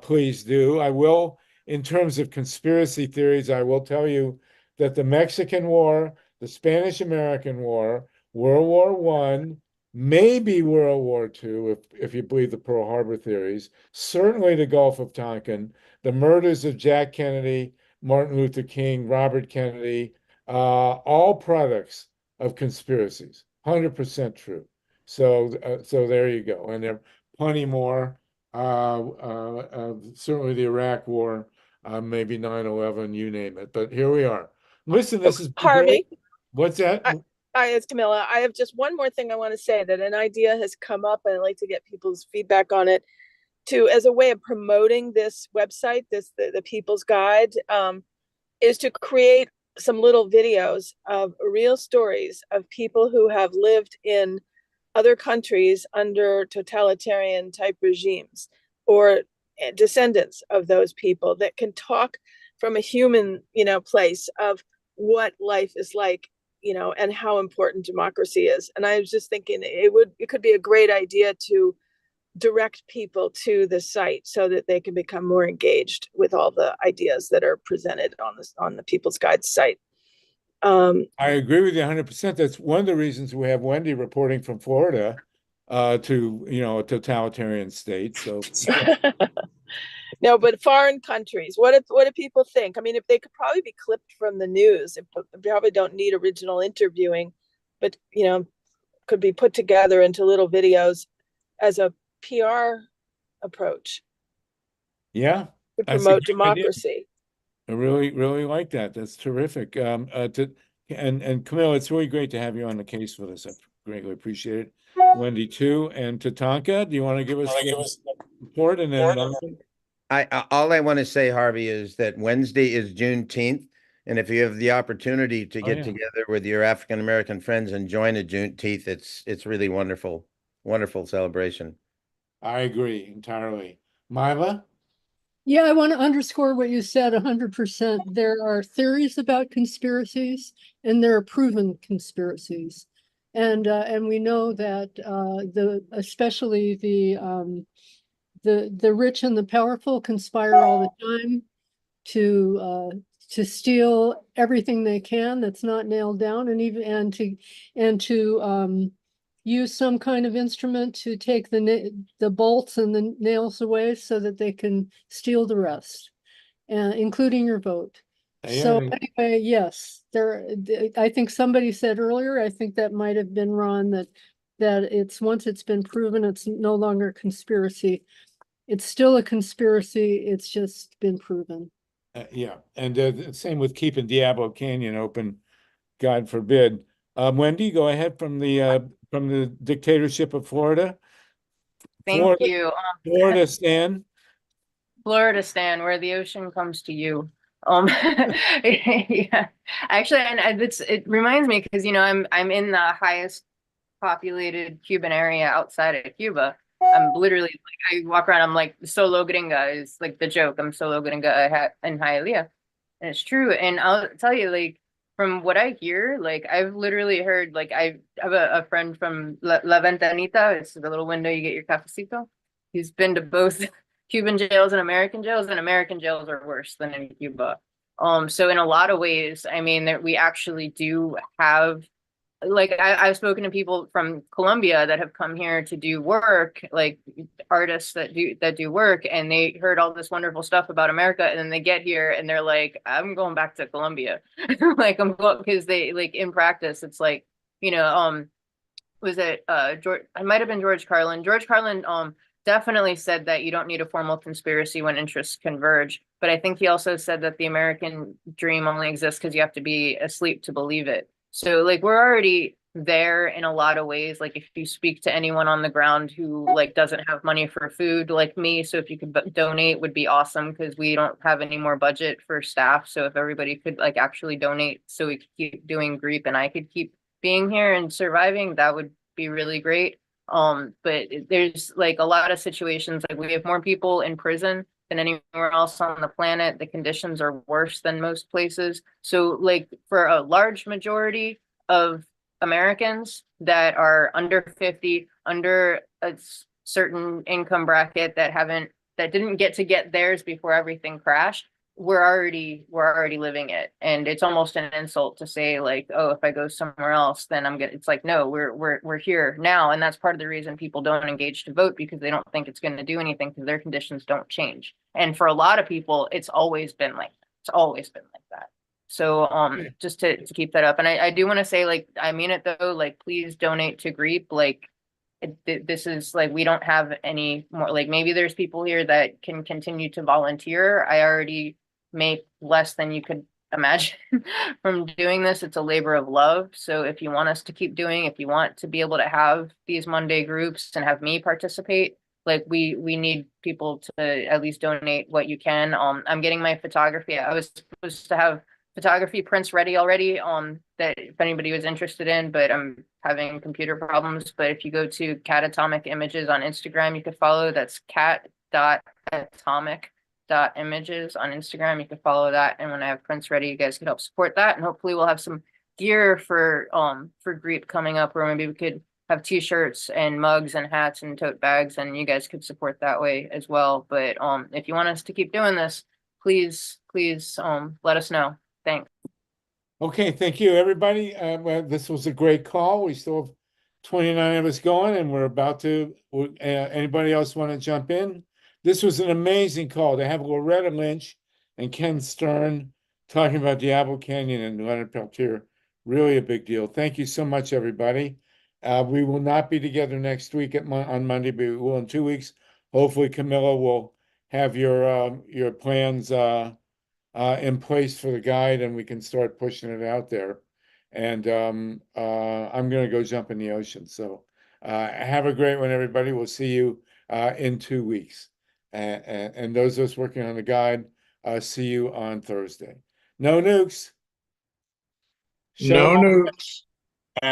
please do. I will, in terms of conspiracy theories, I will tell you that the Mexican War, the Spanish-American War, World War I, maybe World War II, if you believe the Pearl Harbor theories, certainly the Gulf of Tonkin, the murders of Jack Kennedy, Martin Luther King, Robert Kennedy, all products of conspiracies, 100% true. So there you go. And there are plenty more. Certainly the Iraq War, maybe 9/11, you name it. But here we are. Listen, this is Harvey. What's that? Hi, it's Camilla. I have just one more thing I want to say, that an idea has come up, and I'd like to get people's feedback on it, as a way of promoting this website, the People's Guide, is to create some little videos of real stories of people who have lived in other countries under totalitarian type regimes, or descendants of those people, that can talk from a human, place of what life is like, and how important democracy is. And I was just thinking it could be a great idea to direct people to the site so that they can become more engaged with all the ideas that are presented on the People's Guide site. I agree with you 100%. That's one of the reasons we have Wendy reporting from Florida to, a totalitarian state. So no, but foreign countries, what do people think? I mean, if they could probably be clipped from the news, they probably don't need original interviewing, but could be put together into little videos as a PR approach. Yeah, to promote democracy. I really, really like that. That's terrific. And Camilla, it's really great to have you on the case with us. I greatly appreciate it. Wendy too, and Tatanka, do you want to give us a report and then All I want to say, Harvey, is that Wednesday is Juneteenth. And if you have the opportunity to get together with your African American friends and join a Juneteenth, it's really wonderful, wonderful celebration. I agree entirely. MYLA? Yeah, I want to underscore what you said 100%. There are theories about conspiracies and there are proven conspiracies. And we know that especially the rich and the powerful conspire all the time to steal everything they can that's not nailed down, and to use some kind of instrument to take the bolts and the nails away so that they can steal the rest, including your vote. So anyway, yes, I think somebody said earlier, I think that might have been Ron, that once it's been proven, it's no longer a conspiracy. It's still a conspiracy. It's just been proven. Yeah, and same with keeping Diablo Canyon open, God forbid. Wendy, go ahead from the dictatorship of Florida. Thank you. Floridastan. Floridastan, where the ocean comes to you. Yeah, actually, and it reminds me because I'm in the highest populated Cuban area outside of Cuba. I'm literally like, I walk around, I'm like, solo gringa is like the joke. I'm solo gringa in Hialeah. And it's true. And I'll tell you, like, from what I hear, like, I've literally heard, like, I have a friend from La Ventanita. It's the little window you get your cafecito. He's been to both Cuban jails, and American jails are worse than in Cuba. So in a lot of ways, I mean, that we actually do have, like, I've spoken to people from Colombia that have come here to do work, like artists that do work, and they heard all this wonderful stuff about America, and then they get here and they're like, I'm going back to Colombia. Like, I'm going, because they, like, in practice, it's like, was it George? It might have been George Carlin. George Carlin definitely said that you don't need a formal conspiracy when interests converge. But I think he also said that the American dream only exists because you have to be asleep to believe it. So, like, we're already there in a lot of ways. Like, if you speak to anyone on the ground who, like, doesn't have money for food, like me, so if you could donate, would be awesome, because we don't have any more budget for staff. So if everybody could, like, actually donate so we could keep doing GREEP and I could keep being here and surviving, that would be really great. But there's, like, a lot of situations, like, we have more people in prison than anywhere else on the planet. The conditions are worse than most places. So, like, for a large majority of Americans that are under 50, under a certain income bracket, that didn't get theirs before everything crashed, we're already living it. And it's almost an insult to say, like, oh, if I go somewhere else, then it's like, no, we're here now. And that's part of the reason people don't engage to vote, because they don't think it's going to do anything, because their conditions don't change. And for a lot of people, it's always been like that. It's always been like that. So just to keep that up. And I do want to say, like, I mean it though, like, please donate to GREEP. Like, this is, like, we don't have any more, like, maybe there's people here that can continue to volunteer. I already make less than you could imagine from doing this. It's a labor of love. So if you want us to keep doing, if you want to be able to have these Monday groups and have me participate, like, we need people to at least donate what you can. I'm getting my photography. I was supposed to have photography prints ready already, that if anybody was interested in, but I'm having computer problems. But if you go to Catatomic Images on Instagram, you could follow. That's cat.atomic.images on Instagram. You can follow that, and when I have prints ready, you guys can help support that. And hopefully we'll have some gear for GREEP coming up, or maybe we could have t-shirts and mugs and hats and tote bags, and you guys could support that way as well. But if you want us to keep doing this, please let us know. Thanks. Okay, thank you, everybody. Well, this was a great call. We still have 29 of us going, and we're about to, anybody else want to jump in? This was an amazing call to have Loretta Lynch and Ken Stern talking about Diablo Canyon and Leonard Peltier. Really a big deal. Thank you so much, everybody. We will not be together next week on Monday, but we will in 2 weeks. Hopefully, Camilla will have your plans in place for the guide, and we can start pushing it out there. and I'm gonna go jump in the ocean. So have a great one, everybody. We'll see you in 2 weeks. And those of us working on the guide, see you on Thursday. No nukes. No nukes.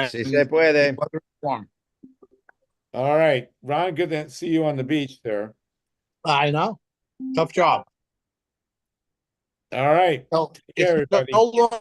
Si se puede. Weather warm. All right, Ron, good to see you on the beach there. I know. Tough job. All right. So Take care, it's everybody. no longer